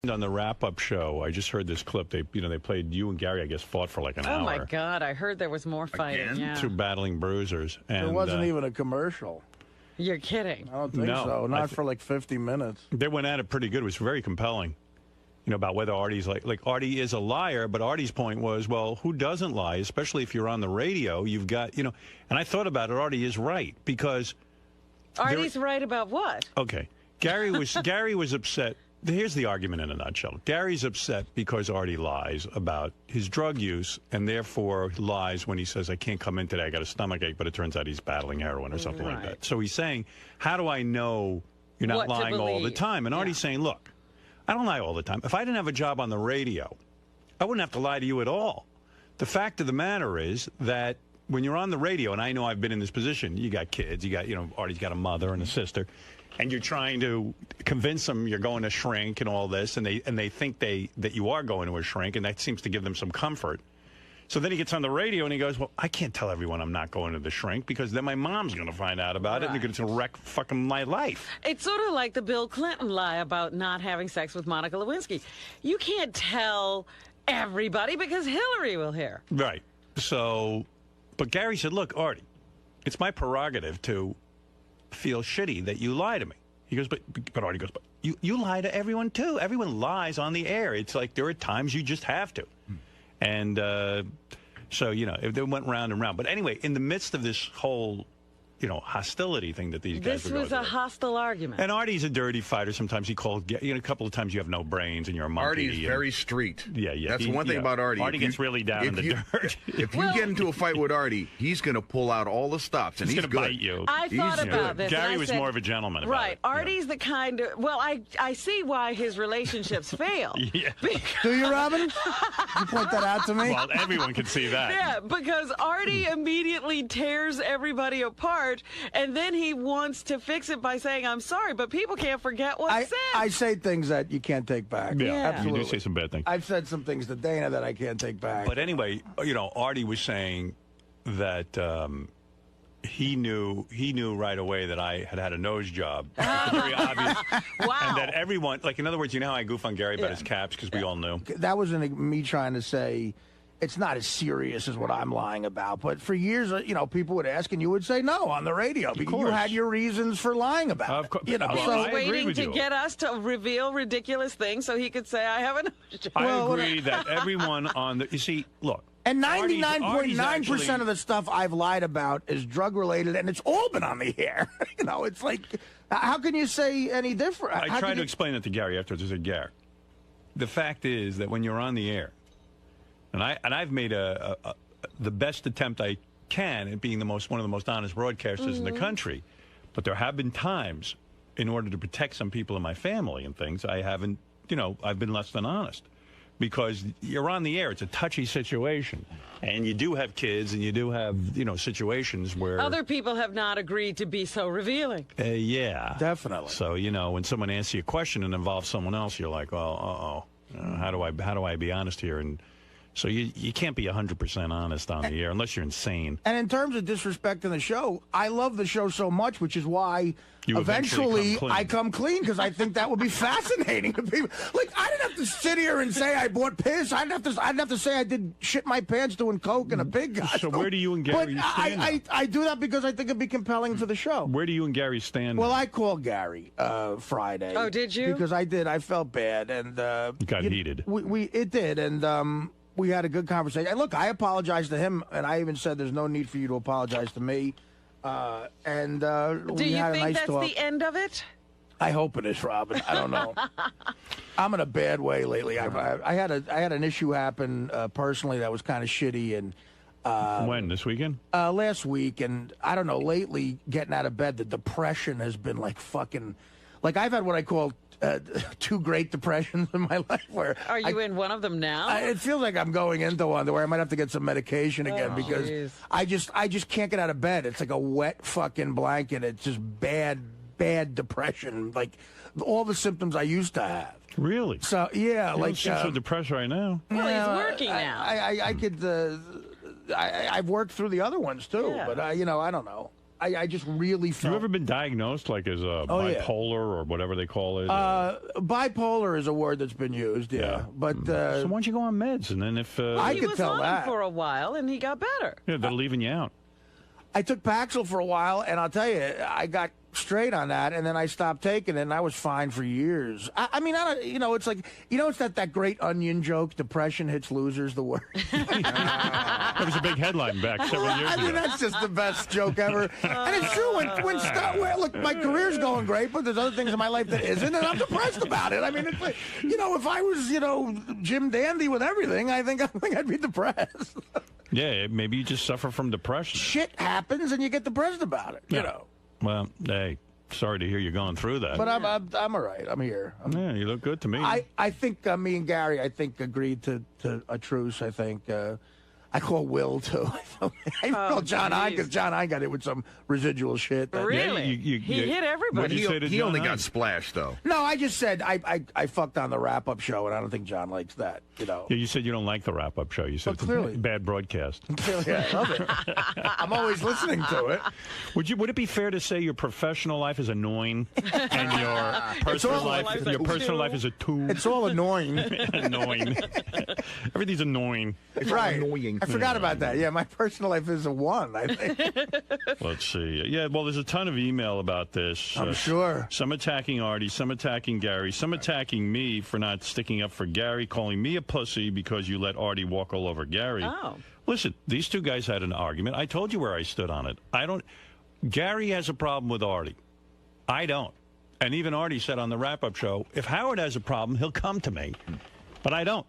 On the wrap-up show, I just heard this clip. They played you and Gary, I guess, fought for like an hour. Oh my God! I heard there was more fighting. Again? Yeah. Two battling bruisers. And, There wasn't even a commercial. You're kidding. I don't think so. Not for like 50 minutes. They went at it pretty good. It was very compelling. About whether Artie's like Artie is a liar, but Artie's point was, well, who doesn't lie? Especially if you're on the radio, you've got, and I thought about it. Artie is right because Artie's right about what? Okay, Gary was upset. Here's the argument in a nutshell. Gary's upset because Artie lies about his drug use and therefore lies when he says, I can't come in today, I got a stomachache, but it turns out he's battling heroin or something like that. So he's saying, how do I know you're not lying all the time? And Artie's saying, look, I don't lie all the time. If I didn't have a job on the radio, I wouldn't have to lie to you at all. The fact of the matter is that when you're on the radio, and I know I've been in this position, you got kids, you got, Artie's got a mother and a sister, and you're trying to convince them you're going to shrink and all this, and they think that you are going to a shrink, and that seems to give them some comfort. So then he gets on the radio and he goes, well, I can't tell everyone I'm not going to the shrink because then my mom's going to find out about it and it's going to wreck fucking my life. It's sort of like the Bill Clinton lie about not having sex with Monica Lewinsky. You can't tell everybody because Hillary will hear. Right. So, but Gary said, look, Artie, it's my prerogative to feel shitty that you lie to me. He goes, but Artie goes, but you lie to everyone too. Everyone lies on the air. It's like there are times you just have to. And so, they went round and round. But anyway, in the midst of this whole, hostility thing that these guys were going through. This was a hostile argument. And Artie's a dirty fighter. Sometimes he calls, a couple of times you have no brains and you're a monkey. Artie's very street. Yeah. That's one thing about Artie. Artie gets really down in the dirt. If you get into a fight with Artie, he's going to pull out all the stops, and he's going to bite you. I thought about this. Gary was more of a gentleman about it. Artie's the kind of, I see why his relationships fail. Yeah. Do you, Robin? You point that out to me? Well, everyone can see that. Yeah, because Artie immediately tears everybody apart, and then he wants to fix it by saying, I'm sorry, but people can't forget what's said. I say things that you can't take back. Yeah, absolutely. You do say some bad things. I've said some things to Dana that I can't take back. But anyway, Artie was saying that he knew right away that I had a nose job. Very obvious. Wow. And that everyone, in other words, you know how I goof on Gary about his caps because we all knew. That wasn't me trying to say it's not as serious as what I'm lying about. But for years, people would ask and you would say no on the radio because you had your reasons for lying about it. Of course. He was waiting to get us to reveal ridiculous things so he could say, I have a nose job. I agree that everyone on the, you see, look. And 99.9% of the stuff I've lied about is drug-related, and it's all been on the air. It's like, how can you say any different? I tried to explain it to Gary afterwards. I said, Gary, the fact is that when you're on the air, and I've made the best attempt I can at being one of the most honest broadcasters in the country, but there have been times, in order to protect some people in my family and things, I haven't, I've been less than honest. Because you're on the air, it's a touchy situation, and you do have kids, and you do have situations where other people have not agreed to be so revealing. Yeah, definitely. So when someone asks you a question and involves someone else, you're like, well, how do I be honest here? And so you can't be 100% honest on the air unless you're insane. And in terms of disrespecting the show, I love the show so much, which is why eventually I come clean because I think that would be fascinating to people. I didn't have to sit here and say I bought piss. I didn't have to say I did shit my pants doing coke in a pig costume. So where do you and Gary stand? I do that because I think it'd be compelling for the show. Where do you and Gary stand? Well, I called Gary Friday. Oh, did you? Because I did. I felt bad, and it got heated. It did, and we had a good conversation. And look, I apologized to him, and I even said there's no need for you to apologize to me. Do we you had a think nice that's talk. the end of it? I hope it is, Robin. I don't know. I'm in a bad way lately. I had an issue happen personally that was kind of shitty, and when, this weekend? Last week, and I don't know. Lately, getting out of bed, the depression has been fucking. I've had what I call 2 great depressions in my life. Where are you in one of them now? It feels like I'm going into one where I might have to get some medication again because I just can't get out of bed. It's like a wet fucking blanket. It's just bad depression. All the symptoms I used to have. Really? So yeah, you seem so depressed right now. Well, he's working now. I could. I've worked through the other ones too, but I don't know. I just really felt. You ever been diagnosed like as a bipolar or whatever they call it? Bipolar is a word that's been used, but so why don't you go on meds and then if I could tell that for a while and he got better. Yeah, they're leaving you out. I took Paxil for a while, and I'll tell you, I got straight on that, and then I stopped taking it, and I was fine for years. I mean, it's like, it's that great Onion joke, depression hits losers the worst. That was a big headline back several years ago. I mean, that's just the best joke ever. And it's true, when stuff, look, my career's going great, but there's other things in my life that isn't, and I'm depressed about it. I mean, it's like, if I was, Jim Dandy with everything, I think I'd be depressed. Yeah, maybe you just suffer from depression. Shit happens, and you get depressed about it, Well, hey, sorry to hear you're going through that. But I'm all right. I'm here. Yeah, you look good to me. I think me and Gary, agreed to a truce, I think. I call Will, too. I call John Hine, because John Hine got hit with some residual shit. Really? He hit everybody. He only got splashed, though. No, I just said I fucked on the wrap-up show, and I don't think John likes that, Yeah, you said you don't like the wrap-up show. You said it's a bad broadcast. Clearly, I love it. I'm always listening to it. Would it be fair to say your professional life is annoying and your personal life is a 2? It's all annoying. Annoying. Everything's annoying. It's right. Annoying. I forgot about that. Yeah, my personal life is a 1, I think. Let's see. Yeah, well, there's a ton of email about this. I'm sure. Some attacking Artie, some attacking Gary, some attacking me for not sticking up for Gary, calling me a pussy because you let Artie walk all over Gary. Oh. Listen, these two guys had an argument. I told you where I stood on it. Gary has a problem with Artie. I don't. And even Artie said on the wrap-up show, if Howard has a problem, he'll come to me. But I don't.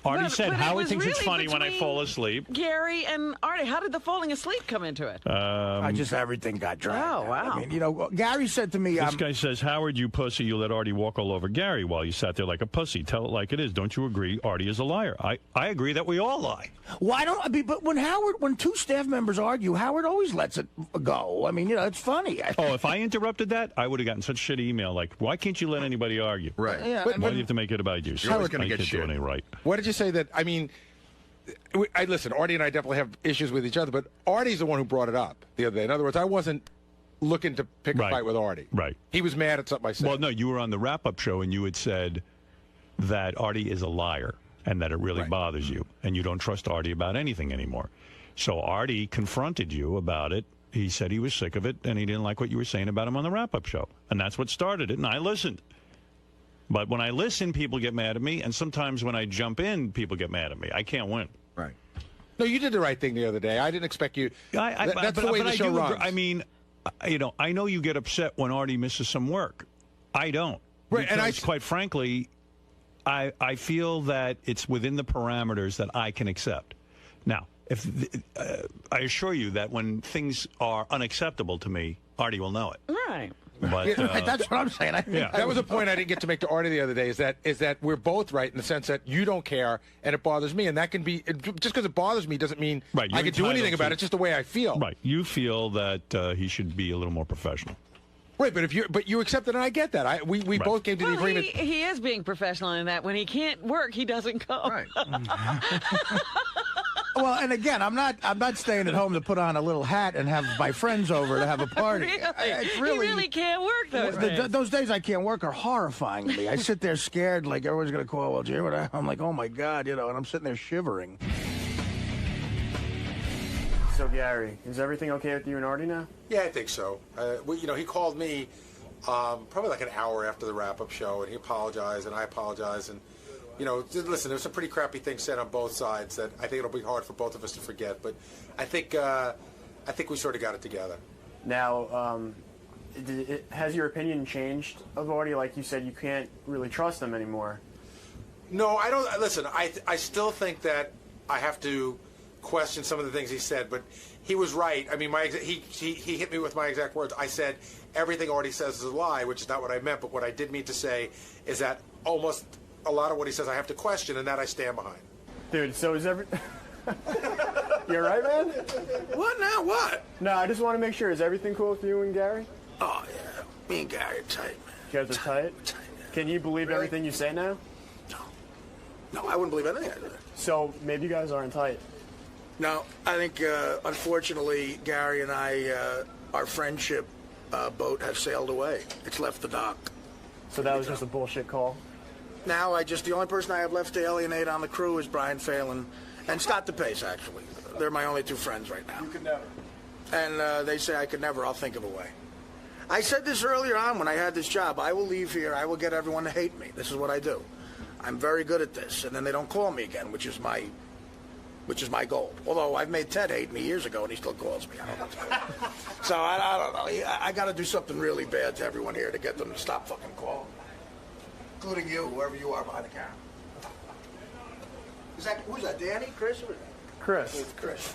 Artie said Howard thinks it's funny when I fall asleep. Gary and Artie, how did the falling asleep come into it? Everything got dragged. Oh, wow. I mean, Gary said to me... This guy says, Howard, you pussy, you let Artie walk all over Gary while you sat there like a pussy. Tell it like it is. Don't you agree Artie is a liar? I agree that we all lie. Why don't... But when two staff members argue, Howard always lets it go. I mean, it's funny. If I interrupted that, I would have gotten such shit email like, why can't you let anybody argue? Right. Yeah, why do you have to make it about you? You're always going to get shit. Doing it right. What did you say that, I mean, listen, Artie and I definitely have issues with each other, but Artie's the one who brought it up the other day. In other words, I wasn't looking to pick a fight with Artie. Right. He was mad at something I said. Well, no, you were on the wrap-up show and you had said that Artie is a liar and that it really bothers you and you don't trust Artie about anything anymore. So Artie confronted you about it. He said he was sick of it and he didn't like what you were saying about him on the wrap-up show. And that's what started it, and I listened. But when I listen, people get mad at me, and sometimes when I jump in, people get mad at me. I can't win. Right. No, you did the right thing the other day. I didn't expect you. That's the way the show runs. I mean, I know you get upset when Artie misses some work. I don't. Right, because, quite frankly, I feel that it's within the parameters that I can accept. Now, I assure you that when things are unacceptable to me, Artie will know it. Right. But, that's what I'm saying. That was a point I didn't get to make to Artie the other day, is that we're both right in the sense that you don't care and it bothers me, and that can be, just because it bothers me doesn't mean I can do anything about it. It's just the way I feel. Right. You feel that he should be a little more professional. Right, but you accept it, and I get that. We both came to the agreement. He is being professional in that when he can't work, he doesn't come. Right. Well, and again, I'm not staying at home to put on a little hat and have my friends over to have a party. Really? He really can't work those days. Those days I can't work are horrifying to me. I sit there scared, like everyone's going to call, well, Jay, I'm like, oh my God, and I'm sitting there shivering. So, Gary, is everything okay with you and Artie now? Yeah, I think so. He called me probably like an hour after the wrap-up show, and he apologized, and I apologized, and listen, there's some pretty crappy things said on both sides that I think it'll be hard for both of us to forget. But I think we sort of got it together. Now, has your opinion changed of Artie? Like you said, you can't really trust him anymore. No, I don't. Listen, I still think that I have to question some of the things he said, but he was right. I mean, he hit me with my exact words. I said everything Artie says is a lie, which is not what I meant. But what I did mean to say is that almost a lot of what he says I have to question, and that I stand behind. Dude, so is you all right, man? What now? What? No, I just want to make sure. Is everything cool with you and Gary? Oh, yeah. Me and Gary are tight, man. You guys are tight? Tight, yeah. Can you believe everything you say now? No, I wouldn't believe anything I do. So maybe you guys aren't tight. No, I think, unfortunately, Gary and I our friendship boat has sailed away. It's left the dock. So that was just a bullshit call? Now, the only person I have left to alienate on the crew is Brian Phelan and Scott DePace, actually. They're my only two friends right now. You could never. And they say I could never. I'll think of a way. I said this earlier on when I had this job. I will leave here. I will get everyone to hate me. This is what I do. I'm very good at this. And then they don't call me again, which is my goal. Although I've made Ted hate me years ago, and he still calls me. I don't know. So I don't know. I got to do something really bad to everyone here to get them to stop fucking calling, including you, whoever you are behind the camera. Who's that? Danny? Chris? Chris. It's Chris.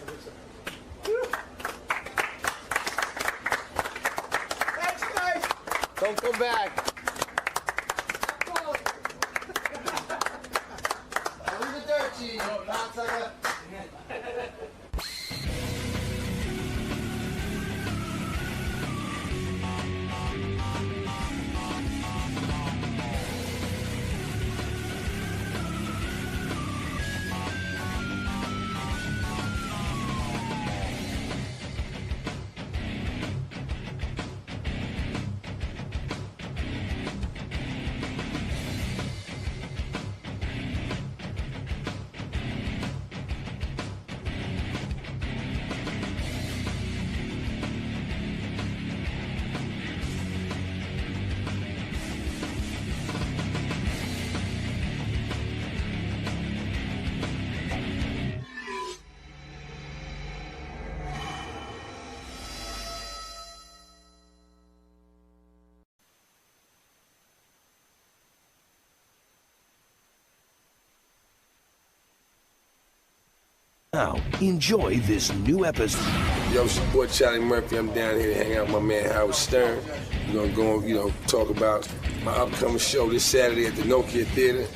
Thanks, guys. Don't go back. Leave the dirt, G. Now, enjoy this new episode. Yo, it's your boy Charlie Murphy. I'm down here to hang out with my man Howard Stern. We're going to go, talk about my upcoming show this Saturday at the Nokia Theater.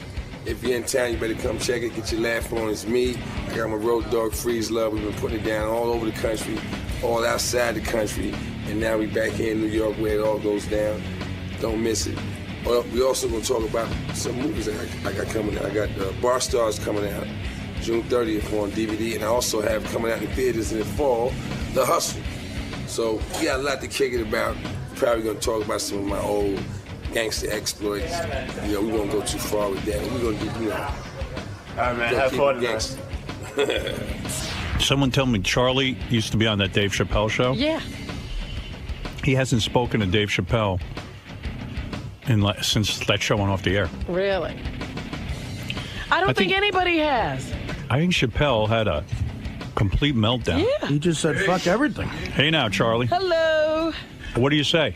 If you're in town, you better come check it. Get your laugh on. It's me. I got my road dog, Freeze Love. We've been putting it down all over the country, all outside the country. And now we back here in New York where it all goes down. Don't miss it. Well, we also going to talk about some movies that I got coming out. I got Bar Stars coming out June 30th on DVD, and I also have coming out in theaters in the fall, The Hustle. So we got a lot to kick it about. Probably gonna talk about some of my old gangster exploits. You know, we won't go too far with that. We're gonna do, all right, man, have fun, gangster. Someone tell me Charlie used to be on that Dave Chappelle show. Yeah. He hasn't spoken to Dave Chappelle since that show went off the air. Really? I don't think anybody has. I think Chappelle had a complete meltdown. Yeah. He just said, fuck everything. Hey now, Charlie. Hello. What do you say?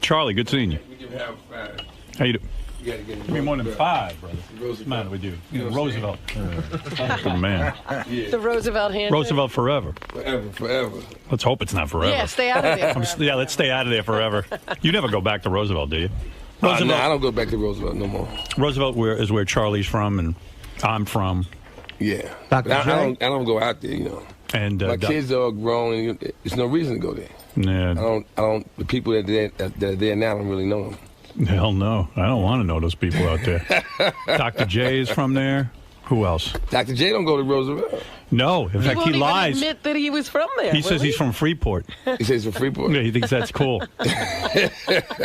Charlie, good seeing you. We can have 5. How you doing? You gotta get Give me more than 5, brother. What's the matter with you? Roosevelt. Good man. Yeah. The Roosevelt handshake. Roosevelt forever. Forever. Let's hope it's not forever. Yeah, stay out of there. Yeah, let's stay out of there forever. You never go back to Roosevelt, do you? No, Roosevelt, I don't go back to Roosevelt no more. Roosevelt is where Charlie's from and I'm from. Yeah. I don't go out there, you know. And my kids are all grown, and there's no reason to go there. Yeah. I don't. The people that are there now, I don't really know them. Hell no. I don't want to know those people out there. Dr. J is from there. Who else? Dr. J don't go to Roosevelt. No. In fact, he lies. He won't even admit that he was from there. He says he's from Freeport. He says he's from Freeport. Yeah, he thinks that's cool.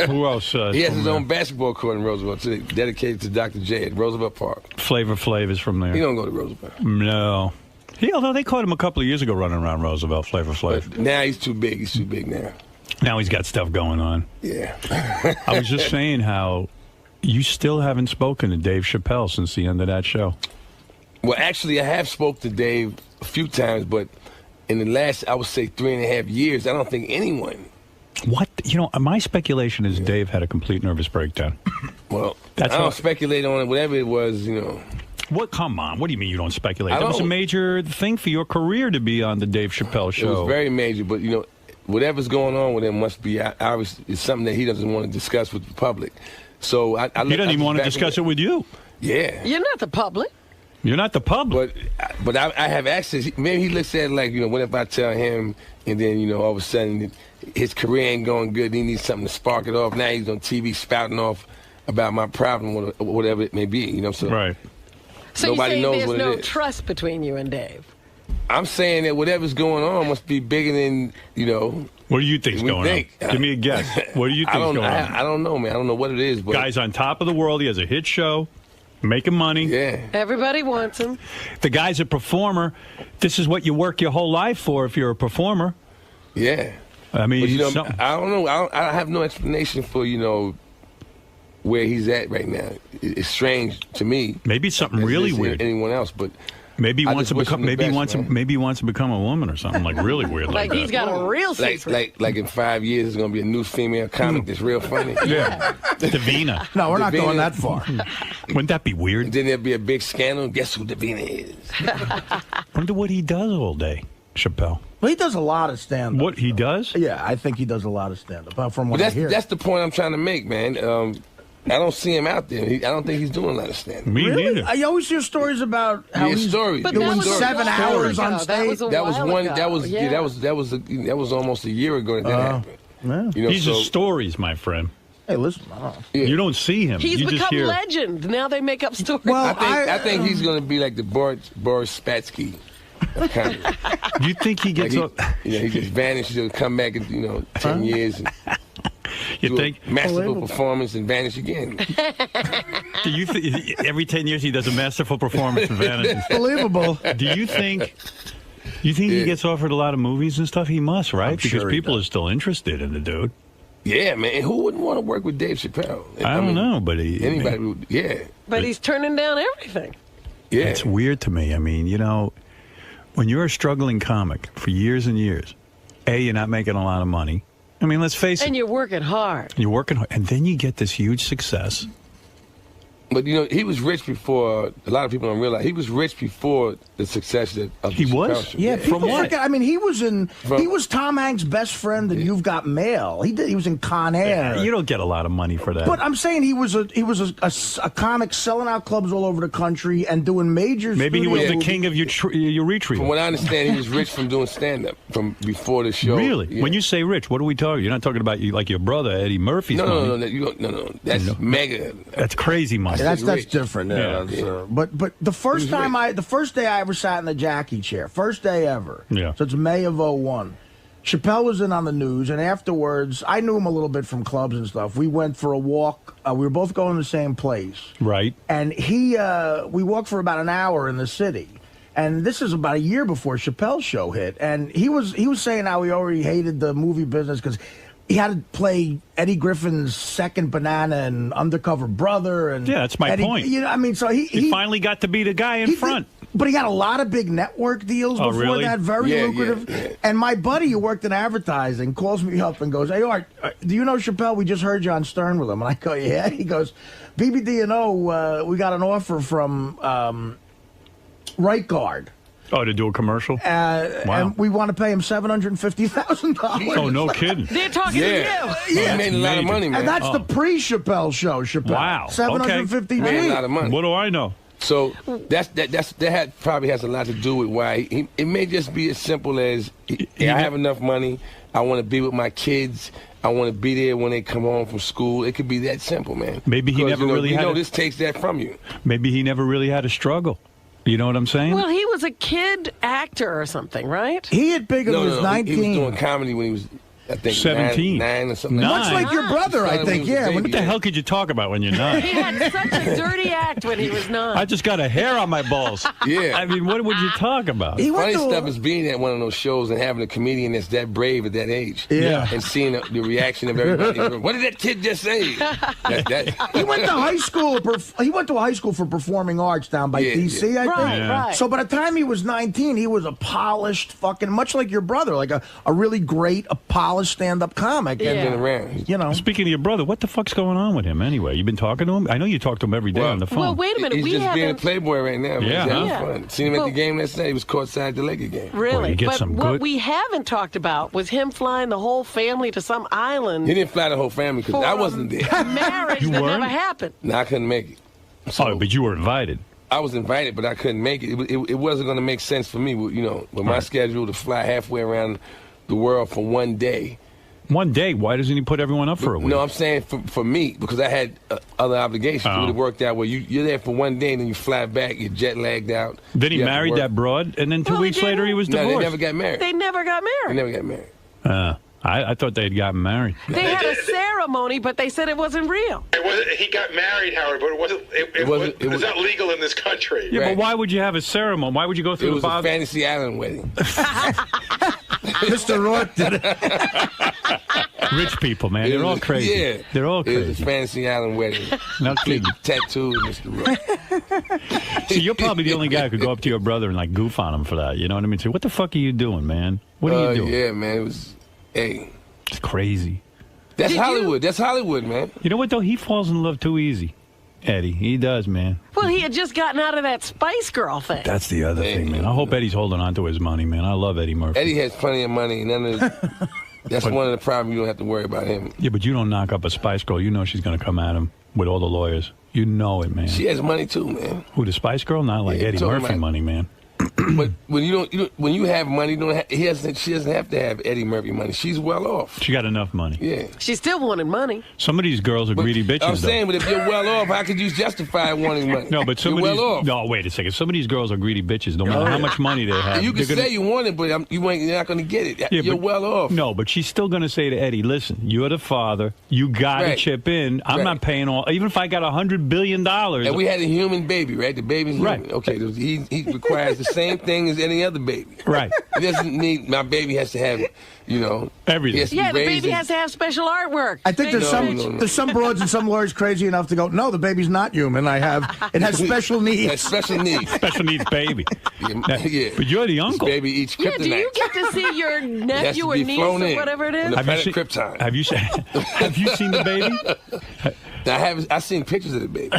Who else? He has his own basketball court in Roosevelt, too, dedicated to Dr. J at Roosevelt Park. Flavor Flav is from there. He don't go to Roosevelt. No. Although they caught him a couple of years ago running around Roosevelt, Flavor Flav. But now he's too big. He's too big now. Now he's got stuff going on. Yeah. I was just saying how you still haven't spoken to Dave Chappelle since the end of that show. Well, actually, I have spoke to Dave a few times, but in the last, I would say, 3.5 years, I don't think anyone. What? You know, my speculation is Dave had a complete nervous breakdown. Well, I don't speculate on it. Whatever it was, you know. What? Come on. What do you mean you don't speculate? That was a major thing for your career to be on the Dave Chappelle show. It was very major, but, you know, whatever's going on with him must be obvious. It's something that he doesn't want to discuss with the public. So he doesn't even want to discuss it with you. Yeah. You're not the public. You're not the public. But I have access. Maybe he looks at it like, you know, what if I tell him and then, you know, all of a sudden his career ain't going good. He needs something to spark it off. Now he's on TV spouting off about my problem or whatever it may be, you know. So right. So nobody knows there's what no it is. trust between you and Dave. I'm saying that whatever's going on must be bigger than, you know, What do you think's going on? Give me a guess. What do you think's going on? I don't know, man. I don't know what it is. But guy's on top of the world. He has a hit show, making money. Yeah. Everybody wants him. The guy's a performer. This is what you work your whole life for if you're a performer. Yeah. I mean, but, I don't know. I have no explanation for, where he's at right now. It's strange to me. Maybe it's something really weird. Anyone else, but maybe he wants to become. Maybe he wants to become a woman or something like really weird. Like he's got a real secret. Like in 5 years, there's gonna be a new female comic that's real funny. Yeah, Davina. No, we're not going that far. Wouldn't that be weird? And then there'll be a big scandal. Guess who Davina is? Wonder what he does all day, Chappelle. Well, he does a lot of stand-up. What he does? Yeah, I think he does a lot of stand-up. From what I hear. That's the point I'm trying to make, man. I don't see him out there. I don't think he's doing a lot of stand-up. Me neither. I always hear stories about how he's doing 7 hours on stage. That was almost a year ago that happened. Yeah. These are stories, my friend. Hey, listen. You don't see him. He's you become just hear... legend. Now they make up stories. Well, I think he's going to be like the Boris Spassky. You think he gets up? He just vanished. He'll come back in 10 years. You think masterful performance and vanish again? Do you think every 10 years he does a masterful performance and vanishes? Believable. Do you think? You think he gets offered a lot of movies and stuff? He must, right? I'm because sure people are still interested in the dude. Yeah, man. Who wouldn't want to work with Dave Chappelle? I don't know, but anybody would. Yeah. But he's turning down everything. Yeah. It's weird to me. I mean, when you're a struggling comic for years and years, you're not making a lot of money. I mean, let's face it. And you're working hard. You're working hard. And then you get this huge success. But, he was rich before, a lot of people don't realize, he was rich before the success of He was? Yeah, from what? I mean, he was Tom Hanks' best friend in You've Got Mail. He was in Con Air. You don't get a lot of money for that. But I'm saying he was a comic selling out clubs all over the country and doing major Maybe he was the movies. king of your retreat. From what I understand, he was rich from doing stand-up, from before the show. Really? Yeah. When you say rich, what are we talking? You're not talking about like your brother, Eddie Murphy's money. No. That's mega. That's crazy money. That's different. Yeah. But the first day I ever sat in the Jackie chair, first day ever. Yeah. So it's May of 2001. Chappelle was in on the news, and afterwards, I knew him a little bit from clubs and stuff. We went for a walk. We were both going to the same place. Right. And we walked for about an hour in the city. And this is about a year before Chappelle's show hit. And he was saying how he already hated the movie business because he had to play Eddie Griffin's second banana and Undercover Brother. And yeah, that's my point. So he finally got to be the guy in front. But he got a lot of big network deals before really? that, very lucrative. Yeah. And my buddy who worked in advertising calls me up and goes, "Hey, Art, do you know Chappelle? We just heard you on Stern with him." And I go, "Yeah." He goes, "BBD&O, we got an offer from Right Guard." Oh, to do a commercial? Wow. And we want to pay him $750,000. $750,000. Oh, no kidding. They're talking to you. Yeah, he made a lot of money, man. And that's the pre-Chappelle show, Chappelle. Wow. $750,000. Made a lot of money. What do I know? So that probably has a lot to do with why it may just be as simple as I have enough money. I want to be with my kids. I want to be there when they come home from school. It could be that simple, man. Maybe he never really had. This takes that from you. Maybe he never really had a struggle. You know what I'm saying? Well, he was a kid actor or something, right? He hit big when he was 19. He was doing comedy when he was, I think, 17. Nine or something. Much like your brother, I think. Yeah. What the hell could you talk about when you're 9? He had such a dirty act when he was 9. I just got a hair on my balls. Yeah. I mean, what would you talk about? Funny stuff is being at one of those shows and having a comedian that's that brave at that age. Yeah. And seeing the reaction of everybody. What did that kid just say? He went to high school. He went to a high school for performing arts down by D.C. I think. Right. So by the time he was 19, he was a polished fucking, much like your brother, like a really great, polished stand-up comic. Yeah. Been around. You know. Speaking of your brother, what the fuck's going on with him anyway? You've been talking to him? I know you talk to him every day on the phone. Well, wait a minute. He's just being a playboy right now. Man. Yeah. He's having fun. Seen him at the game last night. He was courtside at the Lakers game. Really? Boy, but what we haven't talked about was him flying the whole family to some island. He didn't fly the whole family because I wasn't there. Marriage that never happened. No, I couldn't make it. So, but you were invited. I was invited, but I couldn't make it. It wasn't going to make sense for me, with my schedule to fly halfway around the world for one day. One day? Why doesn't he put everyone up for a week? No, I'm saying for me, because I had other obligations. It would have worked out where you're there for one day and then you fly back, you're jet lagged out. Then he married that broad, and then 2 weeks later he was divorced. No, they never got married. They never got married. They never got married. I thought they'd gotten married. They had a ceremony, but they said it wasn't real. It wasn't. He got married, Howard, but it was not legal in this country. Yeah, but why would you have a ceremony? Why would you go through the bother? It was a Fantasy Island wedding. Mr. Rourke did it. Rich people, man. They're all crazy. Yeah. They're all crazy. It was a Fantasy Island wedding. No kidding. Tattooed, Mr. Rourke. See, you're probably the only guy who could go up to your brother and, like, goof on him for that. You know what I mean? Say, what the fuck are you doing, man? What are you doing? Yeah, man. It was, hey. It's crazy. That's Hollywood. That's Hollywood, man. You know what, though? He falls in love too easy. Eddie. He does, man. Well, he had just gotten out of that Spice Girl thing. That's the other thing, man. I hope Eddie's holding on to his money, man. I love Eddie Murphy. Eddie has plenty of money. That's one of the problems. You don't have to worry about him. Yeah, but you don't knock up a Spice Girl. You know she's going to come at him with all the lawyers. You know it, man. She has money, too, man. Who, the Spice Girl? Not like Eddie Murphy money, man. But when you have money, she doesn't have to have Eddie Murphy money. She's well off. She got enough money. Yeah. She still wanted money. Some of these girls are greedy bitches, I'm saying, but if you're well off, how could you justify wanting money? No, but some you're of these, well off. No, wait a second. Some of these girls are greedy bitches. No matter how much money they have. You can say you want it, but you're not going to get it. Yeah, you're well off. No, but she's still going to say to Eddie, listen, you're the father. You got to chip in. I'm not paying all. Even if I got $100 billion. And we had a human baby, right? The baby's human. Right. Okay, he requires the same thing as any other baby. Right. He doesn't need, my baby has to have, everything. Yeah, the baby has to have special artwork. I think there's some broads and some lawyers crazy enough to go, no, the baby's not human. It has special needs. It has special needs. Special needs baby. Yeah. But you're the uncle. This baby eats kryptonite. Yeah, do you get to see your nephew or niece or whatever it is? Have you seen the baby? I've seen pictures of the baby.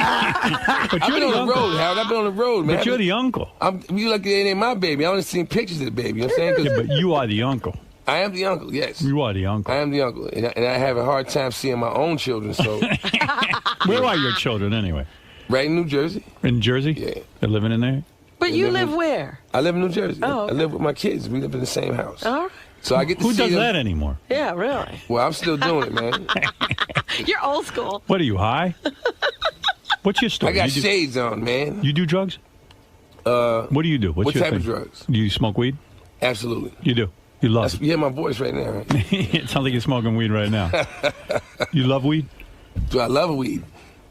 I've been on the road, Howard. I've been on the road, man. But you're the uncle. You like it ain't my baby. I only seen pictures of the baby. You know what I'm saying? Yeah, but you are the uncle. I am the uncle, yes. You are the uncle. I am the uncle. And I have a hard time seeing my own children, so. Where are your children, anyway? Right in New Jersey. In Jersey? Yeah. They're living in there? But you live where? I live in New Jersey. Oh, okay. I live with my kids. We live in the same house. All right. So I get to Who see does them. that anymore? Yeah, really. Well, I'm still doing it, man. You're old school. What are you, high? What's your story? I got shades on, man. You do drugs? What do you do? What type of drugs? Do you smoke weed? Absolutely. You do? You love it? You hear my voice right now, right? It sounds like you're smoking weed right now. You love weed? Do I love weed?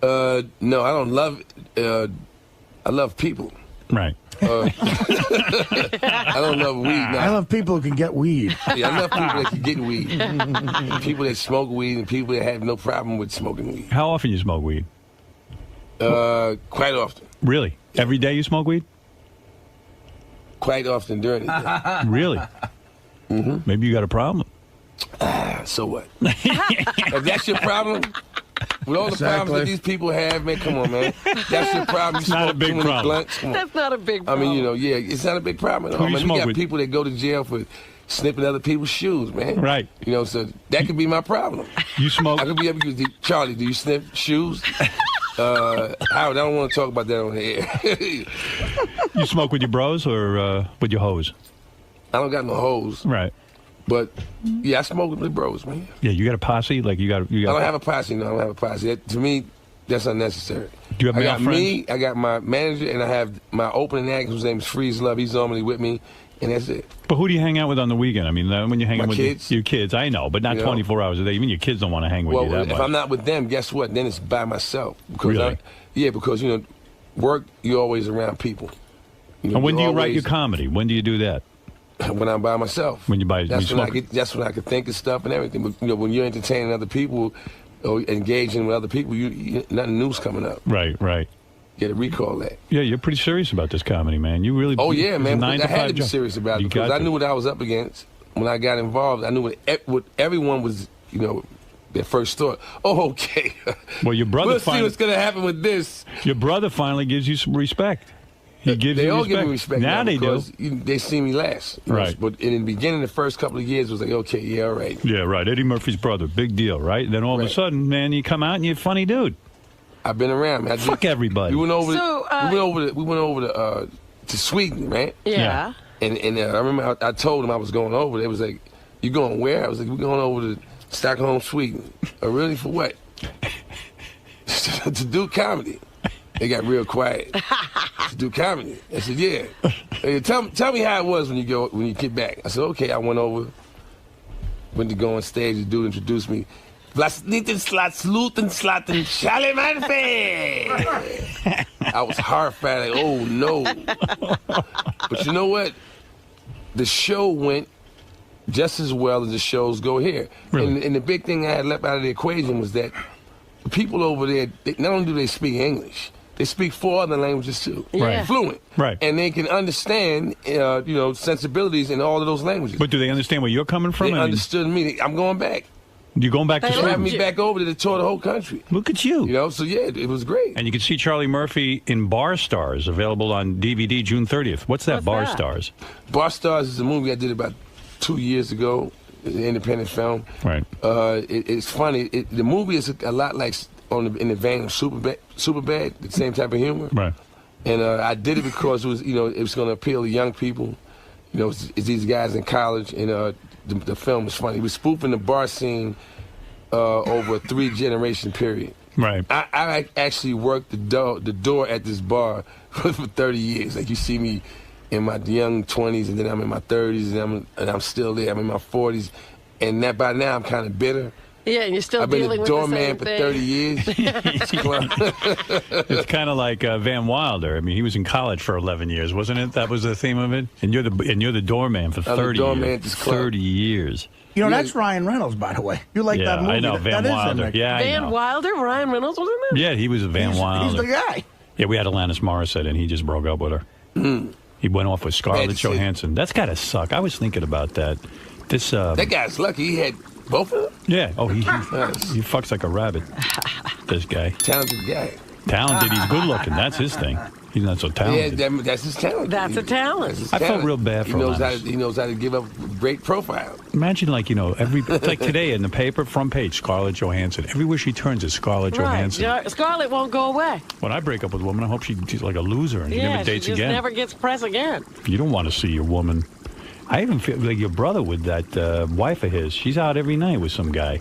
No, I don't love I love people. Right. I don't love weed. No. I love people who can get weed. Yeah, I love people that can get weed. People that smoke weed and people that have no problem with smoking weed. How often you smoke weed? Quite often. Really? Every day you smoke weed? Quite often during the day. Really? Mm-hmm. Maybe you got a problem. So what? If that's your problem, with all the problems that these people have, man, come on, man. That's your problem. It's not a big problem. That's not a big problem. I mean, it's not a big problem at all. Who you smoke got with? People that go to jail for snipping other people's shoes, man. Right. So that could be my problem. You smoke? I could be able to, Charlie, do you sniff shoes? Howard, I don't want to talk about that on the air. You smoke with your bros or with your hoes? I don't got no hoes. Right. But yeah, I smoke with the bros, man. Yeah, you got a posse? Like you got. I don't have a posse. No, I don't have a posse. To me, that's unnecessary. Do you have male friends? Me, I got my manager, and I have my opening act, whose name is Freeze Love. He's normally with me, and that's it. But who do you hang out with on the weekend? I mean, when you hang out with kids. Your kids, I know, but not 24 hours a day. Even your kids don't want to hang with you that much. If I'm not with them, guess what? Then it's by myself. Because really? Because work, you're always around people. And when do you write your comedy? When do you do that? When I'm by myself. When you buy, that's when I can think of stuff and everything. But when you're entertaining other people or engaging with other people, nothing new's coming up. Right. You got to recall that. Yeah, you're pretty serious about this comedy, man. You really. Oh yeah, man. I had to be serious about it because I knew what I was up against when I got involved. I knew what everyone was. Their first thought. Oh, okay. Well, your brother. We'll see what's going to happen with this. Your brother finally gives you some respect. He gives they you all respect. give me respect now they do. They see me last. Right. But in the beginning, the first couple of years, it was like, okay, yeah, all right. Yeah, right. Eddie Murphy's brother, big deal, right? Then all of a sudden, man, you come out and you're a funny dude. I've been around, man. Fuck everybody. We went over. We went over to Sweden, right? Yeah. And I remember I told them I was going over. They was like, "You going where?" I was like, "We're going over to Stockholm, Sweden." Oh, really? For what? To do comedy. They got real quiet. To do comedy. I said, "Yeah." Hey, tell me how it was when you get back. I said, "Okay." I went over. went to go on stage. The dude introduced me. Vlasniten Sluten Slaten Charlie Murphy. I was horrified, like, oh no. But you know what? The show went just as well as the shows go here. Really? And the big thing I had left out of the equation was that the people over there, not only do they speak English, they speak 4 other languages too. Right. Fluent. Right. And they can understand, sensibilities in all of those languages. But do they understand where you're coming from? They understood me. I'm going back. You're going back to They school? have me back over to tour the whole country. Look at you. So yeah, it was great. And you can see Charlie Murphy in Bar Stars, available on DVD June 30th. What's Bar Stars? Bar Stars is a movie I did about 2 years ago, an independent film. Right. It's funny. The movie is a lot like in the vein of Superbad, the same type of humor. Right. And I did it because it was going to appeal to young people. It's these guys in college, and the film was funny. He was spoofing the bar scene over a 3-generation period. Right. I actually worked the door at this bar for 30 years. Like, you see me in my young 20s, and then I'm in my 30s, and I'm still there. I'm in my 40s, and by now I'm kind of bitter. Yeah, and you're still I've been dealing a with the doorman same for thing. 30 years. It's kind of like Van Wilder. I mean, he was in college for 11 years, wasn't it? That was the theme of it. And you're the doorman for 30 years. 30 years. That's Ryan Reynolds, by the way. You like that movie? I know, Van Wilder. Yeah, I know. Van Wilder, Ryan Reynolds was in there? Yeah, he was a Van Wilder. He's the guy. Yeah, we had Alanis Morissette, and he just broke up with her. He went off with Scarlett Johansson. That's got to suck. I was thinking about that. That guy's lucky. He had both of them? Yeah. Oh, he fucks like a rabbit, this guy. Talented guy. Talented. He's good looking. That's his thing. He's not so talented. Yeah, that's his talent. That's a talent. I felt real bad for him. He knows how to give up great profile. Imagine, like today in the paper, front page, Scarlett Johansson. Everywhere she turns is Scarlett Johansson. Scarlett won't go away. When I break up with a woman, I hope she's like a loser and she never dates she just again. never gets press again. You don't want to see your woman. I even feel like your brother with that wife of his. She's out every night with some guy.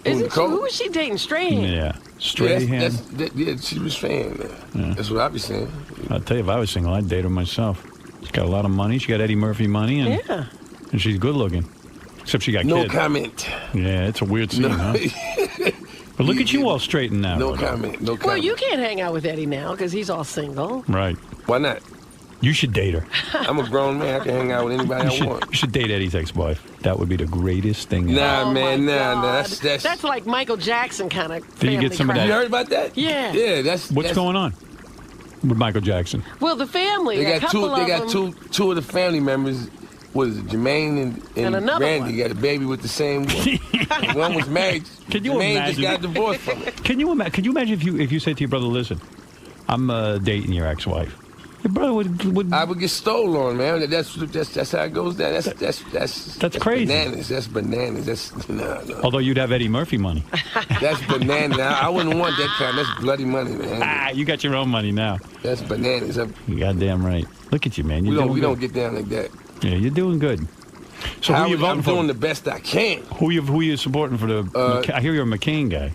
Isn't she? Who is she dating? Strahan? Yeah. Strahan. Yeah, she was Strahan. Yeah. That's what I'd be saying. I'll tell you, if I was single, I'd date her myself. She's got a lot of money. She got Eddie Murphy money. And she's good looking. Except she got kids. No comment. Yeah, it's a weird scene, huh? But look at you all straightened out. No comment. No comment. Well, you can't hang out with Eddie now because he's all single. Right. Why not? You should date her. I'm a grown man. I can hang out with anybody I want. You should date Eddie's ex-wife. That would be the greatest thing. Nah, man, nah. That's like Michael Jackson kind of. Did you get some of that? You heard about that? Yeah. Yeah, What's going on with Michael Jackson? Well, the family. They got two of the family members. What is it? Jermaine and Randy got a baby with the same one. One was married. Can you Jermaine imagine? just got divorced from it. Can you imagine if you said to your brother, "Listen, I'm dating your ex-wife." Your brother would. I would get stolen on, man. That's how it goes down. That's crazy. Bananas. That's bananas. That's no. Although you'd have Eddie Murphy money. That's bananas. I wouldn't want that kind. That's bloody money, man. You got your own money now. That's bananas. You goddamn right. Look at you, man. We don't get down like that. Yeah, you're doing good. So who you voting for? I'm doing the best I can. Who you supporting for the? I hear you're a McCain guy.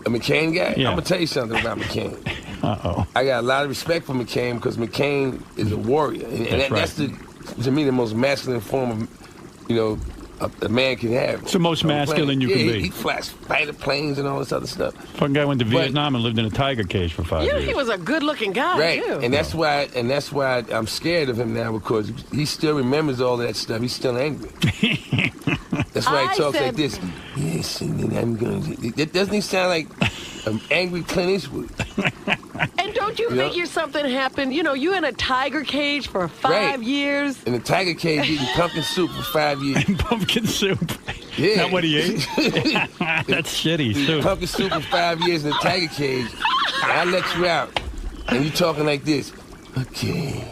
A McCain guy? Yeah. I'm gonna tell you something about McCain. Uh-oh. I got a lot of respect for McCain because McCain is a warrior, and that's to me the most masculine form of, a man can have. It's the most masculine you can be. He flies fighter planes and all this other stuff. Fucking guy went to Vietnam and lived in a tiger cage for 5 years. He was a good-looking guy, right? Too. And that's why I'm scared of him now because he still remembers all that stuff. He's still angry. That's why he talks like this. Yes, and then I'm going to. Doesn't he sound like an angry Clint Eastwood? And don't you figure something happened? You in a tiger cage for 5 years. In a tiger cage eating pumpkin soup for 5 years. Pumpkin soup. Yeah. Not what he ate. That's shitty soup. Pumpkin soup for 5 years in a tiger cage. I let you out, and you talking like this. Okay.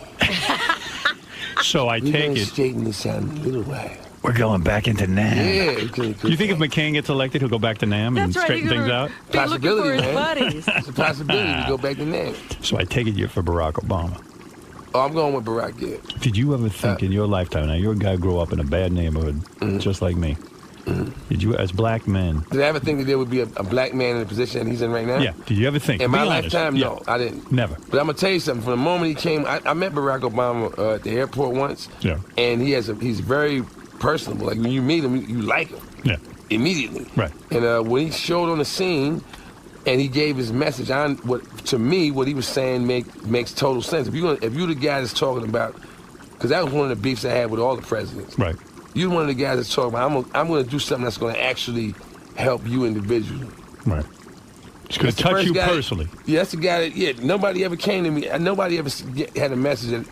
So I take it. Straighten this out in a little while. We're going back into NAM. Yeah. You think if McCain gets elected, he'll go back to NAM and straighten things out? Possibility, man. Buddies. It's a possibility to go back to NAM. So I take it you're for Barack Obama. Oh, I'm going with Barack, yeah. Did you ever think in your lifetime, now you're a guy who grew up in a bad neighborhood, just like me. Did you, as black men... Did I ever think that there would be a black man in the position that he's in right now? Yeah. Did you ever think? In my lifetime, no, I didn't. Never. But I'm going to tell you something. From the moment he came, I met Barack Obama at the airport once. Yeah. And he's very personable. Like when you meet him, you like him. Yeah. Immediately. Right. And when he showed on the scene, and he gave his message, to me, what he was saying makes total sense. If you're the guy that's talking about, because that was one of the beefs I had with all the presidents. Right. You're one of the guys that's talking about, I'm going to do something that's going to actually help you individually. Right. It's going to touch you personally. Yeah, that's the guy that, nobody ever came to me. Nobody ever had a message that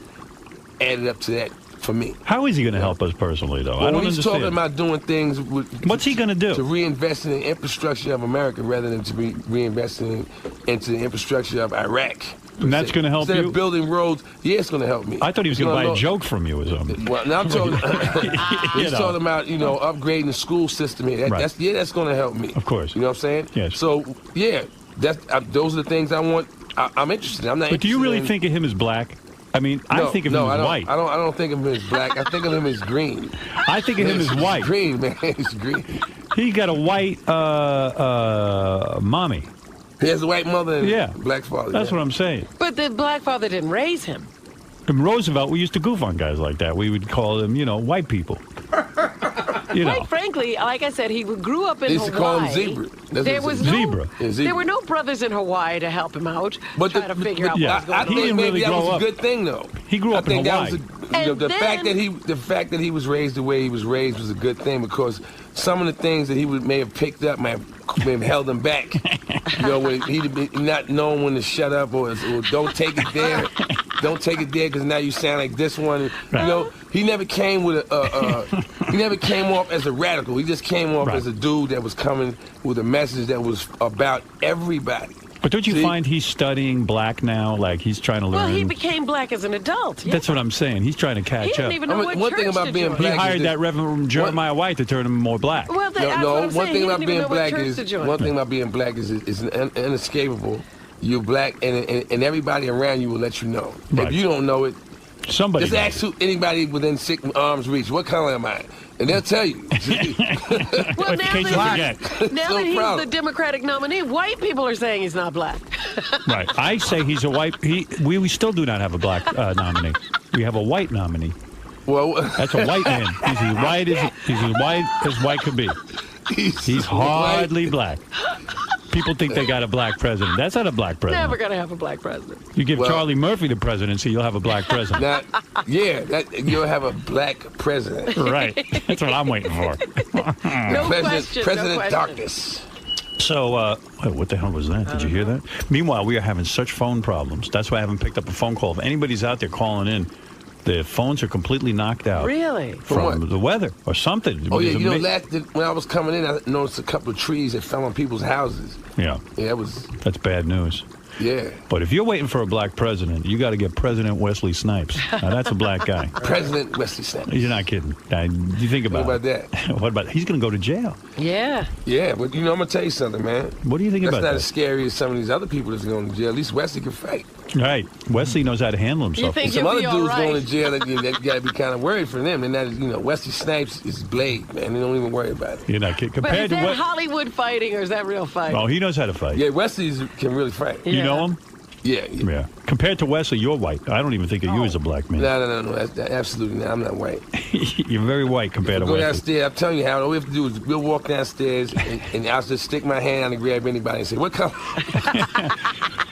added up to that for me. How is he going to help us personally, though? Well, I don't he's understand. talking about doing things. What's he going to do? To reinvest in the infrastructure of America rather than to be reinvesting into the infrastructure of Iraq. And that's going to help Instead you? of building roads, yeah, it's going to help me. I thought he was going to buy a joke from you or something. Well, now I'm talking. He's talking about upgrading the school system here. That's going to help me. Of course. You know what I'm saying? Yes. So yeah, those are the things I want. I'm interested in. I'm not. But do you really think of him as black? I mean, I think of him as white. I don't think of him as black. I think of him as green. I think of him as white. Green, man. He's green. He got a white mommy. He has a white mother and a black father. That's what I'm saying. But the black father didn't raise him. In Roosevelt, we used to goof on guys like that. We would call them, white people. Quite frankly, like I said, he grew up in Hawaii. They used to call him Zebra. There was Zebra. There were no brothers in Hawaii to help him out. But try to figure out what's going on. I think maybe that was a good thing, though. He grew up in Hawaii. The fact that he was raised the way he was raised was a good thing because some of the things that he may have picked up may have held him back. When he'd be not knowing when to shut up or don't take it there. Don't take it there because now you sound like this one. Right. He never came with he never came off as a radical. He just came off as a dude that was coming with a message that was about everybody. But don't you find he's studying black now? Like he's trying to learn. Well, he became black as an adult. Yeah. That's what I'm saying. He's trying to catch he up. didn't even know what one church thing about to being join. black he hired that Reverend Jeremiah White to turn him more black. Well, one thing about being black is inescapable. You're black, and everybody around you will let you know. Right. If you don't know it, somebody just ask anybody within 6 arms reach. What color am I? And they'll tell you. Well, now that he's the Democratic nominee, white people are saying he's not black. Right. I say he's a white. We still do not have a black nominee. We have a white nominee. Well, that's a white man. He's as white as white could be. He's hardly black. People think they got a black president. That's not a black president. Never going to have a black president. You give Charlie Murphy the presidency, you'll have a black president. You'll have a black president. Right. That's what I'm waiting for. President Darkness. So, what the hell was that? Did you hear that? Meanwhile, we are having such phone problems. That's why I haven't picked up a phone call. If anybody's out there calling in, the phones are completely knocked out. Really? From the weather or something. Oh, yeah. When I was coming in, I noticed a couple of trees that fell on people's houses. Yeah. Yeah, that's bad news. Yeah. But if you're waiting for a black president, you got to get President Wesley Snipes. Now, that's a black guy. President Wesley Snipes. You're not kidding. You think about What about that? What about he's going to go to jail? Yeah. Yeah, but I'm going to tell you something, man. What do you think about that? That's not as scary as some of these other people that's going to jail. At least Wesley can fight. Right. Wesley knows how to handle himself. You think some other dudes going to jail, that you got to be kind of worried for them. And that is, Wesley Snipes is Blade, man. They don't even worry about it. You're not kidding. But is that Hollywood fighting or is that real fighting? Oh, he knows how to fight. Yeah, Wesley can really fight. You know him? Yeah. Compared to Wesley, you're white. I don't even think of you as a black man. No. Absolutely not. I'm not white. You're very white compared to Wesley. Go downstairs. I'm telling you how. All we have to do is we'll walk downstairs and I'll just stick my hand out and grab anybody and say, "What color?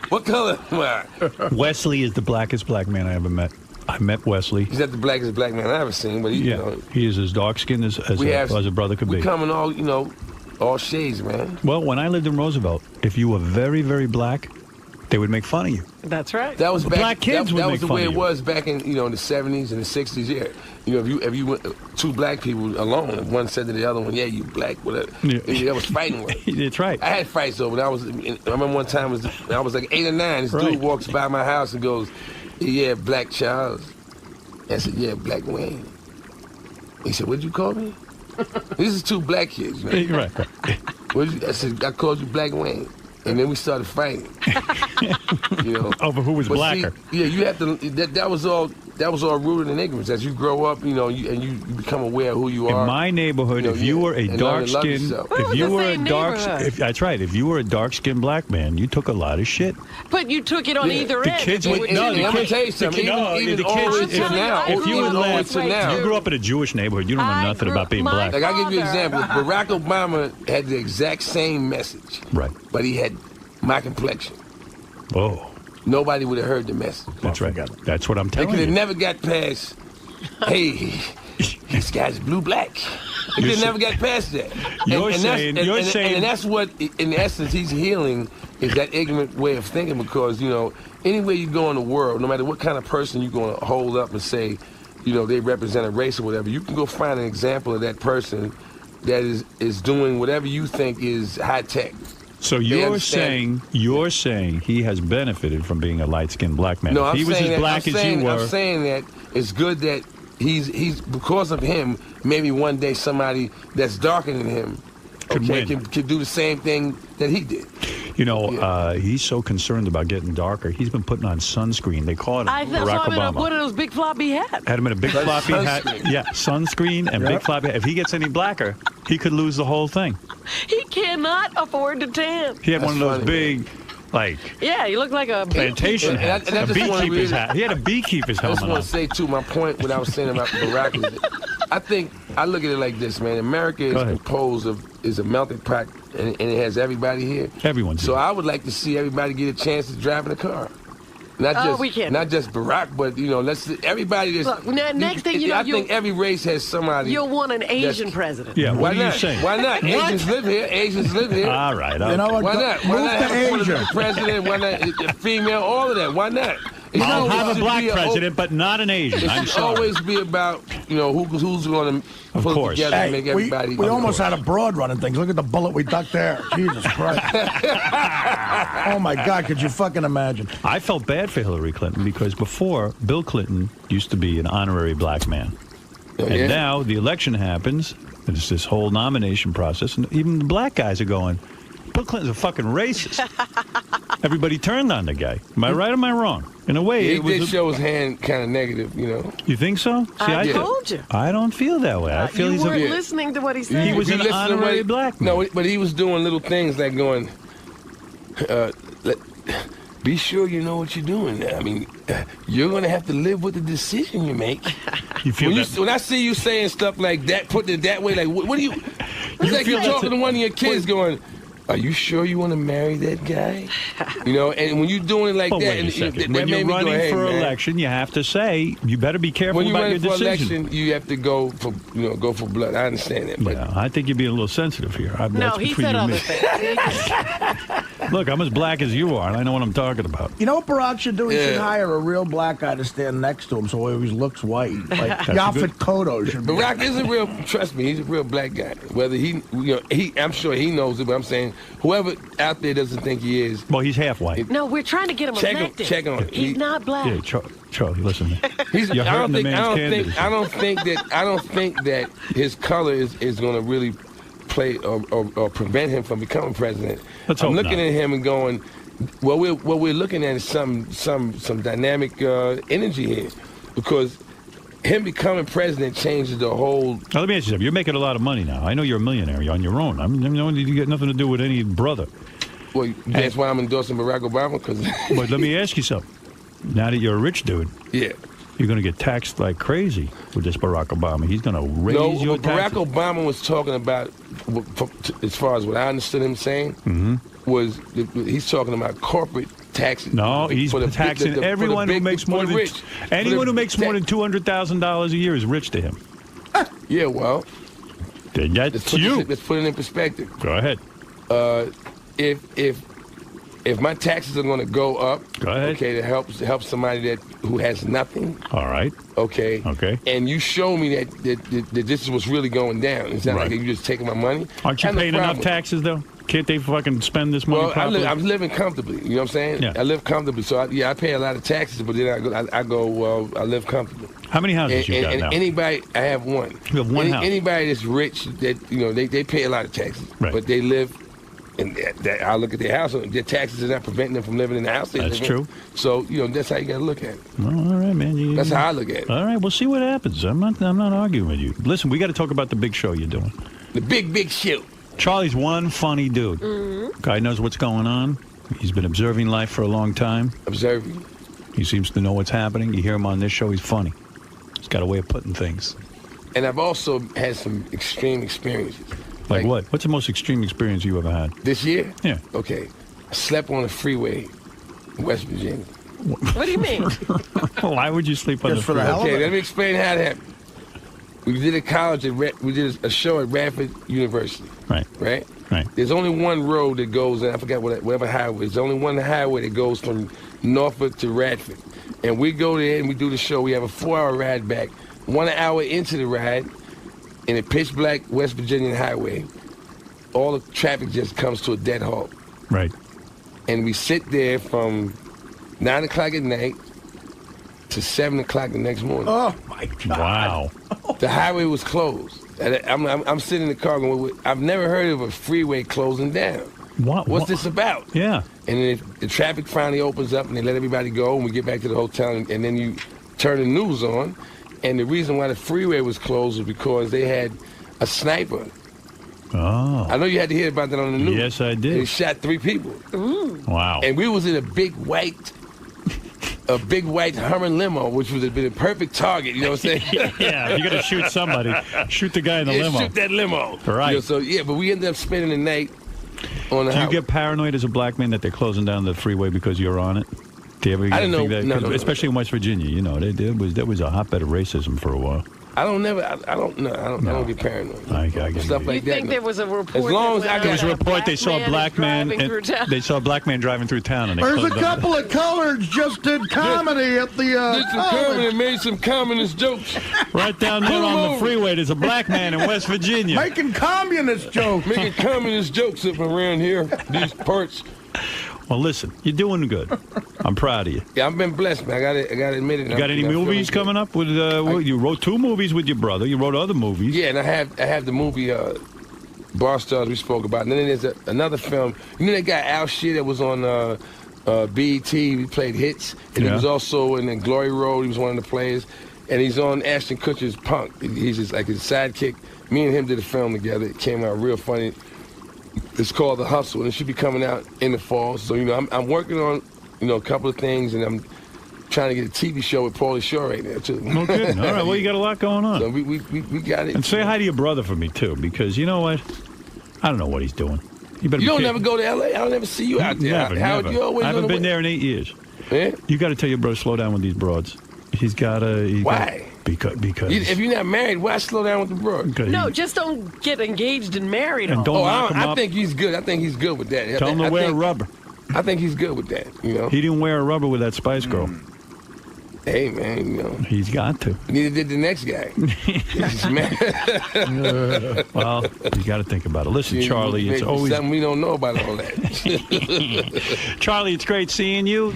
What color am I?" Wesley is the blackest black man I ever met. I met Wesley. He's not the blackest black man I ever seen, but he is as dark skinned as a brother could be. We come in all shades, man. Well, when I lived in Roosevelt, if you were very, very black, they would make fun of you. That's right. That was back, black kids would that make was the fun way of it you. was back in the 70s and the 60s. Yeah, if you went two black people alone, and one said to the other one, "Yeah, you black," whatever. Yeah. That was fighting words. That's right. I had fights over. I remember one time I was like 8 or 9. This dude walks by my house and goes, "Yeah, Black Charles." I said, "Yeah, Black Wayne." He said, "What'd you call me?" These is two black kids, man. Right. I said, "I called you Black Wayne." And then we started fighting. Over who was blacker. See, yeah, you have to. That was all. that was all rooted in ignorance. As you grow up, and you become aware of who you are. In my neighborhood, if you were a dark-skinned, that's right. If you were a dark-skinned black man, you took a lot of shit. But you took it on either end. Kids would let me tell you something. Even now, if you grew up in a Jewish neighborhood, you don't know nothing about being black. Like, I'll give you an example. Barack Obama had the exact same message. Right. But he had my complexion. Oh. Nobody would have heard the message. That's right. That's what I'm telling you. They could have never got past, hey, this guy's blue-black. They could have never got past that. And that's what, in essence, he's healing, is that ignorant way of thinking, because, anywhere you go in the world, no matter what kind of person you're going to hold up and say, they represent a race or whatever, you can go find an example of that person that is doing whatever you think is high-tech. So you're saying he has benefited from being a light-skinned black man. No, if he was as black as you were. I'm saying that it's good that he's because of him, maybe one day somebody that's darker than him can do the same thing that he did. He's so concerned about getting darker. He's been putting on sunscreen. They call it Barack Obama. One of those big floppy hats. Had him in a big floppy hat. Yeah, sunscreen and big floppy hat. If he gets any blacker, he could lose the whole thing. He cannot afford to tan. He had one of those big, yeah, he looked like a plantation hat. A beekeeper's hat. He had a beekeeper's helmet on. I just want to say, too, my point, what I was saying about Barack is that I look at it like this, man. America is composed of, is a melting pot, and it has everybody here. Everyone's So here. I would like to see everybody get a chance to drive in a car. Not just Barack, but everybody. Look, next thing you know, I think every race has somebody. You'll want an Asian president. Yeah, why what are not? you saying? Why not? Asians live here. All right. You know what? Why not? Why not have a president? Why not a female? All of that. Why not? I'll have a black president, but not an Asian. It should always be about who's going to put it together and make everybody. We almost had a broad running things. Look at the bullet we ducked there. Jesus Christ! Oh my God! Could you fucking imagine? I felt bad for Hillary Clinton because before Bill Clinton used to be an honorary black man, and now the election happens. There's this whole nomination process, and even the black guys are going, Bill Clinton's a fucking racist. Everybody turned on the guy. Am I right or am I wrong? In a way, he did show his hand kind of negative, You think so? See, I told you. I don't feel that way. I feel you weren't listening to what he said. He was an honorary black man. No, but he was doing little things like going, be sure you know what you're doing. I mean, you're going to have to live with the decision you make. You feel when I see you saying stuff like that, putting it that way, like, what do you... It's like you're talking to one of your kids going... Are you sure you want to marry that guy? And when you're doing it like that, wait a second. When you're running for election, you have to say you better be careful about your decision. When you're running for election, you have to go for blood. I understand that. But yeah, I think you're being a little sensitive here. No, he said other things. Look, I'm as black as you are, and I know what I'm talking about. You know what Barack should do? He should hire a real black guy to stand next to him so he always looks white. Like Yaphet Kotto should be. Barack is a real, trust me, he's a real black guy. Whether I'm sure he knows it, but I'm saying whoever out there doesn't think he is. Well, he's half white. No, we're trying to get him elected. Check on him. He's not black. Yeah, Charlie, listen. I don't think that his color is going to really play or prevent him from becoming president. I'm looking at him and going, what we're looking at is some dynamic energy here, because him becoming president changes the whole... Now, let me ask you something. You're making a lot of money now. I know you're a millionaire. You're on your own. You get nothing to do with any brother. Well, that's why I'm endorsing Barack Obama, because... But let me ask you something. Now that you're a rich dude... Yeah. You're going to get taxed like crazy with this Barack Obama. He's going to raise your taxes. Barack Obama was talking about, as far as what I understood him saying, was he's talking about corporate taxes. No, he's taxing everyone who makes more than anyone who makes more than $200,000 a year is rich to him. Yeah, well, that's you. Let's put it in perspective. Go ahead. If my taxes are going to go up, okay, to help somebody who has nothing. All right. Okay. And you show me that this is what's really going down. It's not like you just taking my money. Aren't you paying enough taxes though? Can't they fucking spend this money properly? I'm living comfortably. You know what I'm saying? Yeah. I live comfortably. So I pay a lot of taxes, but then I live comfortably. How many houses you got now? Anybody, I have one. You have one house. Anybody that's rich, that they pay a lot of taxes, but they live And I look at their house. Their taxes are not preventing them from living in the house. That's true. So that's how you got to look at it. Well, all right, man. That's how I look at it. All right, we'll see what happens. I'm not arguing with you. Listen, we got to talk about the big show you're doing. The big show. Charlie's one funny dude. Guy knows what's going on. He's been observing life for a long time. Observing. He seems to know what's happening. You hear him on this show, he's funny. He's got a way of putting things. And I've also had some extreme experiences. Like what? What's the most extreme experience you ever had? This year? Yeah. Okay. I slept on a freeway in West Virginia. What do you mean? Why would you sleep on the freeway? Okay, let me explain how it happened. We did a college we did a show at Radford University. Right. There's only one road that goes, and I forgot whatever highway. There's only one highway that goes from Norfolk to Radford. And we go there and we do the show. We have a 4-hour ride back. 1 hour into the ride, in a pitch black West Virginia highway, all the traffic just comes to a dead halt. Right. And we sit there from 9 o'clock at night to 7 o'clock the next morning. Oh, my God. Wow. The highway was closed. And I'm sitting in the car going, I've never heard of a freeway closing down. What's this about? Yeah. And then the traffic finally opens up and they let everybody go and we get back to the hotel and then you turn the news on. And the reason why the freeway was closed was because they had a sniper. Oh. I know you had to hear about that on the news. Yes, I did. They shot 3 people. Wow. And we was in a big white Hummer limo, which would have been a perfect target. You know what I'm saying? Yeah, you got to shoot somebody. Shoot the guy in the limo. Shoot that limo. Right. But we ended up spending the night on the Do you highway. get paranoid as a black man that they're closing down the freeway because you're on it? Do you ever I didn't think know. that? No. Especially in West Virginia, there was a hotbed of racism for a while. I don't get paranoid. I get stuff you. like You that. think there was a report? As long as I There was a report they saw a black man. driving through town. They saw a black man driving through town, and they There's a closed down. couple of coloreds just did comedy at the Did some comedy and made some communist jokes. Right down there on the freeway. There's a black man in West Virginia making communist jokes. Making communist jokes up around here, these parts. Well, listen, you're doing good. I'm proud of you. Yeah, I've been blessed, man. I gotta admit it. You got any movies coming up? With you wrote 2 movies with your brother. You wrote other movies. Yeah, and I have the movie Bar Stars we spoke about. And then there's another film. You know that guy Al Shear that was on BET. He played hits, and he was also in Glory Road. He was one of the players, and he's on Ashton Kutcher's Punk. He's just like his sidekick. Me and him did a film together. It came out real funny. It's called The Hustle, and it should be coming out in the fall. So, I'm working on, a couple of things, and I'm trying to get a TV show with Pauly Shore right now, too. No kidding. All right, well, you got a lot going on. So we got it. And say hi to your brother for me, too, because you know what? I don't know what he's doing. You don't never go to L.A.? I don't ever see you out there. Never. You always I haven't been there in 8 years. Yeah? You got to tell your brother, slow down with these broads. He's got to... Why? Because if you're not married, why slow down with the broad? No, just don't get engaged and married. And don't knock him up. I think he's good. I think he's good with that. Tell him to wear a rubber. I think he's good with that, He didn't wear a rubber with that Spice Girl. Hey, man, He's got to. Neither did the next guy. Well, you got to think about it. Listen, Charlie, it's always... something we don't know about all that. Charlie, it's great seeing you.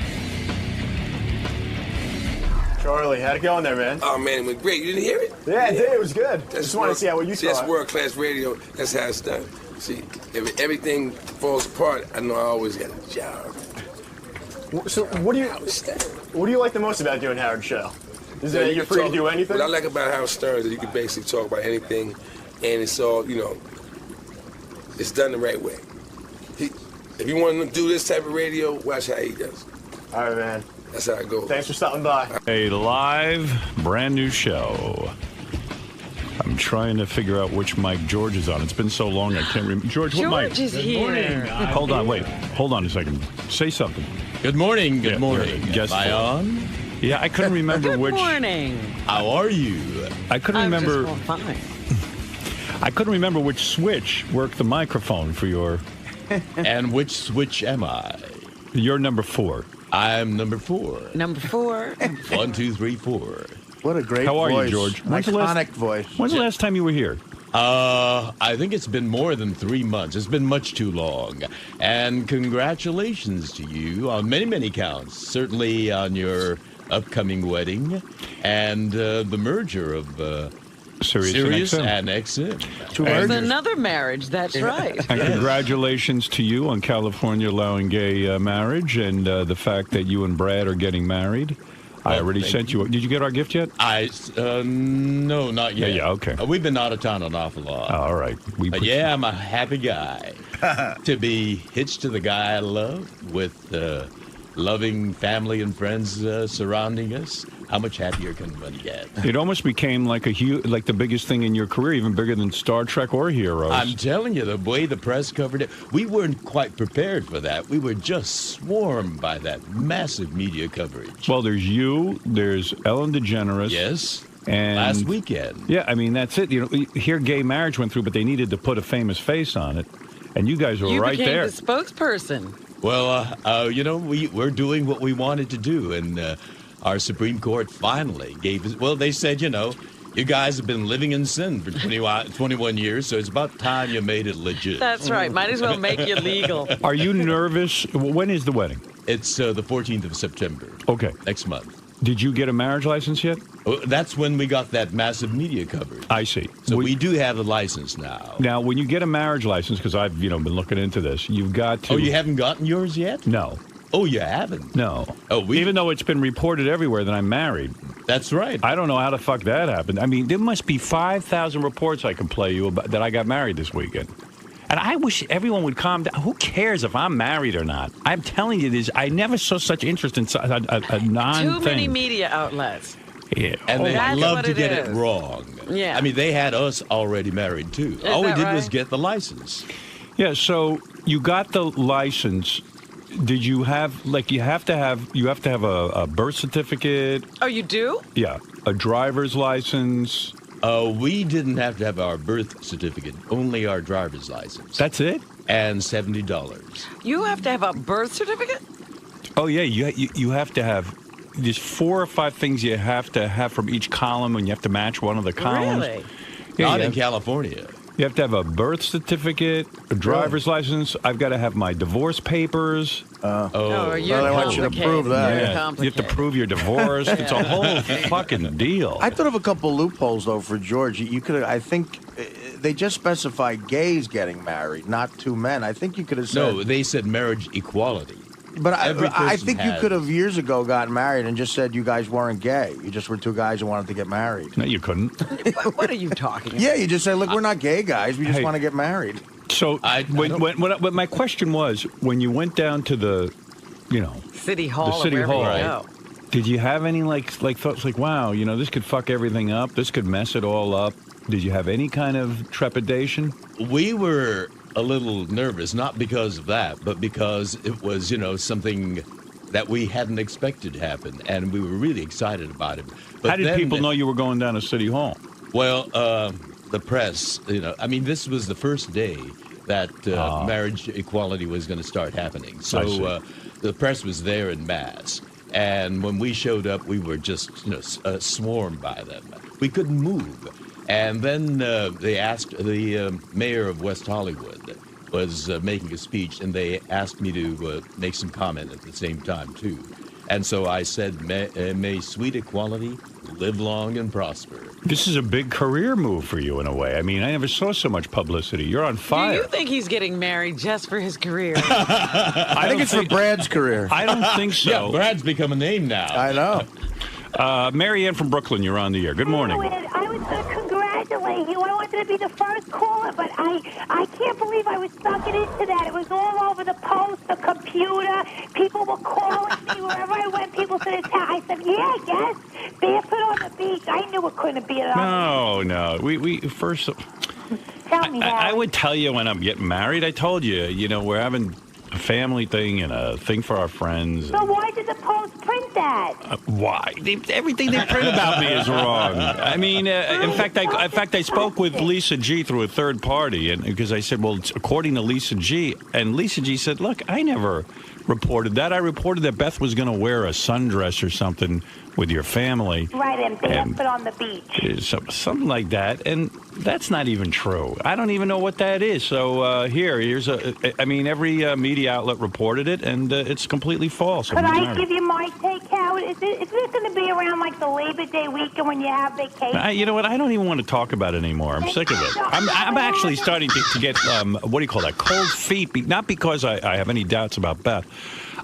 Charlie, how'd it go in there, man? Oh, man, it went great. You didn't hear it? Yeah, I did. It was good. Just wanted to see how you saw it. That's world-class radio. That's how it's done. See, if everything falls apart, I know I always got a job. So what do you like the most about doing Howard's show? Is that you're free to do anything? What I like about Howard Stern is that you can basically talk about anything, and it's all, it's done the right way. If you want to do this type of radio, watch how he does. All right, man. That's how it goes. Thanks for stopping by. A live, brand new show. I'm trying to figure out which mic George is on. It's been so long I can't remember. George, what mic? George is here. Hold on, wait. Hold on a second. Say something. Good morning. Good morning. Guess Am I on? Yeah, I couldn't remember which. Good morning. How are you? I couldn't remember. Just fine. I couldn't remember which switch worked the microphone for your. And which switch am I? You're number 4. I'm number 4. Number 4. 1, 2, 3, 4. What a great voice. How are voice. you, George? Iconic voice. When's the last time you were here? I think it's been more than 3 months. It's been much too long. And congratulations to you on many, many counts. Certainly on your upcoming wedding and the merger of Sirius and XM. There's another marriage. That's right. And congratulations to you on California allowing gay marriage and the fact that you and Brad are getting married. I already sent you. Did you get our gift yet? No, not yet. Yeah, okay. We've been out of town an awful lot. All right. I'm a happy guy to be hitched to the guy I love with loving family and friends surrounding us. How much happier can one get? It almost became like the biggest thing in your career, even bigger than Star Trek or Heroes. I'm telling you, the way the press covered it, we weren't quite prepared for that. We were just swarmed by that massive media coverage. Well, there's you, there's Ellen DeGeneres. Yes. And last weekend. Yeah, I mean, that's it. You know, here gay marriage went through, but they needed to put a famous face on it. And you guys were right there. You became the spokesperson. Well, we're doing what we wanted to do, and our Supreme Court finally gave us, well, they said, you guys have been living in sin for 21 years, so it's about time you made it legit. That's right. Might as well make you legal. Are you nervous? When is the wedding? It's the 14th of September. Okay. Next month. Did you get a marriage license yet? Oh, that's when we got that massive media coverage. I see. So we do have the license now. Now, when you get a marriage license, because I've been looking into this, you've got to. Oh, you haven't gotten yours yet? No. Oh, you haven't? No. Oh, even though it's been reported everywhere that I'm married. That's right. I don't know how the fuck that happened. I mean, there must be 5,000 reports I can play you about that I got married this weekend. And I wish everyone would calm down. Who cares if I'm married or not? I'm telling you this. I never saw such interest in a non-thing. Too many media outlets. Yeah. And they love to get it wrong. Yeah. I mean, they had us already married, too. All we did was get the license. Yeah, so you got the license. Did you have, you have to have a birth certificate? Oh, you do? Yeah. A driver's license. We didn't have to have our birth certificate, only our driver's license. That's it? And $70. You have to have a birth certificate? Oh, yeah. You have to have, there's 4 or 5 things you have to have from each column, and you have to match one of the columns. Really? Yeah, Not in California. You have to have a birth certificate, a driver's license. I've got to have my divorce papers. You're I want you to prove that. Yeah. You have to prove you're divorced. It's a whole fucking deal. I thought of a couple loopholes though for George. You could, I think, they just specify gays getting married, not 2 men. I think you could have said. No, they said marriage equality. But I think you could have years ago gotten married and just said you guys weren't gay. You just were 2 guys who wanted to get married. No, you couldn't. What are you talking about? Yeah, you just say, look, we're not gay guys. We just want to get married. So when my question was, when you went down to the, City Hall, the City Hall, go. Did you have any thoughts like, wow, this could fuck everything up. This could mess it all up. Did you have any kind of trepidation? We were a little nervous, not because of that, but because it was, something that we hadn't expected to happen, and we were really excited about it. But how did people know you were going down to City Hall? Well, the press, this was the first day that marriage equality was going to start happening. So the press was there in mass. And when we showed up, we were just, swarmed by them. We couldn't move. And then they asked, the mayor of West Hollywood was making a speech, and they asked me to make some comment at the same time, too. And so I said, may sweet equality live long and prosper. This is a big career move for you in a way. I mean, I never saw so much publicity. You're on fire. Do you think he's getting married just for his career? I think it's for Brad's career. I don't think so. Yeah, Brad's become a name now. I know. Mary Ann from Brooklyn, you're on the air. Good morning. I was going to congratulate you. I wanted to be the first caller, but I can't believe I was sucking into that. It was all over the post, the computer. People were calling me wherever I went. People said, I said, yeah, I guess. Barefoot on the beach. I knew it couldn't be at all. No. We first. Tell me, I would tell you when I'm getting married. I told you, we're having a family thing and a thing for our friends. So why did the Post print that? Why? Everything they print about me is wrong. I mean, in fact, I spoke with Lisa G through a third party, and because I said, well, according to Lisa G, and Lisa G said, look, I never reported that. I reported that Beth was going to wear a sundress or something with your family. Right, and barefoot on the beach. Something like that, and that's not even true. I don't even know what that is. So here's every media outlet reported it, and it's completely false. Could I give you my take, Howard? Is this going to be around like the Labor Day weekend when you have vacation? You know what? I don't even want to talk about it anymore. I'm sick of it. I'm actually starting to get what do you call that? Cold feet. Not because I have any doubts about Beth.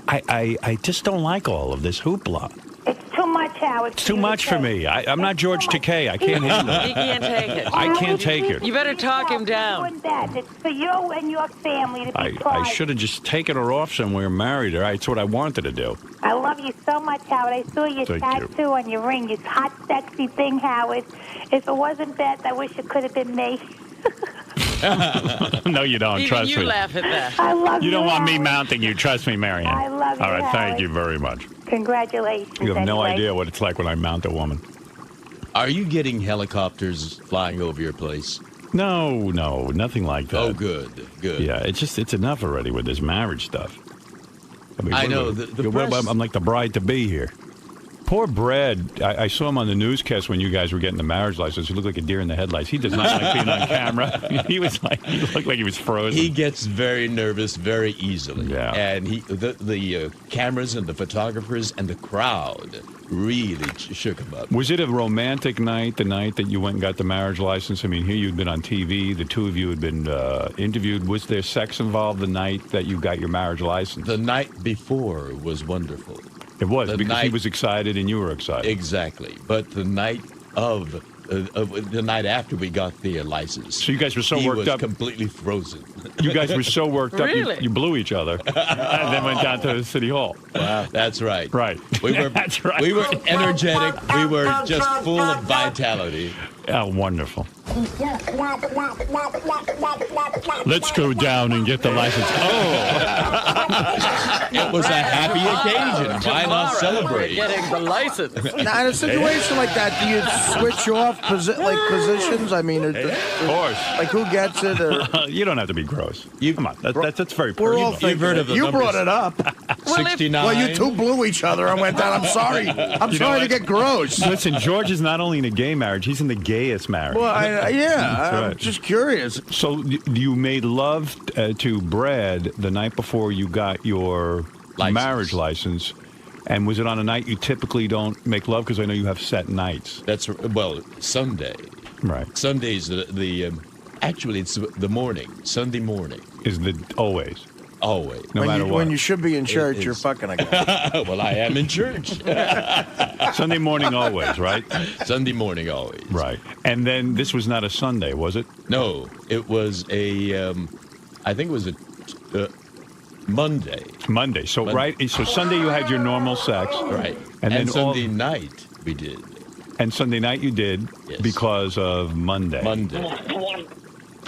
I just don't like all of this hoopla. It's too much, Howard. It's too much for me. I'm not George Takei. I can't handle it. He can't take it. I can't take it. You better talk him down. It's for you and your family to be I should have just taken her off somewhere and married her. That's what I wanted to do. I love you so much, Howard. I saw your tattoo on your ring. This hot, sexy thing, Howard. If it wasn't Beth, I wish it could have been me. No, you don't. Even Trust you me. laugh at that. I love you. You don't want me Howard. mounting you. Trust me, Marianne. I love you, All right, thank Howard. you very much. Congratulations. You have no anyway. idea what it's like when I mount a woman. Are you getting helicopters flying over your place? No, nothing like that. Oh, good. Yeah, it's enough already with this marriage stuff. I know. The press... I'm like the bride-to-be here. Poor Brad. I saw him on the newscast when you guys were getting the marriage license. He looked like a deer in the headlights. He does not like being on camera. He looked like he was frozen. He gets very nervous very easily. Yeah. And the cameras and the photographers and the crowd really shook him up. Was it a romantic night, the night that you went and got the marriage license? I mean, here you'd been on TV. The two of you had been interviewed. Was there sex involved the night that you got your marriage license? The night before was wonderful. It was, because he was excited and you were excited. Exactly. But the night the night after we got the license. So you guys were so worked up. He was completely frozen. You guys were so worked up, Really? you blew each other and then went down to City Hall. Wow, that's right. Right. We were, That's right. We were energetic. We were just full of vitality. Oh, wonderful. Let's go down and get the license. Oh. It was a happy occasion. Why not celebrate? We're getting the license. Now, in a situation like that, do you switch off positions? I mean, Of course. like who gets it? Or You don't have to be gross. Come on. That's very we're personal. all thinking heard it. of the You numbers. brought it up. 69. Well, you two blew each other and went down. I'm sorry. I'm You know sorry to what? get gross. Listen, George is not only in a gay marriage, he's in the gayest marriage. Well, I'm right. just curious. So you made love to Brad the night before you got your marriage license. And was it on a night you typically don't make love? Because I know you have set nights. That's, well, Sunday. Right. Sunday's actually, it's the morning. Sunday morning. Is always. Always. No matter what. When you should be in church, you're fucking a guy. Well, I am in church. Sunday morning always, right? Sunday morning always. Right. And then this was not a Sunday, was it? No, it was I think it was a Monday. Monday. So right. So Sunday you had your normal sex. Right. And then Sunday night we did. And Sunday night you did because of Monday. Monday.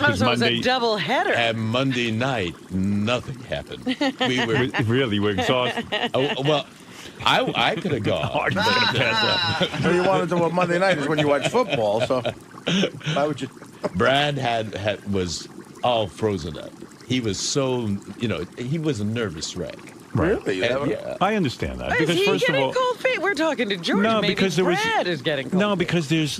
Oh, so it was a double header. And Monday night, nothing happened. We were really we're exhausted. Well, I could have gone. Artie's gonna pass out. So you wanted to do Monday night is when you watch football. So why would you? Brad was all frozen up. He was so, he was a nervous wreck. Really? Yeah. I understand that. Is Because he first of getting all, cold feet? We're talking to George. No, Maybe because there was- Brad is getting cold no, feet. because there's,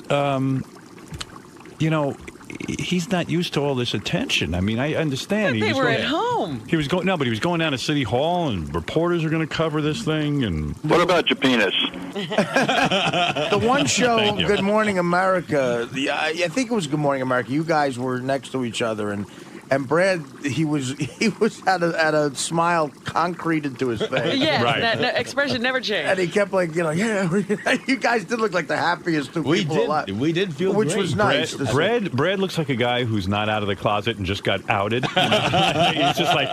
he's not used to all this attention. I mean, I understand. But He they was were going- at home. He was going but he was going down to City Hall, and reporters are going to cover this thing. And what about your penis? The one show, Thank you. Good Morning America. I think it was Good Morning America. You guys were next to each other, and Brad, he was had a smile concreted to his face. Yes, Right. that expression never changed. And he kept you guys did look like the happiest two We people did. alive. We did feel Which great. was nice. to see. Brad looks like a guy who's not out of the closet and just got outed. He's just like,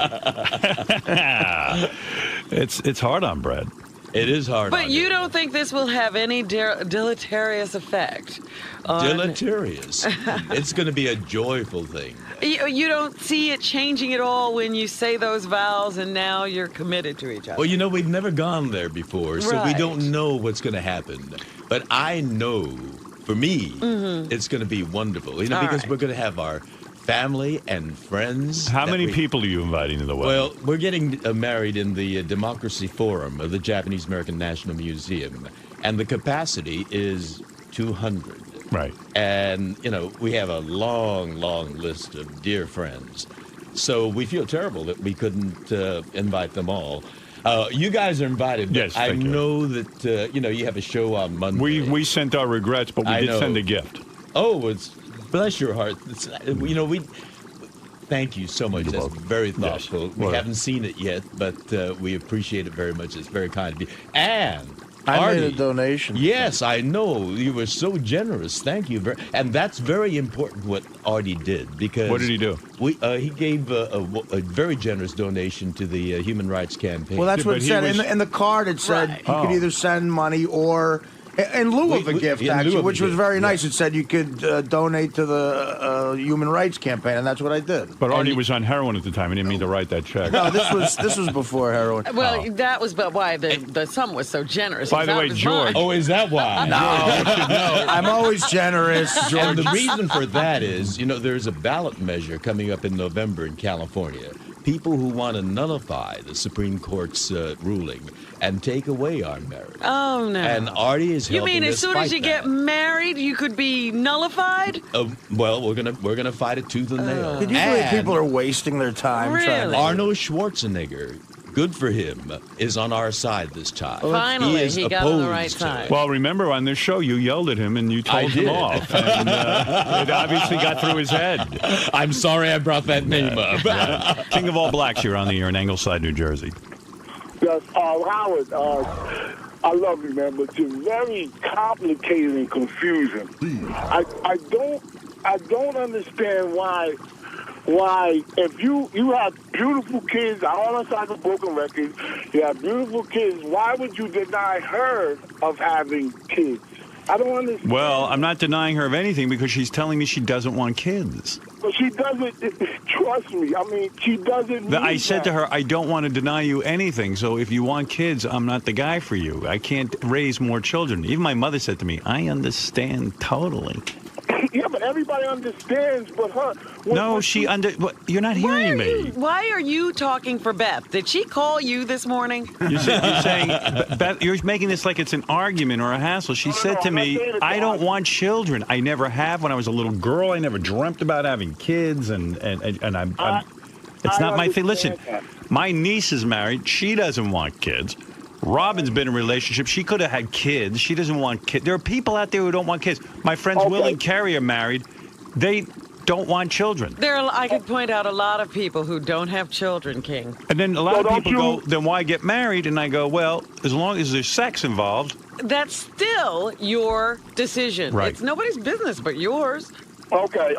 it's hard on Brad. It is hard. But on you him. don't think this will have any deleterious effect? Deleterious. It's going to be a joyful thing. You don't see it changing at all when you say those vows and now you're committed to each other. Well, we've never gone there before, so we Right. don't know what's going to happen. But I know, for me, it's going to be wonderful. Because right. we're going to have our family and friends. How many people are you inviting to the wedding? Well, we're getting married in the Democracy Forum of the Japanese American National Museum, and the capacity is 200. Right. And, we have a long, long list of dear friends. So we feel terrible that we couldn't invite them all. You guys are invited. But yes, I know that, you have a show on Monday. We sent our regrets, but we did send a gift. Oh, bless your heart. We thank you so much. That's very thoughtful. Yes. We haven't seen it yet, but we appreciate it very much. It's very kind of you. And I Artie, made a donation. Yes, I know. You were so generous. Thank you. And that's very important what Artie did. Because what did he do? He gave a very generous donation to the Human Rights Campaign. Well, that's what it said. In the card, it said he could either send money or... In lieu of a gift, actually, which was very nice. It said you could donate to the Human Rights Campaign, and that's what I did. But Artie was on heroin at the time. I didn't mean to write that check. No, this was before heroin. Well, that was why the sum was so generous. By the way, George. Oh, is that why? No, I'm always generous, George. And the reason for that is, there's a ballot measure coming up in November in California. People who want to nullify the Supreme Court's ruling and take away our marriage. Oh, no. And Artie is helping us. You mean as soon as you get married, you could be nullified? Well, we're gonna fight it tooth and nail. Can you believe people are wasting their time trying to... Arnold Schwarzenegger, good for him, is on our side this time. Finally, he got on the right side. Well, remember on this show, you yelled at him and you told him off. And it obviously got through his head. I'm sorry I brought that name up. King of all blacks, you're on the air in Ingleside, New Jersey. Yes, Howard, I love you, man, but you're very complicated and confusing. I don't understand why if you have beautiful kids, all inside the broken records, you have beautiful kids, why would you deny her of having kids? I don't understand. Well, I'm not denying her of anything because she's telling me she doesn't want kids. But she doesn't, trust me, I mean, she doesn't I said to her, I don't want to deny you anything, so if you want kids, I'm not the guy for you. I can't raise more children. Even my mother said to me, I understand totally. Yeah, but everybody understands but her. No, you're not hearing me. Why are you talking for Beth? Did she call you this morning? You're saying, Beth, you're making this like it's an argument or a hassle. She said to me, I don't want children. I never have. When I was a little girl, I never dreamt about having kids, and it's not my thing. Listen, my niece is married. She doesn't want kids. Robin's been in a relationship. She could have had kids. She doesn't want kids. There are people out there who don't want kids. My friends Will and Carrie are married. They don't want children. I could point out a lot of people who don't have children, King. And then a lot of people go, then why get married? And I go, well, as long as there's sex involved. That's still your decision. Right. It's nobody's business but yours. Okay.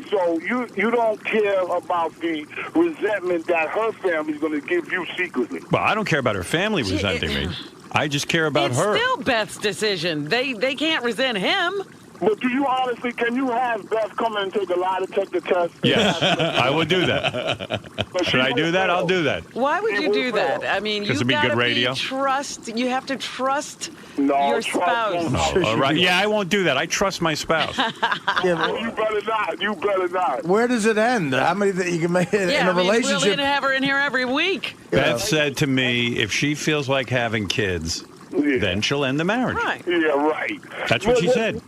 So you don't care about the resentment that her family's going to give you secretly. Well, I don't care about her family resenting me. I just care about her. It's still Beth's decision. They can't resent him. But do you honestly, can you have Beth come in and take a lie detector test? Yes, I will do that. Should I do that? I'll do that. Why would you do that? I mean, you've got to be trust. You have to trust your spouse. No, all right. Yeah, I won't do that. I trust my spouse. You better not. You better not. Where does it end? How many that you can make in a relationship? We're going to have her in here every week. Beth said to me, if she feels like having kids, then she'll end the marriage. Right. Yeah, right. That's what she said.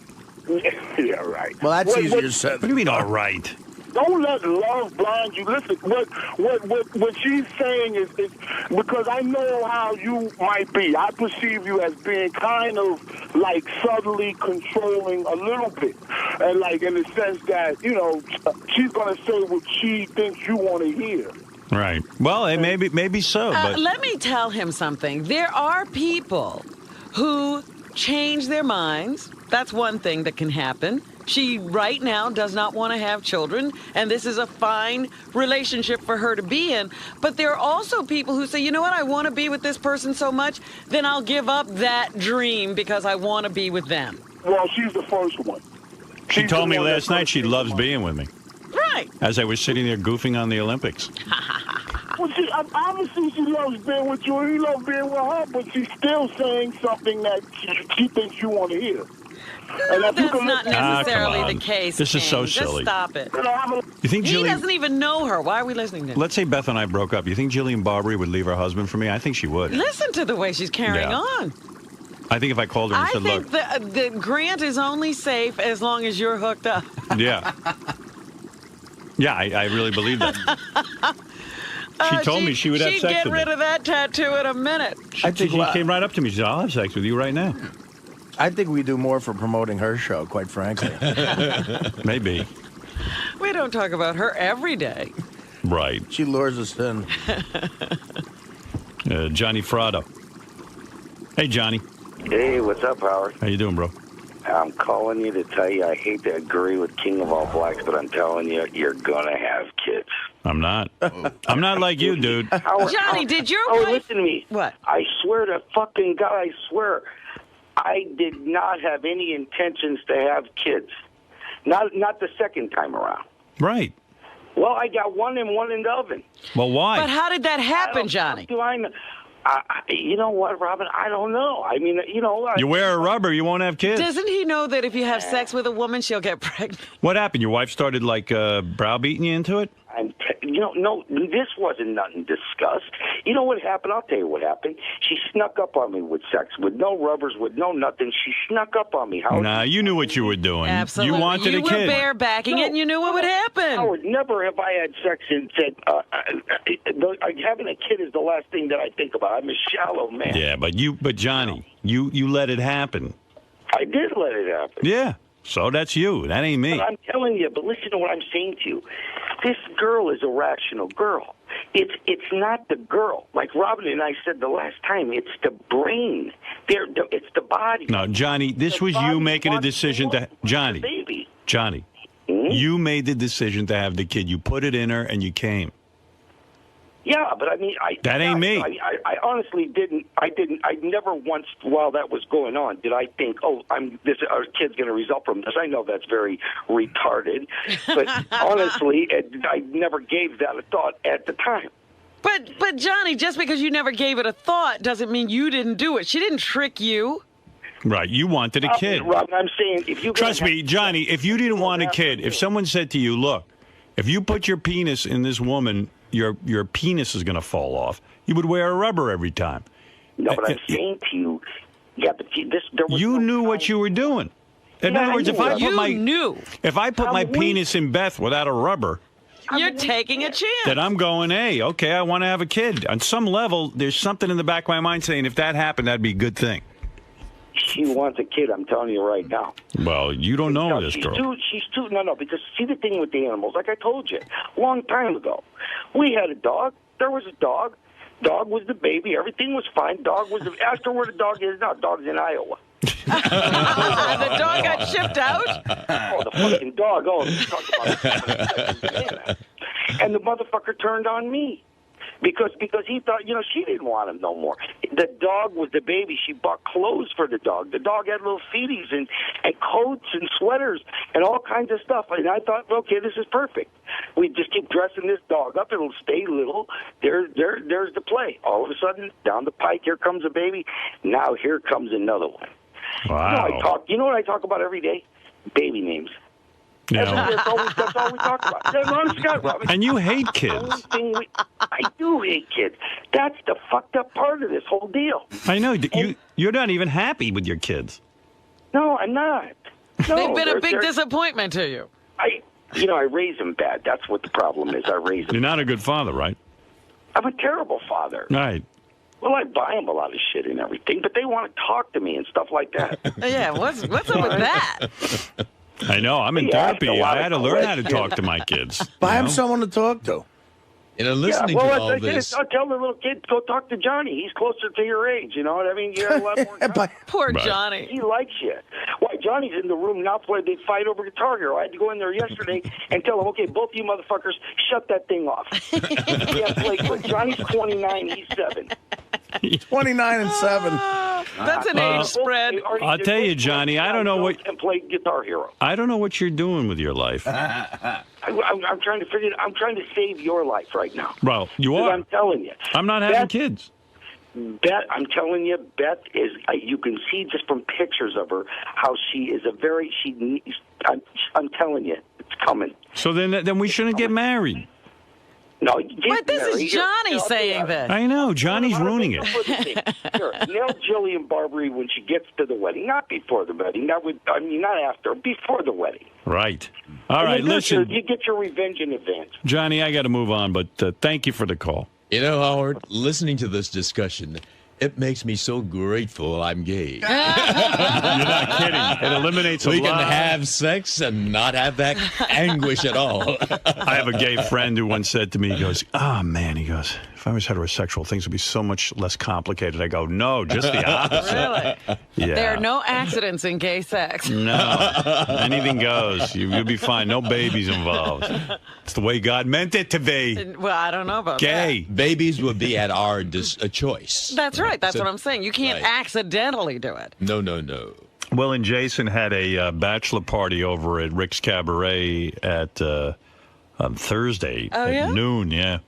Yeah, right. Well, that's easier said. What do you mean, all right? Don't let love blind you. Listen, what she's saying is because I know how you might be. I perceive you as being kind of like subtly controlling a little bit, and like in the sense that she's gonna say what she thinks you want to hear. Right. Well, maybe so. But let me tell him something. There are people who change their minds. That's one thing that can happen. She right now does not want to have children, and this is a fine relationship for her to be in. But there are also people who say, you know what, I want to be with this person so much, then I'll give up that dream because I want to be with them. Well, she's the first one. She told me last night she loves being with me. Right. As I was sitting there goofing on the Olympics. Well, obviously she loves being with you, and you love being with her, but she's still saying something that she thinks you want to hear. That's not necessarily the case. This is so King. silly. Just stop it. You think He Jillian? doesn't even know her. Why are we listening to him? Let's say Beth and I broke up. You think Jillian Barbary would leave her husband for me? I think she would. Listen to the way she's carrying Yeah. on. I think if I called her and I said, think "Look," the Grant is only safe as long as you're hooked up. yeah, yeah, I really believe that. She told me she would have she'd sex get with rid me. of that tattoo in a minute. She came right up to me. She said, "I'll have sex with you right now." I think we do more for promoting her show, quite frankly. Maybe. We don't talk about her every day. Right. She lures us in. Johnny Frado. Hey, Johnny. Hey, what's up, Howard? How you doing, bro? I'm calling you to tell you I hate to agree with King of All Blacks, but I'm telling you, you're going to have kids. I'm not. I'm not like you, dude. Johnny, did your wife... wife... listen to me. What? I swear to fucking God, I swear, I did not have any intentions to have kids. Not the second time around. Right. Well, I got one and one in the oven. Well, why? But how did that happen, Johnny? You know what, Robin? I don't know. I mean, you know... You wear a rubber, you won't have kids. Doesn't he know that if you have sex with a woman, she'll get pregnant? What happened? Your wife started, like, browbeating you into it? No, this wasn't nothing discussed. You know what happened? I'll tell you what happened. She snuck up on me with sex, with no rubbers, with no nothing. She snuck up on me. Howard. Nah, you knew what you were doing. Absolutely. You wanted a kid. You were barebacking it, and you knew what would happen. Howard, never have I had sex and said, having a kid is the last thing that I think about. I'm a shallow man. Yeah, but Johnny, you let it happen. I did let it happen. Yeah, so that's you. That ain't me. But I'm telling you, but listen to what I'm saying to you. This girl is a rational girl. It's not the girl. Like Robin and I said the last time, it's the brain. It's the body. No, Johnny, this was you making a decision to... Johnny, you made the decision to have the kid. You put it in her and you came. Yeah, but I mean, that ain't me. I honestly didn't. I never once, while that was going on, did I think, oh, our kid's going to result from this. I know that's very retarded, but honestly, I never gave that a thought at the time. But Johnny, just because you never gave it a thought doesn't mean you didn't do it. She didn't trick you. Right, you wanted a kid. Robin, I'm saying if you trust me, Johnny, if you didn't want a kid, if someone said to you, look, if you put your penis in this woman, your penis is going to fall off. You would wear a rubber every time. No, but I'm saying to you, yeah, but there was you knew what you were doing. In other words, if I put my penis in Beth without a rubber, you're taking a chance. Then I'm going, hey, okay, I want to have a kid. On some level, there's something in the back of my mind saying if that happened, that'd be a good thing. She wants a kid, I'm telling you right now. Well, you don't know this girl. No, because see the thing with the animals, like I told you, a long time ago, we had a dog. There was a dog. Dog was the baby. Everything was fine. Dog was ask her where the dog is now. Dog's in Iowa. The dog got shipped out? Oh, the fucking dog. Oh, talk about and the motherfucker turned on me. Because he thought, she didn't want him no more. The dog was the baby. She bought clothes for the dog. The dog had little feeties and coats and sweaters and all kinds of stuff. And I thought, okay, this is perfect. We just keep dressing this dog up. It'll stay little. There's the play. All of a sudden, down the pike, here comes a baby. Now here comes another one. Wow. You know what I talk about every day? Baby names. Yeah. That's all we talk about. And you hate kids. I do hate kids. That's the fucked up part of this whole deal. I know. You're not even happy with your kids. No, I'm not. No, they've been a big disappointment to you. I raise them bad. That's what the problem is. I raise them. You're not a good father, right? I'm a terrible father. Right. Well, I buy them a lot of shit and everything, but they want to talk to me and stuff like that. Yeah, what's up with that? I know. I'm in therapy. I had to learn how to talk to my kids. Buy him someone to talk to. Listening to all this. I'll tell the little kid, go talk to Johnny. He's closer to your age. You know what I mean? You have a lot more. Poor Johnny. He likes you. Why, Johnny's in the room now playing. They fight over Guitar Hero. I had to go in there yesterday and tell him, okay, both of you motherfuckers, shut that thing off. Johnny's 29. He's 7. 29 and 7. That's an age spread. I'll tell you, Johnny, I don't know what... And play Guitar Hero. I don't know what you're doing with your life. I'm trying to save your life right now. Well, you are. I'm telling you. I'm not having kids. Beth, I'm telling you, Beth is. You can see just from pictures of her how she is a very. I'm telling you, it's coming. So then we shouldn't get married. No, but this is Johnny saying this. I know. Johnny's ruining it. Sure. Nail Jillian Barberie when she gets to the wedding, not before the wedding. Not after, before the wedding. Right. All right, listen. You get your revenge in advance. Johnny, I got to move on, but thank you for the call. You know, Howard, listening to this discussion, it makes me so grateful I'm gay. You're not kidding. It eliminates a lot. We can have sex and not have that anguish at all. I have a gay friend who once said to me, he goes, oh, man, he goes, if I was heterosexual, things would be so much less complicated. I go, no, just the opposite. Really? Yeah. There are no accidents in gay sex. No. Anything goes. You'll be fine. No babies involved. It's the way God meant it to be. Well, I don't know about gay. that. Babies would be at our choice. That's right. That's what I'm saying. You can't accidentally do it. No. Well, and Jason had a bachelor party over at Rick's Cabaret on Thursday at noon. Yeah.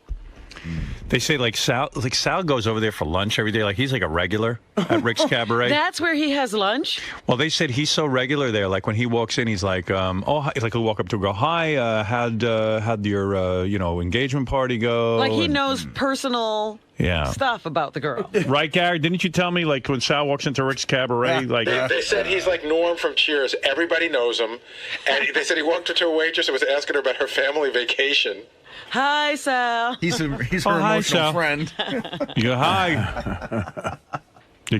They say Sal goes over there for lunch every day. Like he's like a regular at Rick's Cabaret. That's where he has lunch? Well, they said he's so regular there. Like when he walks in, he's like, he'll walk up to her, go, hi, how'd your engagement party go? Like he knows personal stuff about the girl. Right, Gary? Didn't you tell me like when Sal walks into Rick's Cabaret, they said he's like Norm from Cheers. Everybody knows him, and they said he walked into a waitress and was asking her about her family vacation. Hi, Sal. He's her emotional friend. You go, hi.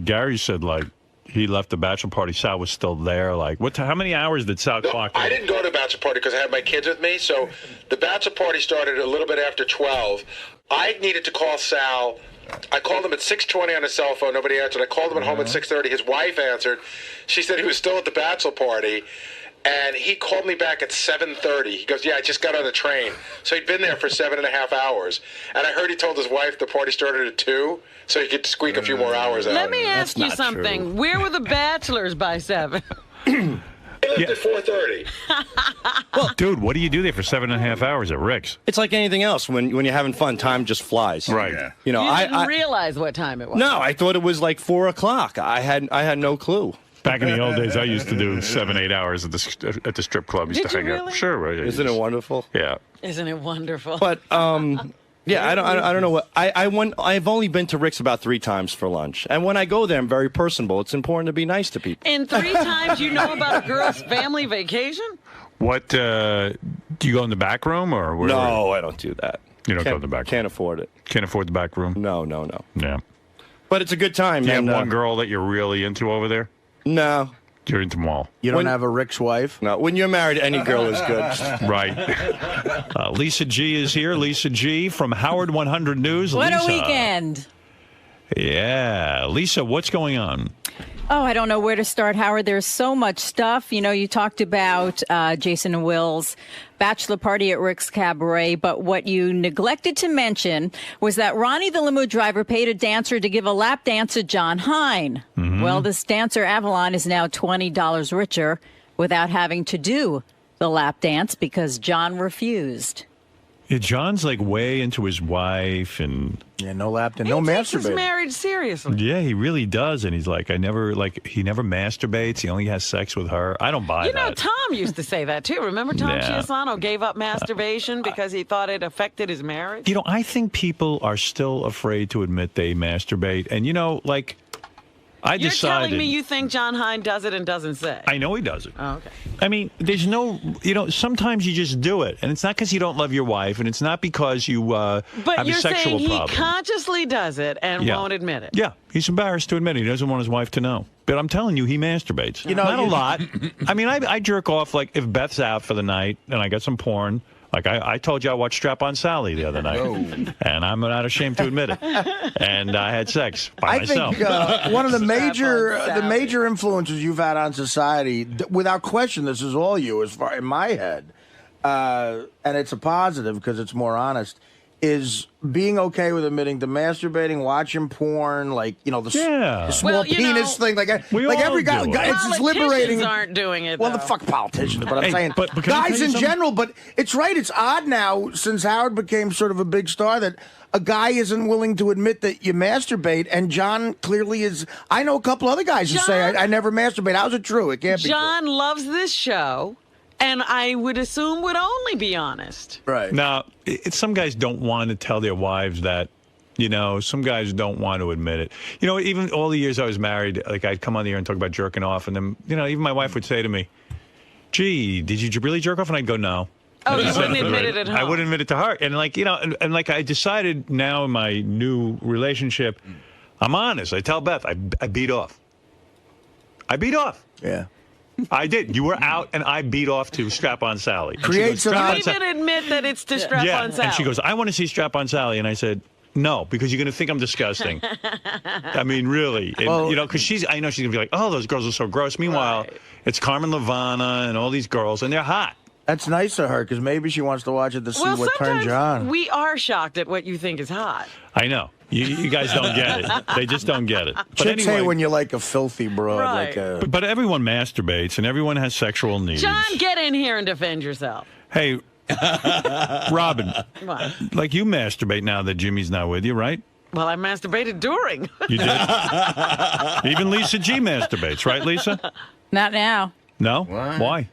Gary said, like, he left the bachelor party. Sal was still there. Like, how many hours did Sal clock in? I didn't go to the bachelor party because I had my kids with me. So the bachelor party started a little bit after 12. I needed to call Sal. I called him at 6:20 on his cell phone. Nobody answered. I called him at home at 6:30. His wife answered. She said he was still at the bachelor party. And he called me back at 7:30. He goes, yeah, I just got on the train. So he'd been there for 7.5 hours. And I heard he told his wife the party started at 2, so he could squeak a few more hours out. Let me ask you something. True. Where were the bachelors by 7? They left at 4:30. Well, dude, what do you do there for 7.5 hours at Rick's? It's like anything else. When you're having fun, time just flies. Right. Yeah. You didn't realize what time it was. No, I thought it was like 4 o'clock. I had no clue. Back in the old days, I used to do 7-8 hours at the strip club. Did you really? Sure. Right. Isn't it wonderful? Yeah. Isn't it wonderful? But yeah, I don't know what I've only been to Rick's about 3 times for lunch, and when I go there, I'm very personable. It's important to be nice to people. And 3 times you know about a girl's family vacation? What do you go in the back room or? Where, no, I don't do that. You don't go in the back room? Can't afford it. Can't afford the back room? No. Yeah. But it's a good time. Do you have one girl that you're really into over there? No. You're into them all. You don't have a Rick's wife? No. When you're married, any girl is good. Right. Lisa G is here. Lisa G from Howard 100 News. What Lisa. a weekend. Yeah. Lisa, what's going on? Oh, I don't know where to start, Howard. There's so much stuff. You know, you talked about Jason and Will's bachelor party at Rick's Cabaret, but what you neglected to mention was that Ronnie the limo driver paid a dancer to give a lap dance to John Hine. Mm-hmm. Well, this dancer, Avalon, is now $20 richer without having to do the lap dance because John refused. Yeah, John's like way into his wife and no lap dance, no masturbate. He's married seriously. Yeah, he really does, and he's like, he never masturbates. He only has sex with her. I don't buy that. You know, Tom used to say that too. Remember, Tom Chiasano gave up masturbation because he thought it affected his marriage. You know, I think people are still afraid to admit they masturbate, and You're telling me you think John Hine does it and doesn't say? I know he does it. Oh, okay. I mean, there's no, sometimes you just do it. And it's not because you don't love your wife, and it's not because you have a sexual problem. But you're saying he consciously does it and won't admit it. Yeah, he's embarrassed to admit it. He doesn't want his wife to know. But I'm telling you, he masturbates. Not a lot. I mean, I jerk off, like, if Beth's out for the night and I got some porn. Like I told you, I watched Strap-on Sally the other night, and I'm not ashamed to admit it. And I had sex by myself. I think one of the major influences you've had on society, without question, this is all you, as far in my head, and it's a positive because it's more honest, is being okay with admitting to masturbating, watching porn, like, the small penis thing. Like every guy, it's just liberating. Politicians aren't doing it, Well, though. the fuck politicians, but I'm saying but can I guys tell you in something? general. But it's right. It's odd now, since Howard became sort of a big star, that a guy isn't willing to admit that you masturbate. And John clearly is. I know a couple other guys who say, I never masturbate. How's it true? It can't be true. John loves this show, and I would assume would only be honest. Right. Now, some guys don't want to tell their wives that. Some guys don't want to admit it. Even all the years I was married, like I'd come on the air and talk about jerking off, and then, even my wife would say to me, "Gee, did you really jerk off?" And I'd go, "No." Oh, you wouldn't admit it at home. I wouldn't admit it to her. And like I decided now in my new relationship, I'm honest. I tell Beth, I beat off. I beat off. Yeah. I did. You were out, and I beat off to Strap-On Sally. Creates an option. You even admit that it's to Strap-On Sally. And she goes, "I want to see Strap-On Sally," and I said, "No, because you're going to think I'm disgusting." I mean, really. Because I know she's going to be like, "Oh, those girls are so gross." Meanwhile, it's Carmen Levana and all these girls, and they're hot. That's nice of her, because maybe she wants to watch it to see what turns you sometimes on. we are shocked at what you think is hot. I know. You guys don't get it. They just don't get it. But Chicks hate when you like a filthy broad. Right. But everyone masturbates, and everyone has sexual needs. John, get in here and defend yourself. Hey, Robin, What? like you masturbate now that Jimmy's not with you, right? Well, I masturbated during. You did? Even Lisa G masturbates, right, Lisa? Not now. No? Why?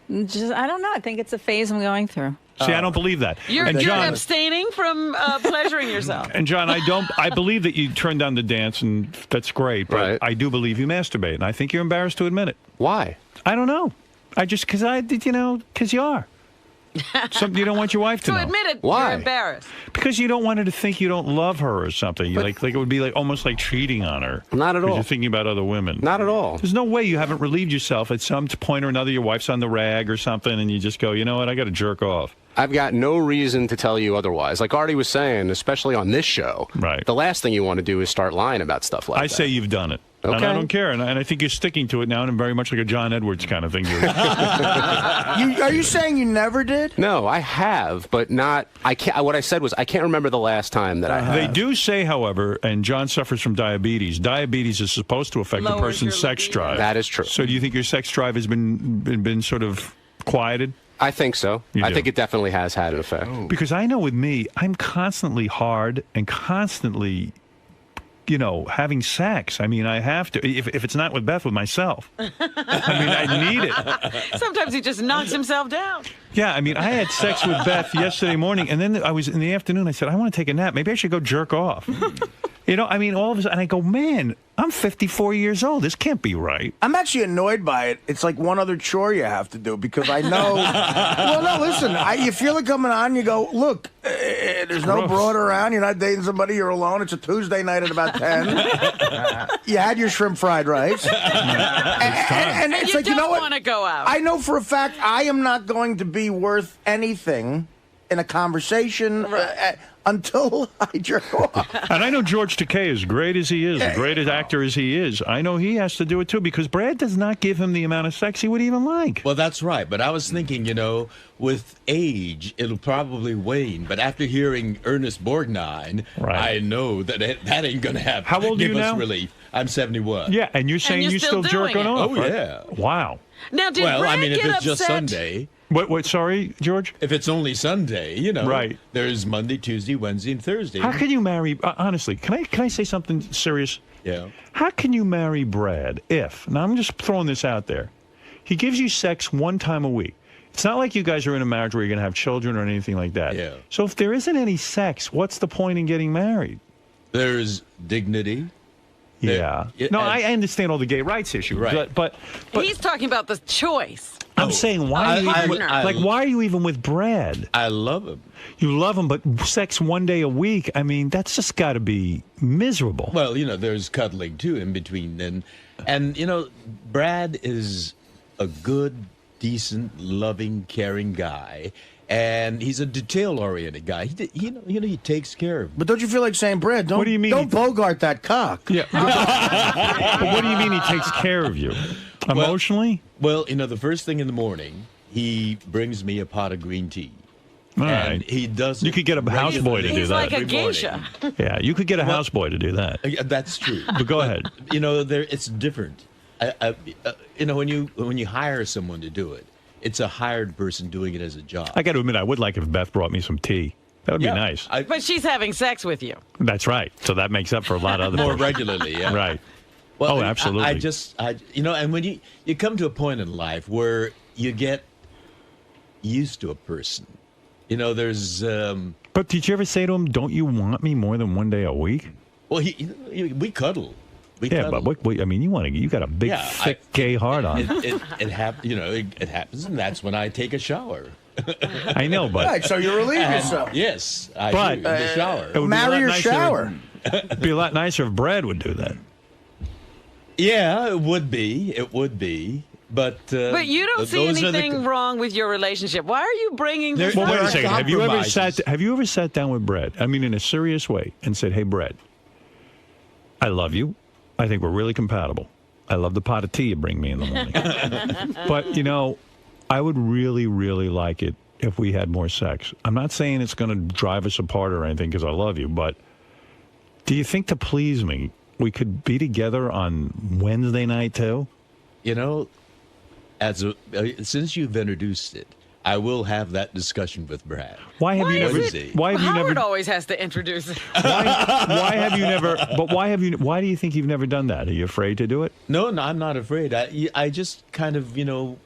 I don't know. I think it's a phase I'm going through. See, I don't believe that. You're abstaining from pleasuring yourself. And John, I believe that you turned down the dance, and that's great. But I do believe you masturbate, and I think you're embarrassed to admit it. Why? I don't know. Because you are. Something you don't want your wife to know. So admit it. Why? You're embarrassed. Because you don't want her to think you don't love her or something. Like it would be almost like cheating on her. Not at all. You're thinking about other women. Not at all. There's no way you haven't relieved yourself at some point or another. Your wife's on the rag or something, and you just go, you know what? I got to jerk off. I've got no reason to tell you otherwise. Like Artie was saying, especially on this show, the last thing you want to do is start lying about stuff like that. I say you've done it. Okay. And I don't care. And I think you're sticking to it now, and very much like a John Edwards kind of thing. Are you saying you never did? No, I have, but not. I can't. What I said was I can't remember the last time that I have. They do say, however, and John suffers from diabetes. Diabetes is supposed to affect a person's sex drive. That is true. So do you think your sex drive has been sort of quieted? I think so. I think it definitely has had an effect. Because I know with me, I'm constantly hard and constantly, having sex. I mean, I have to. If it's not with Beth, with myself. I mean, I need it. Sometimes he just knocks himself down. Yeah, I mean, I had sex with Beth yesterday morning, and then I was in the afternoon. I said, I want to take a nap. Maybe I should go jerk off. I mean, all of a sudden, I go, man, I'm 54 years old. This can't be right. I'm actually annoyed by it. It's like one other chore you have to do because I know. Well, no, listen. You feel it coming on. You go, look, there's no broad around. You're not dating somebody. You're alone. It's a Tuesday night at about 10. You had your shrimp fried rice. And it's you like, you know don't what? want to go out. I know for a fact I am not going to be worth anything in a conversation until I jerk off. And I know George Takei, as great as he is, the greatest actor as he is, I know he has to do it too because Brad does not give him the amount of sex he would even like. Well, that's right. But I was thinking, with age, it'll probably wane. But after hearing Ernest Borgnine, I know that that ain't going to happen. How old are you Give us now? relief. I'm 71. Yeah, and you're saying you're still jerking off. Oh, right? yeah. Wow. Now, did well, Brad I mean, if get it's upset? just Sunday. What? Sorry, George? If it's only Sunday, Right. There's Monday, Tuesday, Wednesday, and Thursday. How can you marry, honestly, can I say something serious? Yeah. How can you marry Brad if, now I'm just throwing this out there, he gives you sex one time a week. It's not like you guys are in a marriage where you're going to have children or anything like that. Yeah. So if there isn't any sex, what's the point in getting married? There's dignity. Yeah. No, I understand all the gay rights issues. Right. But He's talking about the choice. I'm saying, why are you even with Brad? I love him. You love him, but sex one day a week, I mean, that's just got to be miserable. Well, there's cuddling, too, in between. And Brad is a good, decent, loving, caring guy. And he's a detail-oriented guy. He takes care of. But don't you feel like saying, Brad, don't, What do you mean don't bogart that cock? Yeah. But what do you mean he takes care of you? Emotionally? Well, the first thing in the morning, he brings me a pot of green tea. All and right. he does. You could get a houseboy to do He's that. like a geisha. Yeah, you could get a houseboy to do that. That's true. But go ahead. You know, it's different. You know, when you hire someone to do it, it's a hired person doing it as a job. I got to admit, I would like if Beth brought me some tea. That would be nice. But she's having sex with you. That's right. So that makes up for a lot of other More things. regularly, yeah. Right. Well, oh, absolutely. You know, and when you come to a point in life where you get used to a person, you know, there's. But did you ever say to him, "Don't you want me more than one day a week"? Well, we cuddle. But what, I mean, you got a big, thick, gay heart on. It happens, and that's when I take a shower. I know, but Right, so you relieve yourself. Yes, I But do in the shower. it would be a Marry lot your nicer- shower. It'd be a lot nicer if Brad would do that. Yeah, it would be. It would be. But you don't see anything wrong with your relationship. Why are you bringing this Well, up? wait a second. Have you ever sat down with Brad? I mean, in a serious way, and said, "Hey, Brad, I love you. I think we're really compatible. I love the pot of tea you bring me in the morning. But, you know, I would really, really like it if we had more sex. I'm not saying it's going to drive us apart or anything because I love you, but do you think to please me, we could be together on Wednesday night too?" You know, since you've introduced it, I will have that discussion with Brad. Why have you never? Why have you Howard never? always has to introduce it. Why have you never? But why have you? Why do you think you've never done that? Are you afraid to do it? No, I'm not afraid. I just kind of, you know,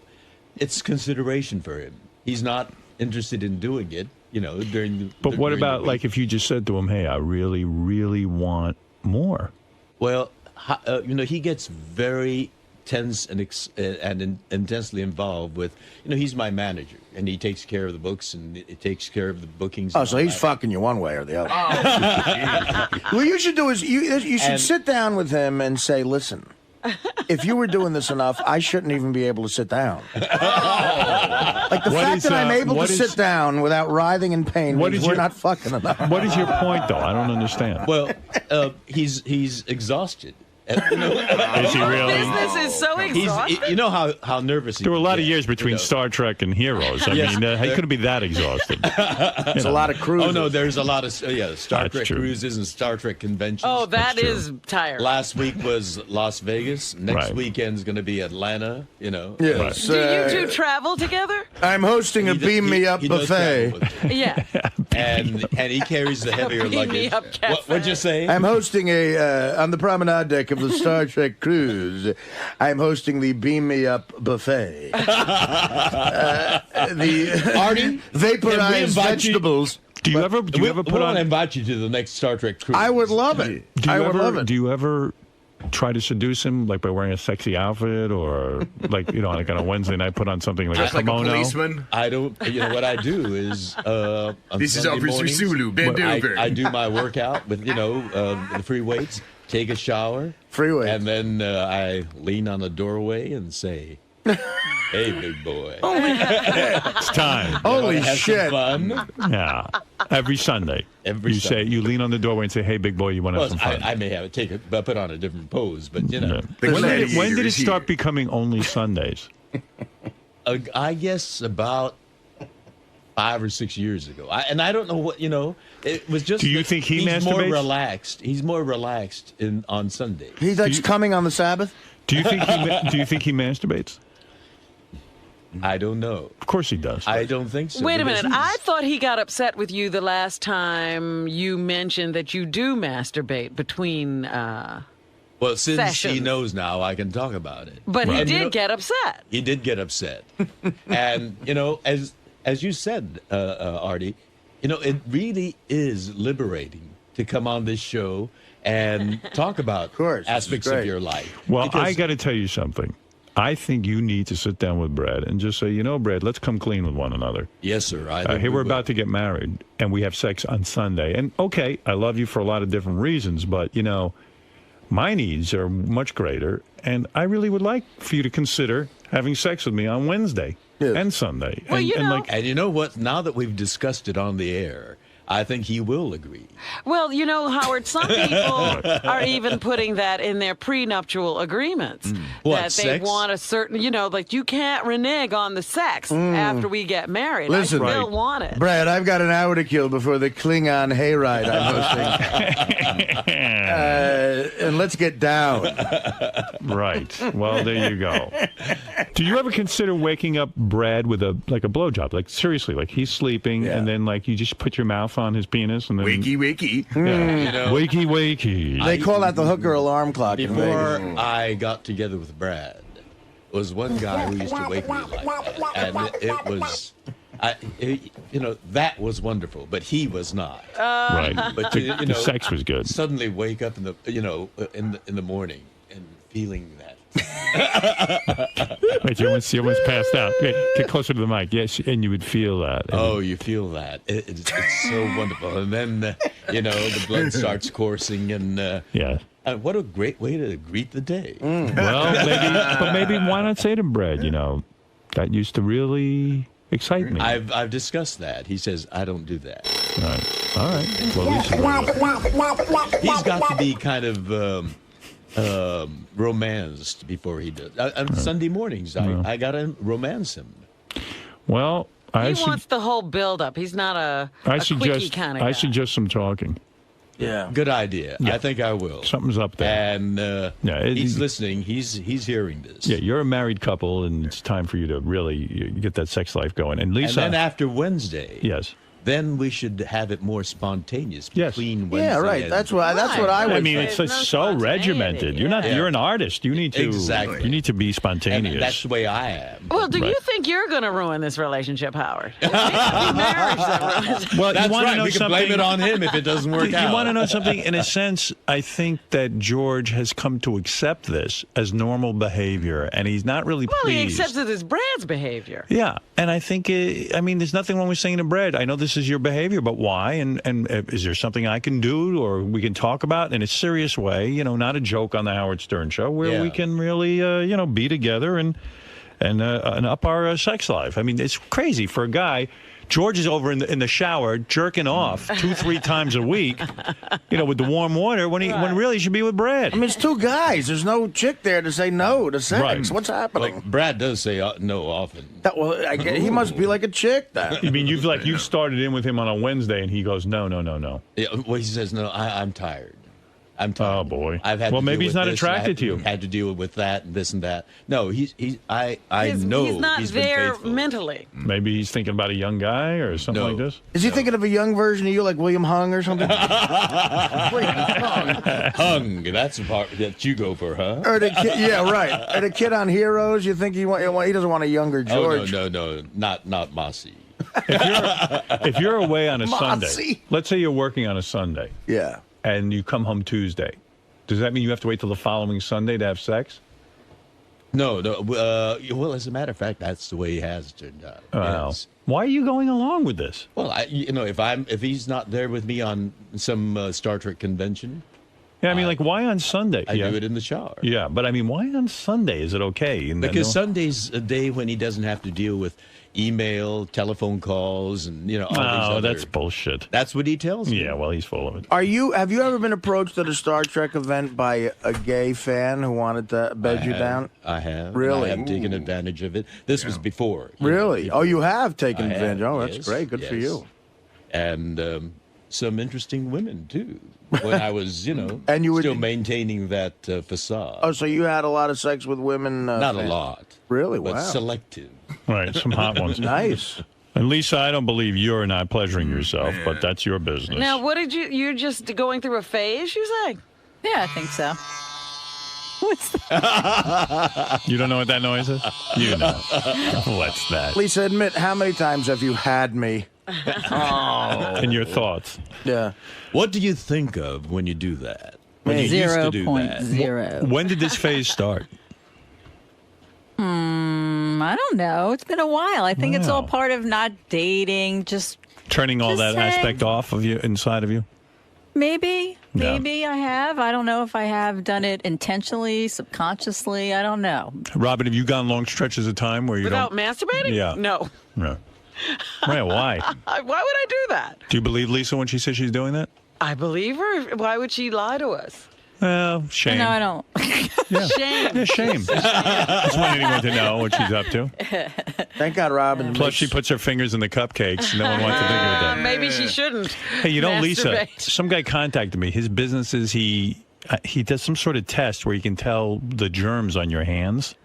it's consideration for him. He's not interested in doing it, you know, during the. But what during the about week. like if you just said to him, "Hey, I really, really want more." Well, you know, he gets very tense and intensely involved with, you know, he's my manager and he takes care of the books and he takes care of the bookings. Oh, so he's fucking you one way or the other. What you should do is you should sit down with him and say, "Listen, if you were doing this enough, I shouldn't even be able to sit down. Like the fact that I'm able to sit down without writhing in pain means we're not fucking enough." What is your point, though? I don't understand. Well, he's exhausted. Is he really? Business is so exhausting. You know how nervous he There were a lot of gets, years between Star Trek and Heroes. I Yes. mean, he couldn't be that exhausted. There's a lot of cruises. Oh no, there's a lot of Star That's Trek true. cruises and Star Trek conventions. Oh, that is tiring. Last week was Las Vegas. Next Right. weekend's going to be Atlanta. You know. Yes. Do you two travel together? I'm hosting a Beam Me Up he does buffet. travel with me. Yeah. and he carries the heavier Beam me luggage. up What'd you say? I'm hosting on the promenade deck of the Star Trek cruise. I'm hosting the Beam Me Up buffet. The Artie, vaporized vegetables. Do you ever put on? invite you to the next Star Trek cruise. I would love it. I would love it. Do you ever try to seduce him, like by wearing a sexy outfit, or like like on a Wednesday night, put on something like Just a like a kimono? policeman. I don't. You know what I do is. On This is Sunday Officer mornings, Sulu, bend over. I do my workout with the free weights. Take a shower. Free weights. And then I lean on the doorway and say, "Hey, big boy." It's time. Holy Have some shit. fun? Yeah, every Sunday. Every you Sunday. say you lean on the doorway and say, "Hey, big boy, you want to Well, have some fun?" I may have to put on a different pose, but you know. Yeah. When did it start becoming only Sundays? I guess about 5 or 6 years ago. I don't know what, it was just. Do you think he he's more masturbates? relaxed? He's more relaxed on Sunday. He likes coming on the Sabbath. Do you think he masturbates? I don't know. Of course he does. I don't think so. Wait a because minute. I he's- thought he got upset with you the last time you mentioned that you do masturbate between. Well, since he sessions. knows now, I can talk about it. But he And, did get upset. He did get upset, and as you said, Artie, it really is liberating to come on this show and talk about aspects of your life. Well, Because- I got to tell you something. I think you need to sit down with Brad and just say, Brad, let's come clean with one another. Yes, sir. I think Here we we're will. about to get married, and we have sex on Sunday. And, okay, I love you for a lot of different reasons, but, my needs are much greater, and I really would like for you to consider having sex with me on Wednesday and Sunday. And you know what? Now that we've discussed it on the air, I think he will agree. Well, you know, Howard, some people are even putting that in their prenuptial agreements. What, that they sex? want a certain, you know, like you can't renege on the sex after we get married. Listen, I still want it. Brad, I've got an hour to kill before the Klingon hayride I'm hosting. And let's get down. Right. Well, there you go. Do you ever consider waking up Brad with a blowjob? Like seriously, like he's sleeping and then like you just put your mouth on his penis and then wakey. Yeah. Wakey. They call that the hooker alarm clock. in Before Vegas. I got together with Brad, was one guy who used to wake me like that, and it was, that was wonderful, but he was not. Right. But The sex was good. Suddenly wake up in the morning and feeling that. Wait, you almost passed out. Get closer to the mic. Yes, and you would feel that. Oh, you feel that. It's so wonderful. And then, the blood starts coursing and... what a great way to greet the day. Well, maybe why not say to Brad, that used to really excite me. I've discussed that. He says, I don't do that. All right. Well, at least he's got to be kind of... romanced before he does. On Sunday mornings, I gotta romance him. Well, he wants the whole build-up. He's not a quickie kind of guy. I suggest some talking. Yeah, good idea. Yeah. I think I will. Something's up there, and he's listening. He's hearing this. Yeah, you're a married couple, and it's time for you to really get that sex life going. And Lisa, and then after Wednesday, yes. Then we should have it more spontaneous between Wednesday. Yeah, right. And That's what I would. I mean, it's so regimented. You're an artist. You need to You need to be spontaneous. And that's the way I am. Well, do you think you're going to ruin this relationship, Howard? It may not be marriage that ruins it. Well, that's you want right. to know We can blame it on him if it doesn't work out. You want to know something? In a sense, I think that George has come to accept this as normal behavior, and he's not really pleased. Well, he accepts it as Brad's behavior. Yeah, and I think, there's nothing wrong with saying to Brad, I know this is your behavior, but why? And is there something I can do or we can talk about in a serious way, not a joke on the Howard Stern show where we can really, be together and up our sex life. I mean, it's crazy for a guy. George is over in the shower jerking off 2-3 times a week, with the warm water when really he should be with Brad. I mean, it's two guys. There's no chick there to say no to sex. Right. What's happening? Well, Brad does say no often. He must be like a chick then. You mean you've started in with him on a Wednesday and he goes no. Yeah, well, he says no. I'm tired. I'm tired. Oh boy. I've had. Well, to maybe deal he's with not this, attracted to you. Had to deal with that and this and that. No, I know he's not been there faithful. mentally. Maybe he's thinking about a young guy or something like this. Is he thinking of a young version of you, like William Hung or something? Hung. That's the part that you go for, huh? Or the kid, yeah, right. Or the kid on Heroes. You think he doesn't want a younger George? Oh no, not Mossy. If you're away on a Mossy. Sunday, let's say you're working on a Sunday. Yeah. And you come home Tuesday. Does that mean you have to wait till the following Sunday to have sex? No. Well, as a matter of fact, that's the way he has turned out. Yes. Why are you going along with this? Well, if he's not there with me on some Star Trek convention. Yeah, I mean, why on Sunday? I do it in the shower. Yeah, but I mean, why on Sunday? Is it okay? Because Sunday's a day when he doesn't have to deal with email, telephone calls, and all these other... that's bullshit. That's what he tells me. Yeah, well, he's full of it. Have you ever been approached at a Star Trek event by a gay fan who wanted to bed you down? I have. Really? I have taken advantage of it. This was before. Really? Oh, you have taken advantage. Oh, that's yes, great. Good for you. And some interesting women, too. When I was, and you were still maintaining that facade. Oh, so you had a lot of sex with women? Not a lot. Really? But Wow. selective. Right, some hot ones. Nice. And Lisa, I don't believe you're not pleasuring yourself, but that's your business. Now, what did you're just going through a phase, you say? Yeah, I think so. What's that? You don't know what that noise is? You know. What's that? Lisa, admit, how many times have you had me? And your thoughts? Yeah. What do you think of when you do that? When you used to do that? 0.0. When did this phase start? I don't know. It's been a while. I think it's all part of not dating, just Turning all that saying. aspect off of you, inside of you? maybe I have. I don't know if I have done it intentionally, subconsciously. I don't know. Robin, have you gone long stretches of time where you Without don't... masturbating? Yeah. No. No. Right, why? Why would I do that? Do you believe Lisa when she says she's doing that? I believe her. Why would she lie to us? Well, shame. No, I don't. Yeah. Shame. Yeah, shame. Just want anyone to know what she's up to. Thank God, Robin. Plus, she puts her fingers in the cupcakes. No one wants to think of that. Maybe she shouldn't. Hey, you know, Lisa, masturbate. some guy contacted me. His business is he does some sort of test where you can tell the germs on your hands.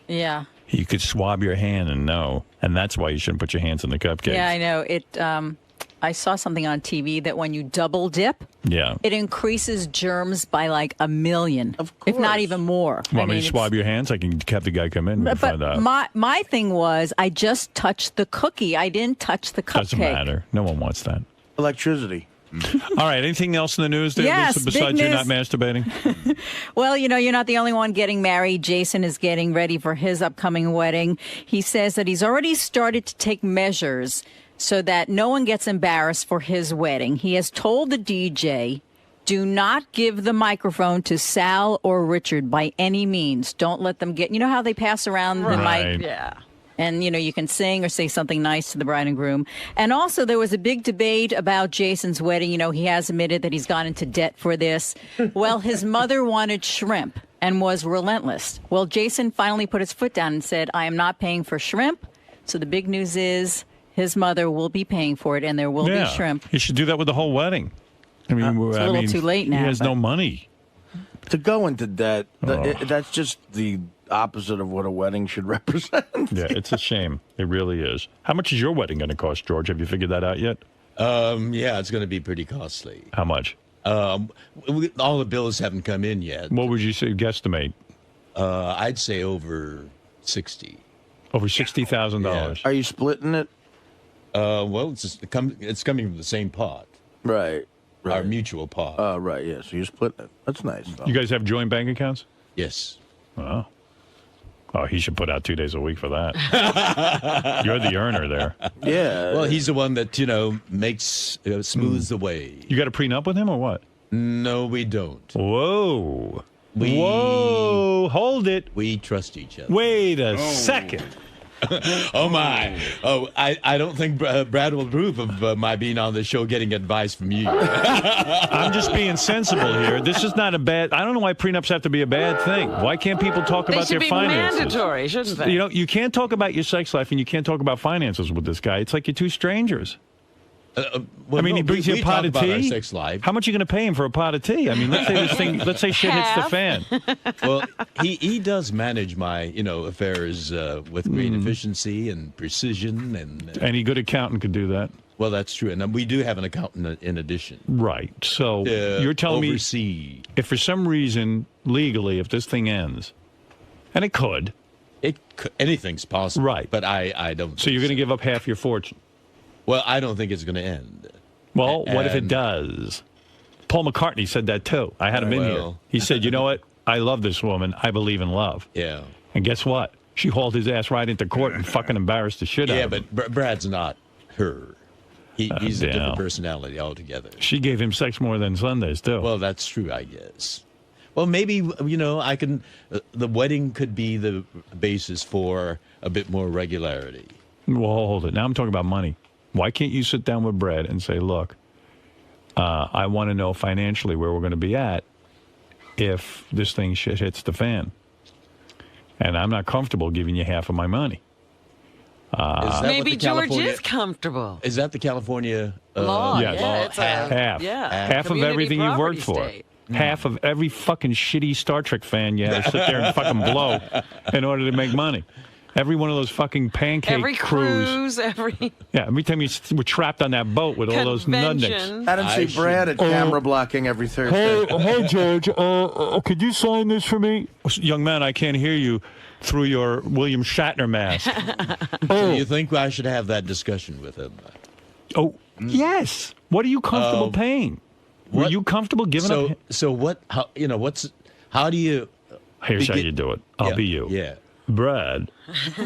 Yeah. You could swab your hand and know, and that's why you shouldn't put your hands in the cupcakes. Yeah, I know. I saw something on TV that when you double dip, Yeah. it increases germs by like 1 million, if not even more. Want me to swab your hands? I can have the guy come in and find out. My thing was I just touched the cookie. I didn't touch the cupcake. Doesn't matter. No one wants that. Electricity. All right. Anything else in the news there, Yes, Lisa, big besides you're news. not masturbating? Well, you know, you're not the only one getting married. Jason is getting ready for his upcoming wedding. He says that he's already started to take measures so that no one gets embarrassed for his wedding. He has told the DJ, do not give the microphone to Sal or Richard by any means. Don't let them get, you know how they pass around the mic? Yeah. And, you know, you can sing or say something nice to the bride and groom. And also, there was a big debate about Jason's wedding. You know, he has admitted that he's gone into debt for this. Well, his mother wanted shrimp and was relentless. Well, Jason finally put his foot down and said, I am not paying for shrimp. So the big news is his mother will be paying for it, and there will be shrimp. You should do that with the whole wedding. I mean, It's a little too late now, He has but- no money. To go into debt, that's just the opposite of what a wedding should represent. Yeah, it's a shame. It really is. How much is your wedding going to cost, George? Have you figured that out yet? Yeah, it's going to be pretty costly. How much? All the bills haven't come in yet. What would you say, guesstimate? I'd say over 60. Over $60,000. Are you splitting it? Well, it's coming from the same pot. Right. Our mutual pot. Oh, right, yeah. So you're splitting it. That's nice. Though. You guys have joint bank accounts? Yes. Oh. Oh, he should put out 2 days a week for that. You're the earner there. Yeah. Well, he's the one that, you know, makes, smooths the way. You got a prenup with him or what? No, we don't. Whoa. Whoa. Hold it. We trust each other. Wait a second. Oh, my. Oh, I don't think Brad will approve of my being on the show getting advice from you. I'm just being sensible here. This is not a bad... I don't know why prenups have to be a bad thing. Why can't people talk about their finances? They should be mandatory, shouldn't they? You know, you can't talk about your sex life and you can't talk about finances with this guy. It's like you're two strangers. He brings you a pot of tea. Our sex life. How much are you going to pay him for a pot of tea? I mean, let's say shit hits the fan. Well, he does manage my, you know, affairs with great efficiency and precision. And any good accountant could do that. Well, that's true. And we do have an accountant in addition. Right. So you're telling me if for some reason, legally, if this thing ends, and it could. Anything's possible. Right. But I don't. So you're going to give up half your fortune? Well, I don't think it's going to end. Well, what if it does? Paul McCartney said that too. I had him in here. He said, you know what? I love this woman. I believe in love. Yeah. And guess what? She hauled his ass right into court and fucking embarrassed the shit out of him. Yeah, but Brad's not her. He's a different personality altogether. She gave him sex more than Sundays, too. Well, that's true, I guess. Well, maybe, you know, I can... the wedding could be the basis for a bit more regularity. Well, hold it. Now I'm talking about money. Why can't you sit down with Brad and say, look, I want to know financially where we're going to be at if this thing shit hits the fan. And I'm not comfortable giving you half of my money. Maybe George is comfortable. Is that the California law? Yes. Yeah, it's half. Half of everything you've worked for. Half of every fucking shitty Star Trek fan you had to sit there and fucking blow in order to make money. Every one of those fucking pancake every cruise, every... Yeah, every time you were trapped on that boat with all those nudniks. I didn't see Brad at camera blocking every Thursday. Hey, George, could you sign this for me? Young man, I can't hear you through your William Shatner mask. So you think I should have that discussion with him? Oh, yes. What are you comfortable paying? Were you comfortable giving up? So what, how do you... Here's how you do it. I'll be you. Yeah. Brad,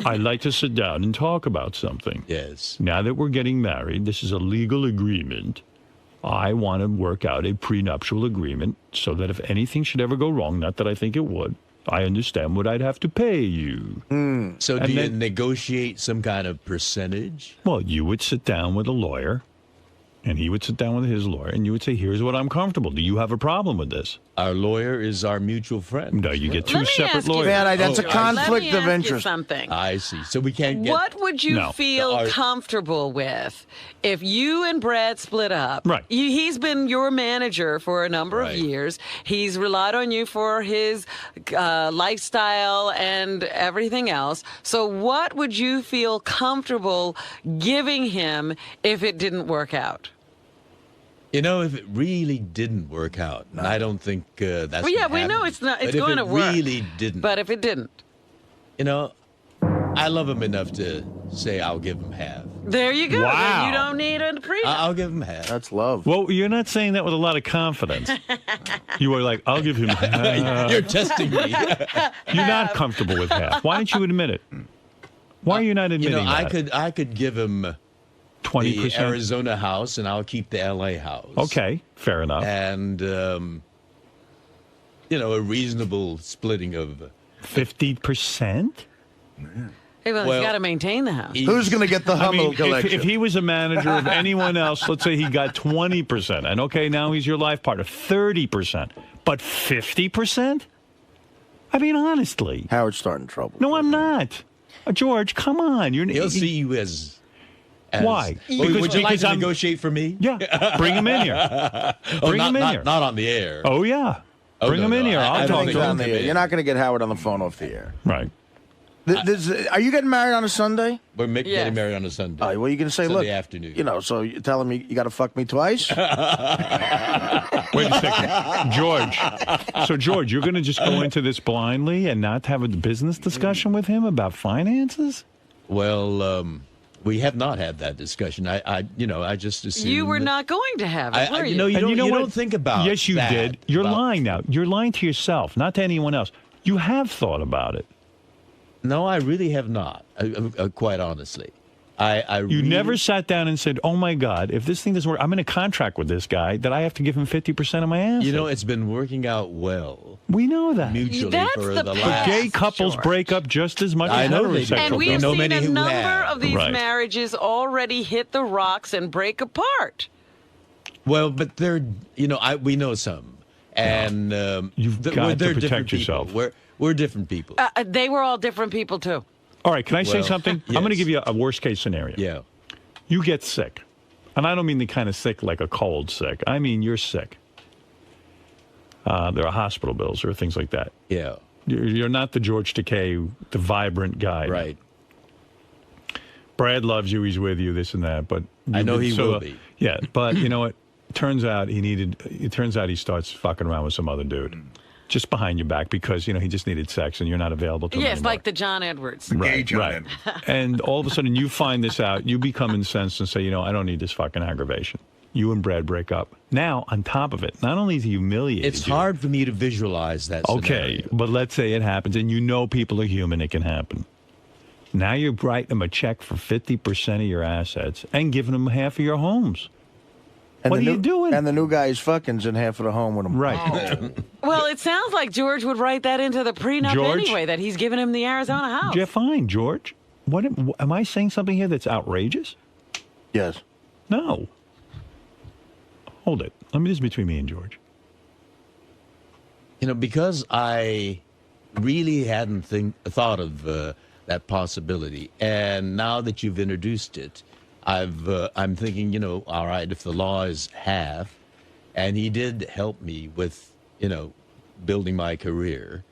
I'd like to sit down and talk about something. Yes. Now that we're getting married, this is a legal agreement. I want to work out a prenuptial agreement so that if anything should ever go wrong, not that I think it would, I understand what I'd have to pay you. So do you negotiate some kind of percentage? Well, you would sit down with a lawyer, and he would sit down with his lawyer, and you would say, here's what I'm comfortable. Do you have a problem with this? Our lawyer is our mutual friend. No, you get two separate lawyers. Man, that's a conflict of interest. Something. I see. So we can't get... What would you feel comfortable with if you and Brad split up? Right. He's been your manager for a number of years. He's relied on you for his lifestyle and everything else. So what would you feel comfortable giving him if it didn't work out? You know, if it really didn't work out, and I don't think that's well, yeah, we know it's not. It's going to work. If it really didn't. But if it didn't. You know, I love him enough to say I'll give him half. There you go. Wow. Then you don't need a prenup. I'll give him half. That's love. Well, you're not saying that with a lot of confidence. You were like, I'll give him half. You're testing me. You're not comfortable with half. Why don't you admit it? Why are you not admitting that? I could give him 20%? The Arizona house, and I'll keep the L.A. house. Okay, fair enough. And, you know, a reasonable splitting of... 50%? Hey, well, he's got to maintain the house. Who's going to get the Hummel collection? If he was a manager of anyone else, let's say he got 20%, and okay, now he's your life partner, 30%, but 50%? I mean, honestly. Howard's starting trouble. No, I'm not. George, come on. He'll see you as why? Would you like to negotiate for me? Yeah, bring him in here. Bring him in here. Not on the air. Oh, yeah. Bring him in here. I'll talk to him. You're not going to get Howard on the phone off the air. Right. Are you getting married on a Sunday? We're getting married on a Sunday. All right, well, you're going to say, Sunday look, afternoon. You know, so you're telling me you got to fuck me twice? Wait a second. George. So, George, you're going to just go into this blindly and not have a business discussion with him about finances? Well, we have not had that discussion. I just assumed... You were not going to have it, were you? You don't think about Yes, you did. You're lying now. You're lying to yourself, not to anyone else. You have thought about it. No, I really have not, quite honestly. You never sat down and said, oh, my God, if this thing doesn't work, I'm in a contract with this guy that I have to give him 50% of my assets. You know, it's been working out well. We know that. Mutually for the last... But gay couples break up just as much as heterosexual couples. And we've seen a number of these marriages already hit the rocks and break apart. Well, but they're, we know some. And you've got to protect yourself. We're different people. They were all different people, too. All right, can I say something? Yes. I'm going to give you a worst-case scenario. Yeah. You get sick. And I don't mean the kind of sick like a cold sick. I mean you're sick. There are hospital bills or things like that. Yeah. You're not the George Takei, the vibrant guy. Right. Brad loves you. He's with you, this and that. But I know he will be. Yeah, but you know what? It turns out he starts fucking around with some other dude. Just behind your back because, he just needed sex and you're not available to him Yes, anymore. like the John Edwards. Right. And all of a sudden you find this out, you become incensed and say, I don't need this fucking aggravation. You and Brad break up. Now, on top of it, not only is he humiliated It's hard for me to visualize that scenario. Okay, but let's say it happens and people are human, it can happen. Now you're writing him a check for 50% of your assets and giving him half of your homes. And what are you doing? And the new guy is fucking's in half of the home with him. Right. Oh. Well, it sounds like George would write that into the prenup anyway, that he's giving him the Arizona house. Yeah, fine, George. What am I saying something here that's outrageous? Yes. No. Hold it. This is between me and George. Because I really hadn't thought of that possibility, and now that you've introduced it, I'm thinking, all right, if the law is half, and he did help me with, building my career,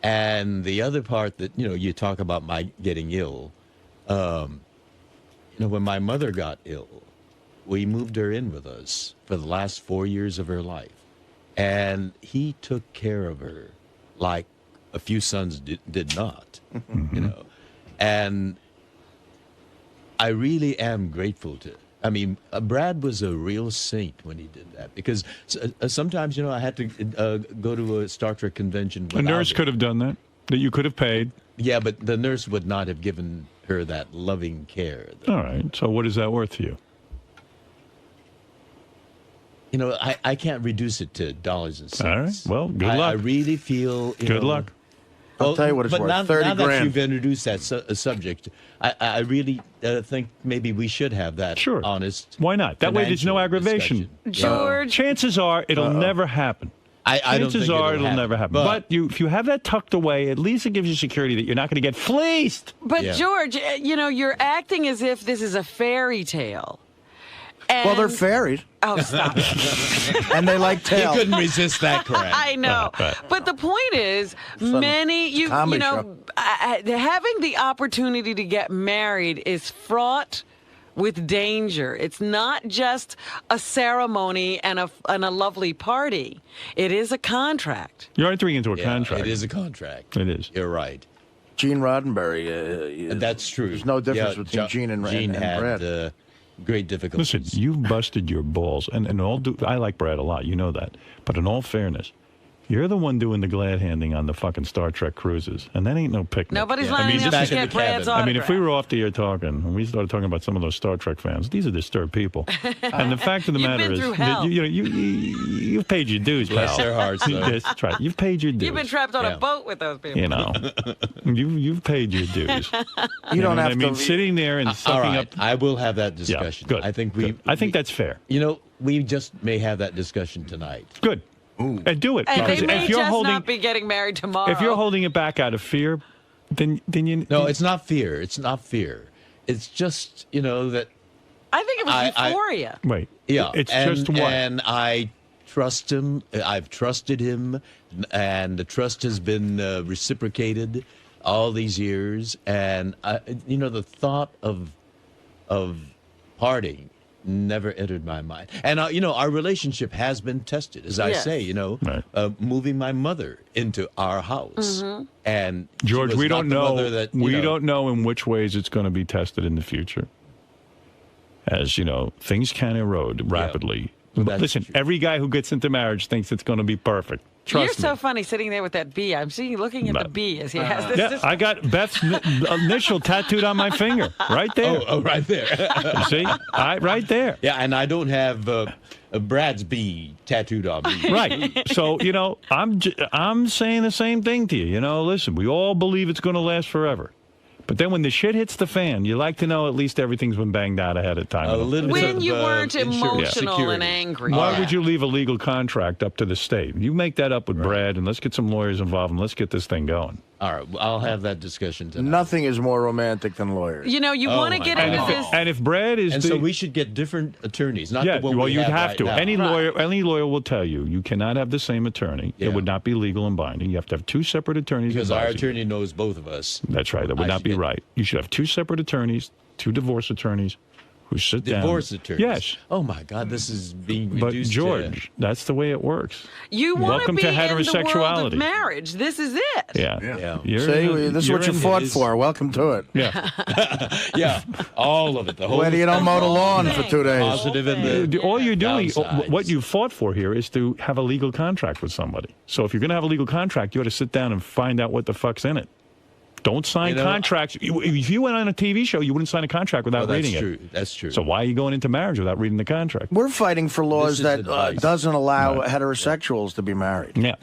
and the other part that, you talk about my getting ill, when my mother got ill, we moved her in with us for the last 4 years of her life, and he took care of her like a few sons did not, and I really am grateful to. Brad was a real saint when he did that because sometimes, I had to go to a Star Trek convention. A nurse could have done that you could have paid. Yeah, but the nurse would not have given her that loving care. All right. So what is that worth to you? I can't reduce it to dollars and cents. All right. Well, good luck. I really feel. Good luck. I'll tell you what it's but worth. now, 30 now that grand. you've introduced that subject, I really think maybe we should have that honest. Why not? That way there's no financial aggravation. discussion. George. Chances are it'll never happen. I don't Chances think are it'll never happen. But if you have that tucked away, at least it gives you security that you're not going to get fleeced. But George, you're acting as if this is a fairy tale. Well, they're fairies. Oh, stop. And they like tail. You couldn't resist that crap. I know. But the point is, comedy having the opportunity to get married is fraught with danger. It's not just a ceremony and a lovely party. It is a contract. You're entering into a contract. It is a contract. It is. You're right. Gene Roddenberry. That's true. There's no difference between Gene and had Brad. great difficulties. Listen, you've busted your balls, and I like Brad a lot. You know that. But in all fairness, you're the one doing the glad handing on the fucking Star Trek cruises, and that ain't no picnic. Nobody's lining up to get Brad's autograph. I mean, if we were off the air talking, and we started talking about some of those Star Trek fans, these are disturbed people. And the fact of the matter is, that you've paid your dues, Bless pal. their hearts, though. That's right. You've paid your dues. You've been trapped on a boat with those people. You know, you've paid your dues. You don't have I mean, to. sitting there and All sucking right, up. I will have that discussion. Good. I think I think that's fair. We just may have that discussion tonight. Good. And do it. And Because they may if you're just holding, not be getting married tomorrow. if you're holding it back out of fear, then you. No, it's not fear. It's not fear. It's just that. I think it was euphoria. Wait. Yeah. It's just what? And I trust him. I've trusted him, and the trust has been reciprocated all these years. And the thought of parting never entered my mind. And our relationship has been tested, as I say. Moving my mother into our house, and George, we don't know. We don't know in which ways it's going to be tested in the future. As you know, things can erode rapidly. But listen, every guy who gets into marriage thinks it's going to be perfect. Trust You're me. so funny sitting there with that bee. I'm seeing you looking at the bee as he has this. Yeah, I got Beth's initial tattooed on my finger, right there. Oh, right there. You see, right there. Yeah, and I don't have Brad's bee tattooed on me. Right. So I'm saying the same thing to you. Listen, we all believe it's going to last forever. But then when the shit hits the fan, you like to know at least everything's been banged out ahead of time. When you weren't emotional and angry. Why would you leave a legal contract up to the state? You make that up with Brad, and let's get some lawyers involved, and let's get this thing going. All right, I'll have that discussion tonight. Nothing is more romantic than lawyers. You want to get into this. And if Brad is so we should get different attorneys, not the one well, we you'd have right to. now. Any lawyer will tell you cannot have the same attorney. It would not be legal and binding. You have to have two separate attorneys. Because our advising you. attorney knows both of us. That's right. That would not be right. You should have two separate attorneys, two divorce attorneys, who sit down. Divorce attorneys? Yes. Oh, my God, this is being But reduced George, that's the way it works. You want to Welcome be to in the world heterosexuality. of marriage. This is it. Yeah. See, this is what you fought for. Welcome to it. Yeah. Yeah, all of it. The whole Whether you don't mow the lawn for 2 days. positive and the all you're doing, downsides. what you fought for here is to have a legal contract with somebody. So if you're going to have a legal contract, you ought to sit down and find out what the fuck's in it. Don't sign contracts. If you went on a TV show, you wouldn't sign a contract without reading it. That's true. So why are you going into marriage without reading the contract? We're fighting for laws that doesn't allow heterosexuals to be married. Yeah.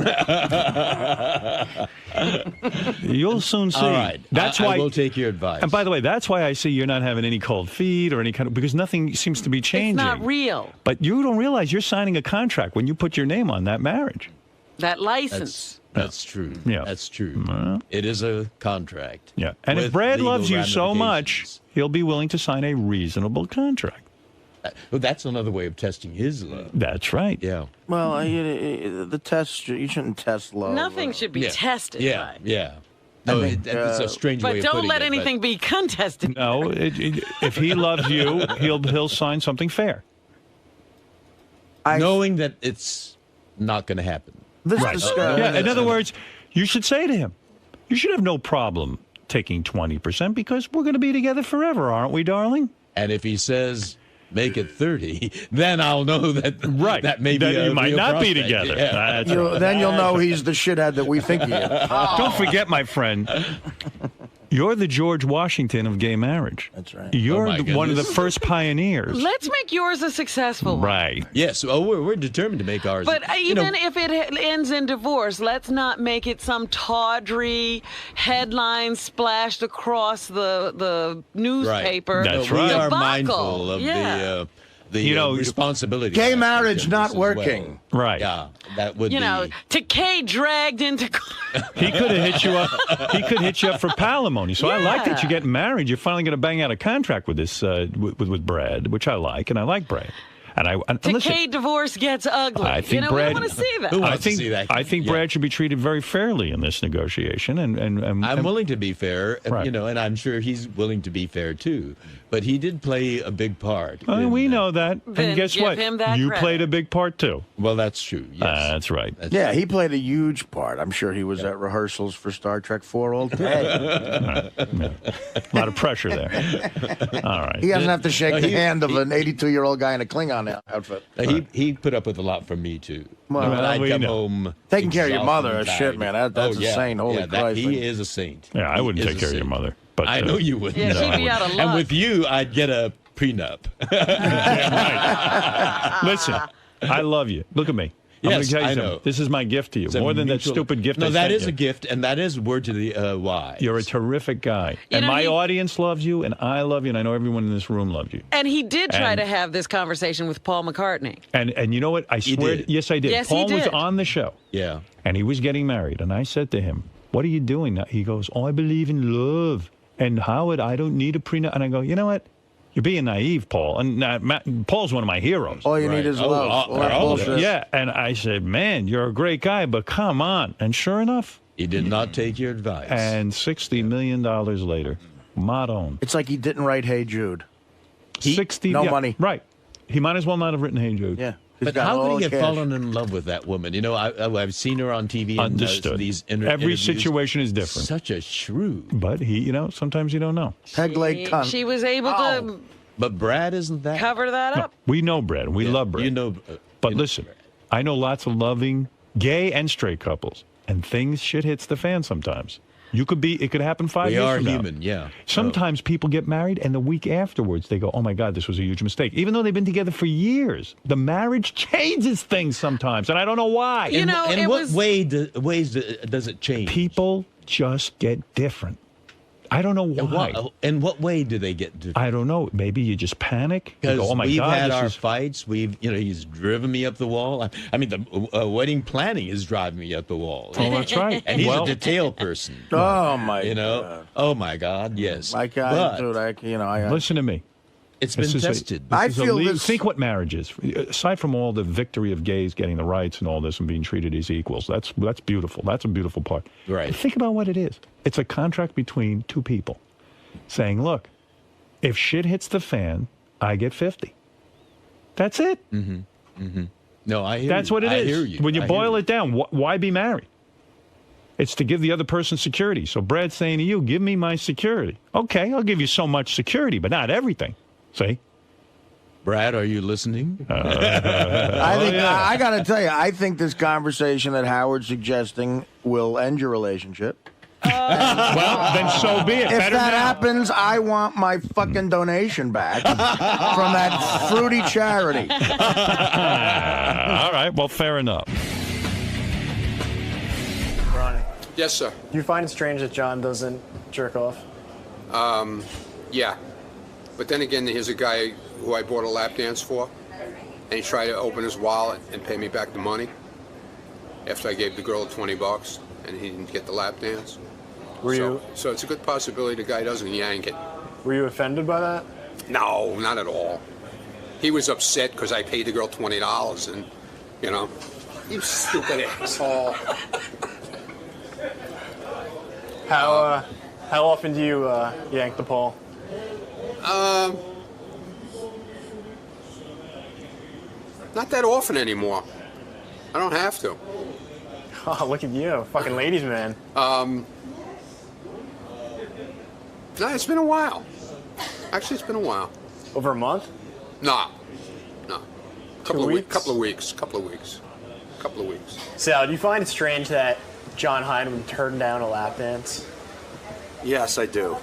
You'll soon see. All right. That's I why. will take your advice. And by the way, that's why I see you're not having any cold feet or any kind of, because nothing seems to be changing. It's not real. But you don't realize you're signing a contract when you put your name on that marriage. That license. That's true. Yeah. That's true. It is a contract. Yeah. And if with Brad legal loves you so much, ramifications. he'll be willing to sign a reasonable contract. Well, that's another way of testing his love. That's right. Yeah. Well, the test, you shouldn't test love. Nothing should be tested. Yeah. Right? Yeah. No, it's a strange way But of don't putting let it, anything be contested. No, if he loves you, he'll sign something fair. Knowing that it's not going to happen. Right. Yeah. In other words, you should say to him, you should have no problem taking 20% because we're going to be together forever, aren't we, darling? And if he says, make it 30, then I'll know that that may be that a you might real not be prospect. together. Yeah. That's right. Then you'll know he's the shithead that we think he is. Don't forget, my friend, You're the George Washington of gay marriage. That's right. You're one of the first pioneers. Let's make yours a successful one. Right. Yes. Oh, we're determined to make ours. But even if it ends in divorce, let's not make it some tawdry headline splashed across the newspaper. Right. That's We right. are Debacle. mindful of the responsibility. Gay marriage not working. Well. Right. Yeah, that would be. Takei dragged into. He could have hit you up. He could hit you up for palimony. So I like that you're getting married. You're finally going to bang out a contract with this with Brad, which I like, and I like Brad. And Takei divorce gets ugly. I think we Brad. want to see that. Who wants to see that? I think Brad should be treated very fairly in this negotiation. And I'm willing to be fair, Right. and I'm sure he's willing to be fair too. But he did play a big part. We know that. Then And guess give what? him that You credit. played a big part too. Well, that's true. Yes. That's right. Yeah, he played a huge part. I'm sure he was at rehearsals for Star Trek 4 all day. A lot of pressure there. All right. He doesn't have to shake the hand of an 82-year-old guy in a Klingon outfit. He put up with a lot from me too. Well, When I'd we come know. home Taking care of your exhausted mother, and shit, tired. man, that's a saint. Holy Christ. He is a saint. Yeah, I wouldn't He is take a care of your saint. mother. But I know you wouldn't. Yeah, she'd be out of luck. And with you, I'd get a prenup. Listen, I love you. Look at me. I'm Yes, gonna tell you I something. know. This is my gift to you. It's a More than that mutual- stupid gift No, I that sent is you. a gift, and that is word to the wise. You're a terrific guy. You And know, my he- audience loves you, and I love you, and I know everyone in this room loves you. And he did try And- to have this conversation with Paul McCartney. And you know what? I swear. did. Yes, I did. Yes, he Paul was did. on the show. Yeah. And he was getting married. And I said to him, "What are you doing now?" He goes, "Oh, I believe in love. And Howard, I don't need a prenup." And I go, "You know what? You're being naive, Paul." And Paul's one of my heroes. All you need is love. All that bullshit. Yeah. And I said, "Man, you're a great guy, but come on." And sure enough, He did not take your advice. and $60 million later, Madon. It's like he didn't write Hey Jude. 60 no yeah, money. Right. He might as well not have written Hey Jude. Yeah. But how could he have fallen in love with that woman? You know, I've seen her on TV. Understood. And, these Every interviews. situation is different. Such a shrew. But sometimes you don't know. Peg leg cunt. She was able to But Brad isn't that. cover that up. We know Brad. We love Brad. You know. But listen, I know lots of loving gay and straight couples, and shit hits the fan sometimes. It could happen 5 We years are from now. human, yeah. Sometimes people get married, and the week afterwards they go, "Oh my God, this was a huge mistake." Even though they've been together for years, the marriage changes things sometimes, and I don't know why. You know, in it what was- ways does it change? People just get different. I don't know why. In what way do they get different? I don't know. Maybe you just panic. You Because go, "Oh my we've God, had this our is." fights. He's driven me up the wall. I mean, the wedding planning is driving me up the wall. Oh, that's right. And he's Well- a detail person. Oh, my God. Oh, my God, yes. My God, But dude, I Listen to me. it's been tested. I feel this. Think what marriage is. Aside from all the victory of gays getting the rights and all this and being treated as equals, that's beautiful. That's a beautiful part. Right. But think about what it is. It's a contract between two people saying, "Look, if shit hits the fan, I get 50. That's it. Mm-hmm. Mm-hmm. No, I hear That's you. what it I is. hear you. When you I boil hear it down, why be married? It's to give the other person security. So Brad's saying to you, "Give me my security." Okay, I'll give you so much security, but not everything. See? Brad, are you listening? I got to tell you, I think this conversation that Howard's suggesting will end your relationship. Well, then so be it. If Better that now. happens, I want my fucking donation back from that fruity charity. All right, well, fair enough. Ronnie, Yes, sir. do you find it strange that John doesn't jerk off? Yeah. But then again, here's a guy who I bought a lap dance for, and he tried to open his wallet and pay me back the money after I gave the girl $20, and he didn't get the lap dance. So it's a good possibility the guy doesn't yank it. Were you offended by that? No, not at all. He was upset because I paid the girl $20, and, you stupid asshole. How often do you yank the pole? Not that often anymore. I don't have to. Oh, look at you, fucking ladies man. No, it's been a while. Actually, it's been a while. Over a month? No. Couple of weeks? Couple of weeks. Sal, do you find it strange that John Hyde would turn down a lap dance? Yes, I do.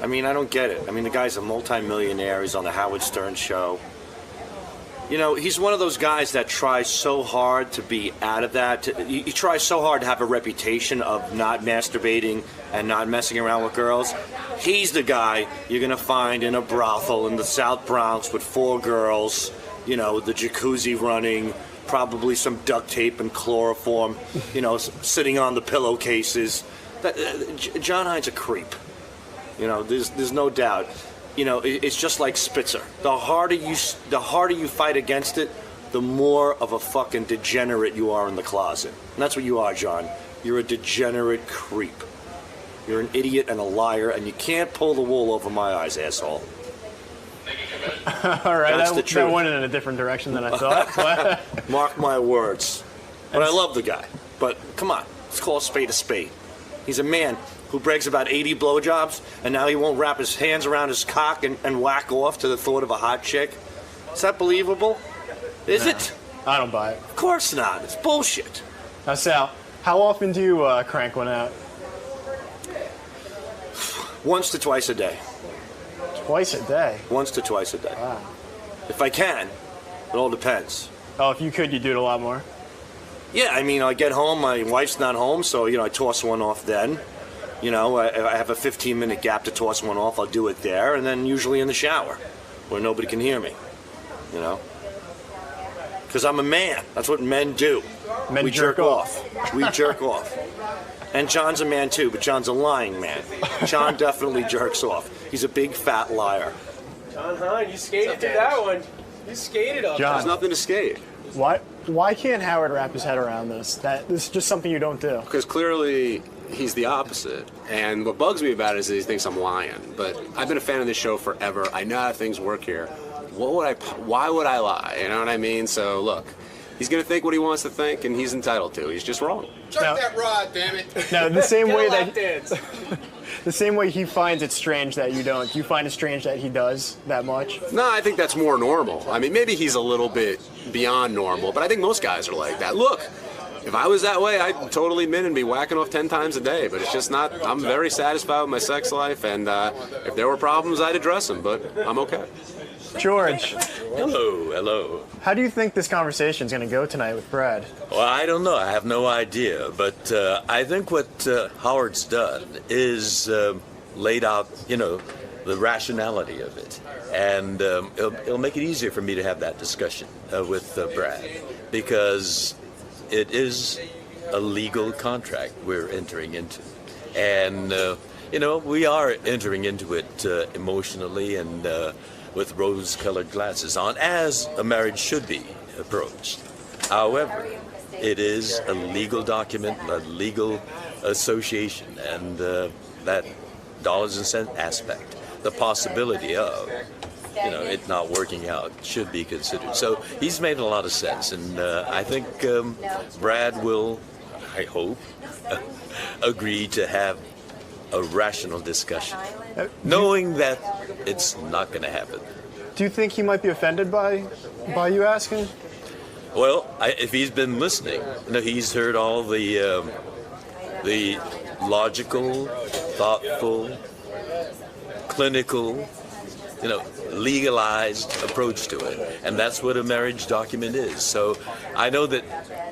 I mean, I don't get it. I mean, the guy's a multimillionaire. He's on the Howard Stern show. You know, he's one of those guys that tries so hard to be out of that. He tries so hard to have a reputation of not masturbating and not messing around with girls. He's the guy you're going to find in a brothel in the South Bronx with 4 girls, you know, the jacuzzi running, probably some duct tape and chloroform, you know, sitting on the pillowcases. John Hine's a creep. You know, there's no doubt. You know, it's just like Spitzer. The harder you fight against it, the more of a fucking degenerate you are in the closet. And that's what you are, John. You're a degenerate creep. You're an idiot and a liar, and you can't pull the wool over my eyes, asshole. All right, that went in a different direction than I thought. Mark my words. But I love the guy. But come on, let's call a spade a spade. He's a man who brags about 80 blowjobs, and now he won't wrap his hands around his cock and whack off to the thought of a hot chick. Is that believable? Is it? I don't buy it. Of course not. It's bullshit. Now, Sal, how often do you crank one out? Once to twice a day. Twice a day? Once to twice a day. Wow. If I can, it all depends. Oh, if you could, you'd do it a lot more? Yeah, I mean, I get home, my wife's not home, so, you know, I toss one off then. You know, I have a 15-minute gap to toss one off. I'll do it there, and then usually in the shower, where nobody can hear me. You know? Because I'm a man. That's what men do. Men we jerk off. We jerk off. And John's a man, too, but John's a lying man. John definitely jerks off. He's a big, fat liar. John Hine, you skated through that one. You skated up. John. There's nothing to skate. Why can't Howard wrap his head around this? This is just something you don't do. Because clearly he's the opposite. And what bugs me about it is that he thinks I'm lying. But I've been a fan of this show forever. I know how things work here. Why would I lie? You know what I mean? So look, he's going to think what he wants to think, and he's entitled to. He's just wrong. Jerk that rod, damn it. Now, the same way the same way he finds it strange that you don't. Do you find it strange that he does that much? No, I think that's more normal. I mean, maybe he's a little bit beyond normal, but I think most guys are like that. Look, if I was that way, I'd totally admit and be whacking off 10 times a day, but it's just not. I'm very satisfied with my sex life, and if there were problems, I'd address them, but I'm okay. George. Hello. How do you think this conversation is going to go tonight with Brad? Well, I don't know. I have no idea. But I think what Howard's done is laid out, you know, the rationality of it. And it'll make it easier for me to have that discussion with Brad. Because it is a legal contract we're entering into. And, you know, we are entering into it emotionally and with rose-colored glasses on, as a marriage should be approached. However, it is a legal document, a legal association, and that dollars and cents aspect, the possibility of, you know, it not working out should be considered. So he's made a lot of sense, and I think Brad will, I hope, agree to have a rational discussion, knowing that it's not going to happen. Do you think he might be offended by you asking? Well, if he's been listening, you know, he's heard all the logical, thoughtful, clinical, you know, legalized approach to it, and that's what a marriage document is. So I know that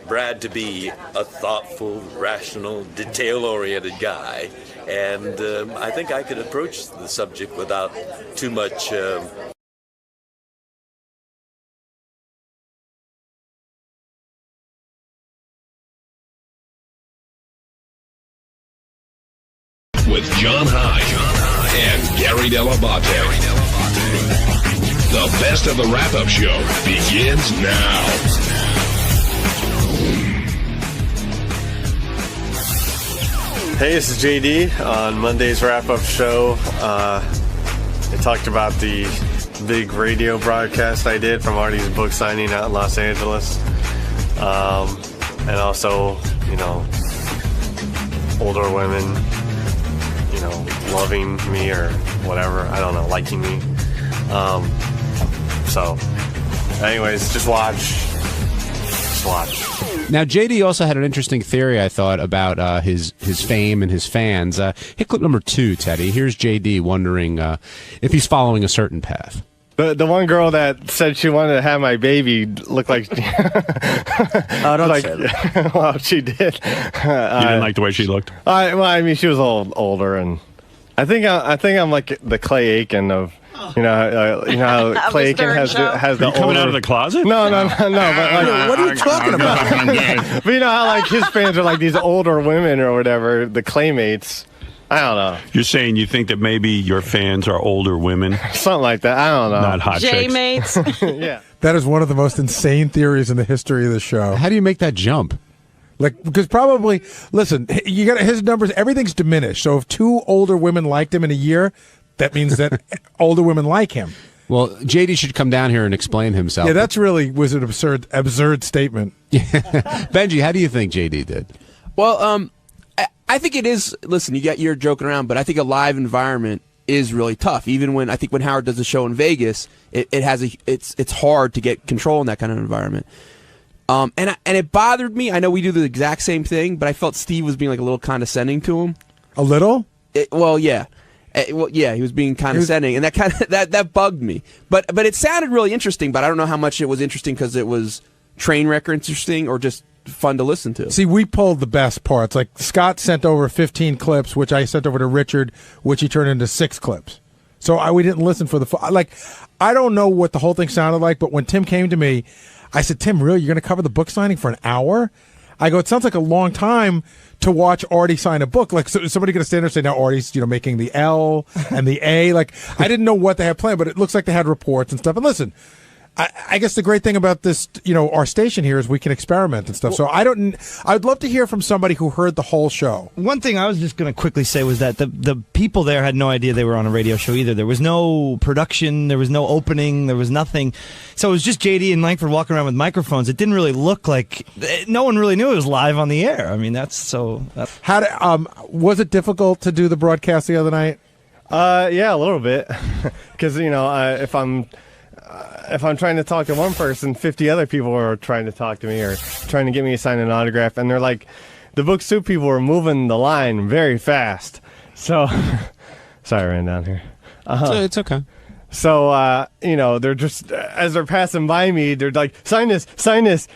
Brad to be a thoughtful, rational, detail-oriented guy, and I think I could approach the subject without too much with John Hine and Gary Dell'Abate. The best of the wrap-up show begins now. Hey, this is JD. On Monday's wrap-up show, I talked about the big radio broadcast I did from Artie's book signing out in Los Angeles. And also, you know, older women, you know, loving me or whatever. I don't know, liking me. So, anyways, just watch. Just watch. Now, JD also had an interesting theory, I thought, about his fame and his fans. Hit clip number 2, Teddy. Here's JD wondering if he's following a certain path. The one girl that said she wanted to have my baby looked like... Oh, don't say that. Well, she did. You didn't like the way she looked? Well, I mean, she was older, and I think I'm like the Clay Aiken of... You know how Clay Aiken has the you coming out of the closet? No. But like, what are you talking about? But you know how like his fans are like these older women or whatever, the Claymates. I don't know. You're saying you think that maybe your fans are older women? Something like that. I don't know. Not hot chicks. J-mates. Yeah. That is one of the most insane theories in the history of the show. How do you make that jump? Like, because probably, listen, you got his numbers, everything's diminished. So if 2 older women liked him in a year, that means that older women like him. Well, JD should come down here and explain himself. Yeah, that's really was an absurd statement. Benji, how do you think JD did? Well, I think it is. Listen, you're joking around, but I think a live environment is really tough. Even when Howard does a show in Vegas, it's hard to get control in that kind of environment. And it bothered me. I know we do the exact same thing, but I felt Steve was being like a little condescending to him. A little? Yeah. He was being condescending, and that bugged me. But it sounded really interesting. But I don't know how much it was interesting because it was train wreck interesting or just fun to listen to. See, we pulled the best parts. Like Scott sent over 15 clips, which I sent over to Richard, which he turned into 6 clips. So we didn't listen for the I don't know what the whole thing sounded like, but when Tim came to me, I said, Tim, really, you're going to cover the book signing for an hour? I go, it sounds like a long time to watch Artie sign a book. Like, so somebody going to stand there and say, now Artie's, making the L and the A. Like, I didn't know what they had planned, but it looks like they had reports and stuff. And listen, I guess the great thing about this, our station here is we can experiment and stuff. So I'd love to hear from somebody who heard the whole show. One thing I was just going to quickly say was that the people there had no idea they were on a radio show either. There was no production, there was no opening, there was nothing. So it was just JD and Langford walking around with microphones. It didn't really look like no one really knew it was live on the air. I mean, was it difficult to do the broadcast the other night? Yeah, a little bit, because if I'm trying to talk to one person, 50 other people are trying to talk to me or trying to get me to sign an autograph, and they're like, the Book Soup people are moving the line very fast. So, sorry, I ran down here. It's okay. So, they're just, as they're passing by me, they're like, sign this,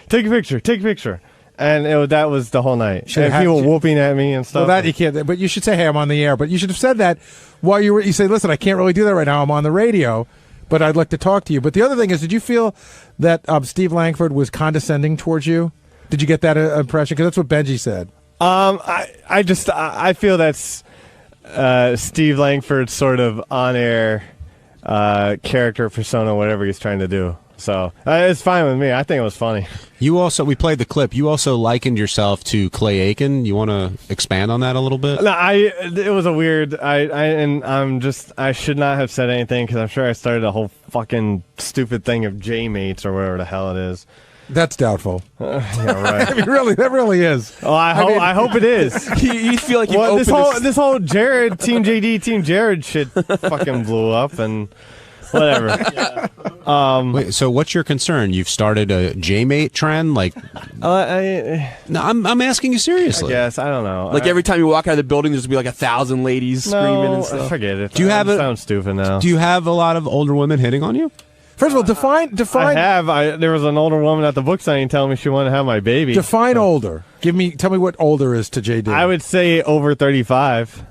take a picture. And that was the whole night. And people whooping at me and stuff. Well, that you can't, but you should say, hey, I'm on the air. But you should have said that while you say, listen, I can't really do that right now. I'm on the radio. But I'd like to talk to you. But the other thing is, did you feel that Steve Langford was condescending towards you? Did you get that impression? Because that's what Benji said. I feel that's Steve Langford's sort of on-air character persona, whatever he's trying to do. So it's fine with me. I think it was funny. We played the clip. You also likened yourself to Clay Aiken. You want to expand on that a little bit? No, it was a weird. I should not have said anything because I'm sure I started a whole fucking stupid thing of J-mates or whatever the hell it is. That's doubtful. Yeah, right. I mean, that really is. Oh, I hope it is. You feel like this whole Jared Team JD Team Jared shit fucking blew up and. Whatever. Wait, so what's your concern? You've started a J-mate trend? Like, no, I'm asking you seriously. Yes, I don't know. Like every time you walk out of the building, there's gonna be like 1,000 ladies screaming and stuff. Forget it. Do you have sounds stupid now? Do you have a lot of older women hitting on you? First of all, define. I have. There was an older woman at the book signing telling me she wanted to have my baby. Define older. Tell me what older is to JD. I would say over 35.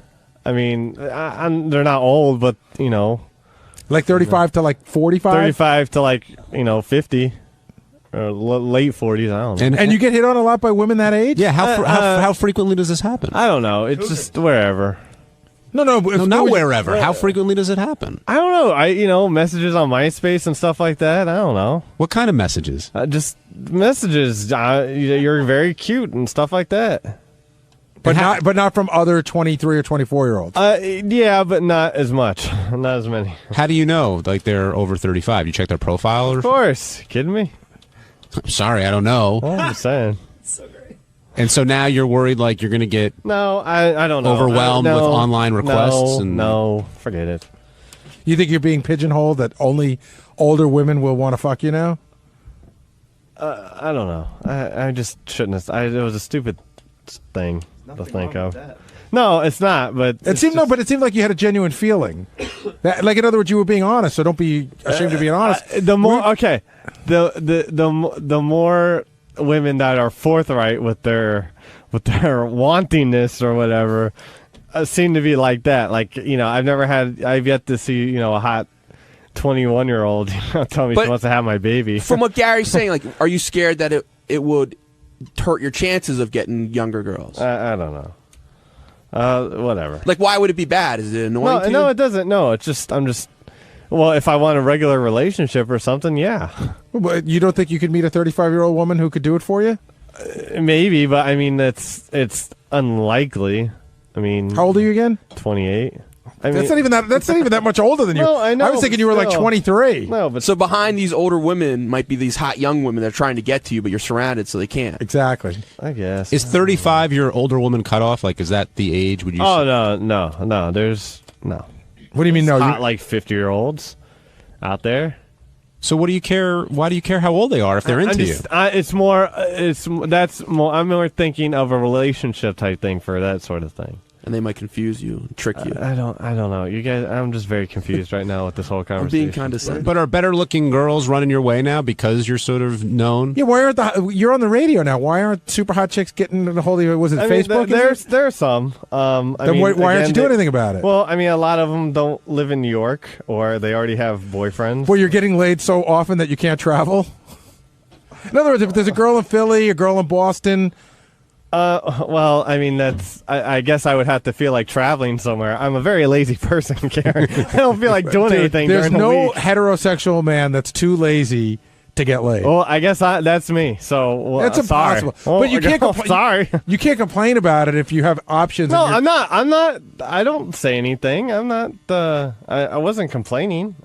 I mean, they're not old, but like 35 to like 45? 35 to like 50. Or late 40s, I don't know. And you get hit on a lot by women that age? Yeah, how frequently does this happen? I don't know. It's just wherever. No, not wherever. How frequently does it happen? I don't know. Messages on MySpace and stuff like that. I don't know. What kind of messages? Just messages. You're very cute and stuff like that. But not from other 23 or 24-year-olds. Yeah, but not as much. Not as many. How do you know? Like they're over 35? You check their profile? Of course. Kidding me? I'm sorry, I don't know. Well, I'm just saying. And so now you're worried like you're going to get I don't know. Overwhelmed with online requests? No, forget it. You think you're being pigeonholed that only older women will want to fuck you now? I don't know. I just shouldn't have. It was a stupid thing to think of. No, it's not. But it seemed like you had a genuine feeling. Like, in other words, you were being honest. So don't be ashamed of being honest. The more women that are forthright with their wantingness or whatever seem to be like that. Like, I've yet to see a hot 21-year-old tell me she wants to have my baby. From what Gary's saying, like, are you scared that it would hurt your chances of getting younger girls? I don't know. Whatever. Like, why would it be bad? Is it annoying to you? No, it doesn't. No, it's just, well, if I want a regular relationship or something, yeah. But you don't think you could meet a 35-year-old woman who could do it for you? Maybe, but I mean, it's unlikely. I mean, how old are you again? 28. That's not even that much older than you. No, I know. I was thinking you were like 23. No, but so behind these older women might be these hot young women that are trying to get to you, but you're surrounded, so they can't. Exactly. I guess. Is 35 your older woman cutoff? Like, is that the age? Would you? Oh no. There's no. What do you mean no? Hot, like 50-year-olds out there. So what do you care? Why do you care how old they are if they're into you? It's more. I'm more thinking of a relationship type thing for that sort of thing. And they might confuse you, and trick you. I don't know. You guys, I'm just very confused right now with this whole conversation. I'm being condescending. But are better-looking girls running your way now because you're sort of known? Yeah, you're on the radio now? Why aren't super hot chicks getting a hold of you? Was it Facebook? There's some. Then why aren't you doing anything about it? Well, I mean, a lot of them don't live in New York, or they already have boyfriends. Well, you're getting laid so often that you can't travel. In other words, if there's a girl in Philly, a girl in Boston. Well, I mean, I guess I would have to feel like traveling somewhere. I'm a very lazy person, Karen. I don't feel like doing anything There's during the no week. heterosexual man that's too lazy to get laid. Well, I guess that's me. So that's impossible. Sorry. But you can't. Sorry, you can't complain about it if you have options. No, I'm not. I don't say anything. I'm not. I wasn't complaining.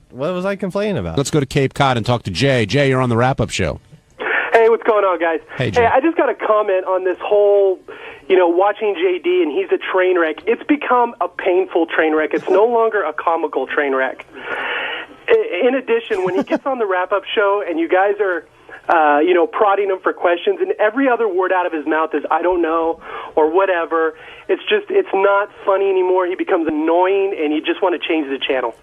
What was I complaining about? Let's go to Cape Cod and talk to Jay. Jay, you're on the wrap-up show. Hey, what's going on, guys? Hey, Jay. I just got a comment on this whole, watching JD, and he's a train wreck. It's become a painful train wreck. It's no longer a comical train wreck. In addition, when he gets on the wrap-up show and you guys are, prodding him for questions, and every other word out of his mouth is, I don't know, or whatever, it's not funny anymore. He becomes annoying, and you just want to change the channel.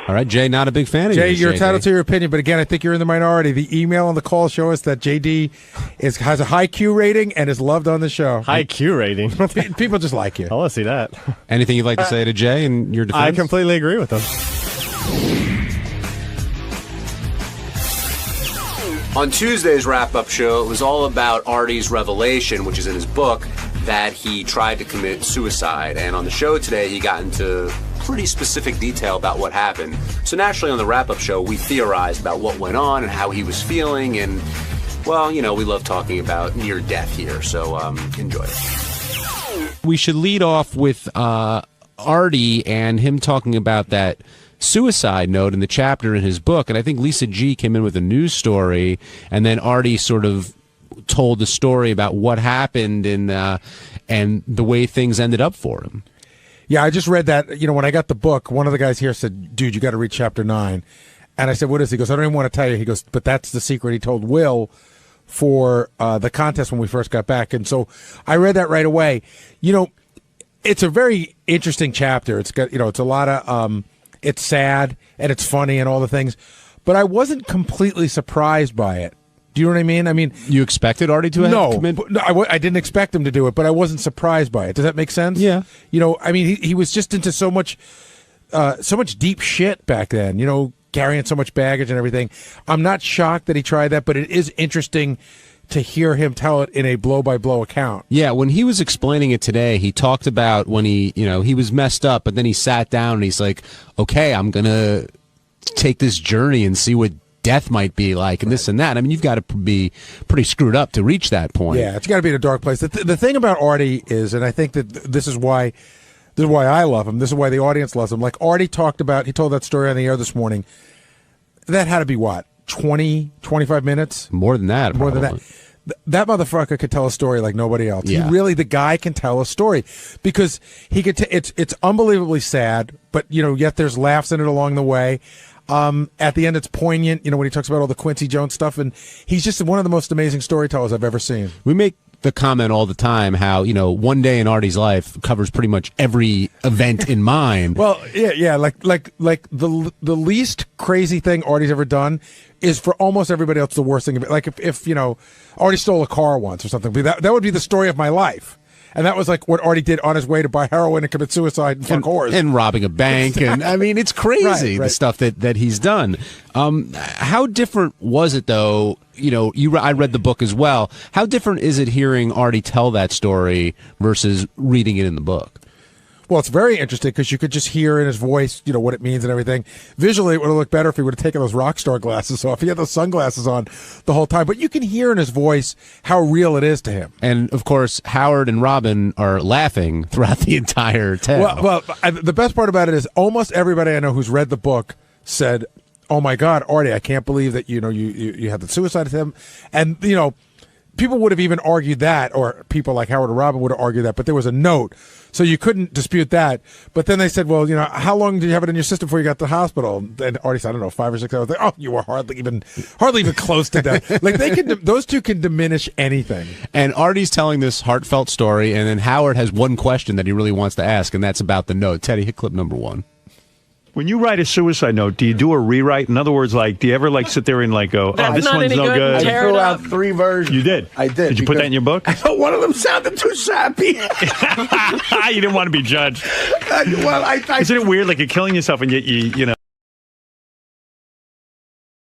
All right, Jay, not a big fan of Jay, yours, you're entitled to your opinion, but again, I think you're in the minority. The email and the call show us that JD has a high Q rating and is loved on the show. High Q rating? People just like you. I want to see that. Anything you'd like to say to Jay in your defense? I completely agree with him. On Tuesday's wrap-up show, it was all about Artie's revelation, which is in his book, that he tried to commit suicide. And on the show today, he got into pretty specific detail about what happened. So naturally, on the wrap-up show, we theorized about what went on and how he was feeling. And, well, we love talking about near death here. So enjoy it. We should lead off with Artie and him talking about that suicide note in the chapter in his book. And I think Lisa G came in with a news story, and then Artie sort of told the story about what happened and the way things ended up for him. Yeah, I just read that. When I got the book, one of the guys here said, dude, you got to read chapter 9. And I said, what is it? He goes, I don't even want to tell you. He goes, but that's the secret he told Will for the contest when we first got back. And so I read that right away. It's a very interesting chapter. It's got, it's a lot of, it's sad and it's funny and all the things, but I wasn't completely surprised by it. Do you know what I mean? I mean, you expected Artie to have come in? No, I didn't expect him to do it, but I wasn't surprised by it. Does that make sense? Yeah. I mean, he was just into so much deep shit back then. Carrying so much baggage and everything. I'm not shocked that he tried that, but it is interesting to hear him tell it in a blow-by-blow account. Yeah, when he was explaining it today, he talked about when he was messed up, but then he sat down and he's like, okay, I'm going to take this journey and see what death might be like and this and that. I mean, you've got to be pretty screwed up to reach that point. Yeah, it's got to be in a dark place. The thing about Artie is, and I think that this is why I love him, this is why the audience loves him. Like Artie told that story on the air this morning. That had to be what? 20, 25 minutes? More than that. More than that. That motherfucker could tell a story like nobody else. Yeah. The guy can tell a story because he could. It's unbelievably sad, but yet there's laughs in it along the way. At the end, it's poignant, when he talks about all the Quincy Jones stuff, and he's just one of the most amazing storytellers I've ever seen. We make the comment all the time how, one day in Artie's life covers pretty much every event in mind. Well, yeah, like the least crazy thing Artie's ever done is for almost everybody else the worst thing of it. Like if Artie stole a car once or something, that would be the story of my life. And that was like what Artie did on his way to buy heroin and commit suicide and fuck whores. And robbing a bank. And I mean, it's crazy, right. The stuff that he's done. How different was it, though? I read the book as well. How different is it hearing Artie tell that story versus reading it in the book? Well, it's very interesting because you could just hear in his voice, what it means and everything. Visually, it would have looked better if he would have taken those rock star glasses off. He had those sunglasses on the whole time. But you can hear in his voice how real it is to him. And, of course, Howard and Robin are laughing throughout the entire tale. Well, the best part about it is almost everybody I know who's read the book said, oh, my God, Artie, I can't believe that, you had the suicide attempt. And, people would have even argued that, or people like Howard or Robin would have argued that, but there was a note, so you couldn't dispute that. But then they said, well, how long did you have it in your system before you got to the hospital? And Artie said, I don't know, 5 or 6 hours. Like, oh, you were hardly even close to death. Like those two can diminish anything. And Artie's telling this heartfelt story, and then Howard has one question that he really wants to ask, and that's about the note. Teddy, hit clip number 1. When you write a suicide note, do you do a rewrite? In other words, do you ever sit there and go, That's this not one's any no good. good? I threw out 3 versions. You did? I did. Did you put that in your book? I thought one of them sounded too sappy. You didn't want to be judged. Well, Isn't it weird? Like you're killing yourself and yet you know.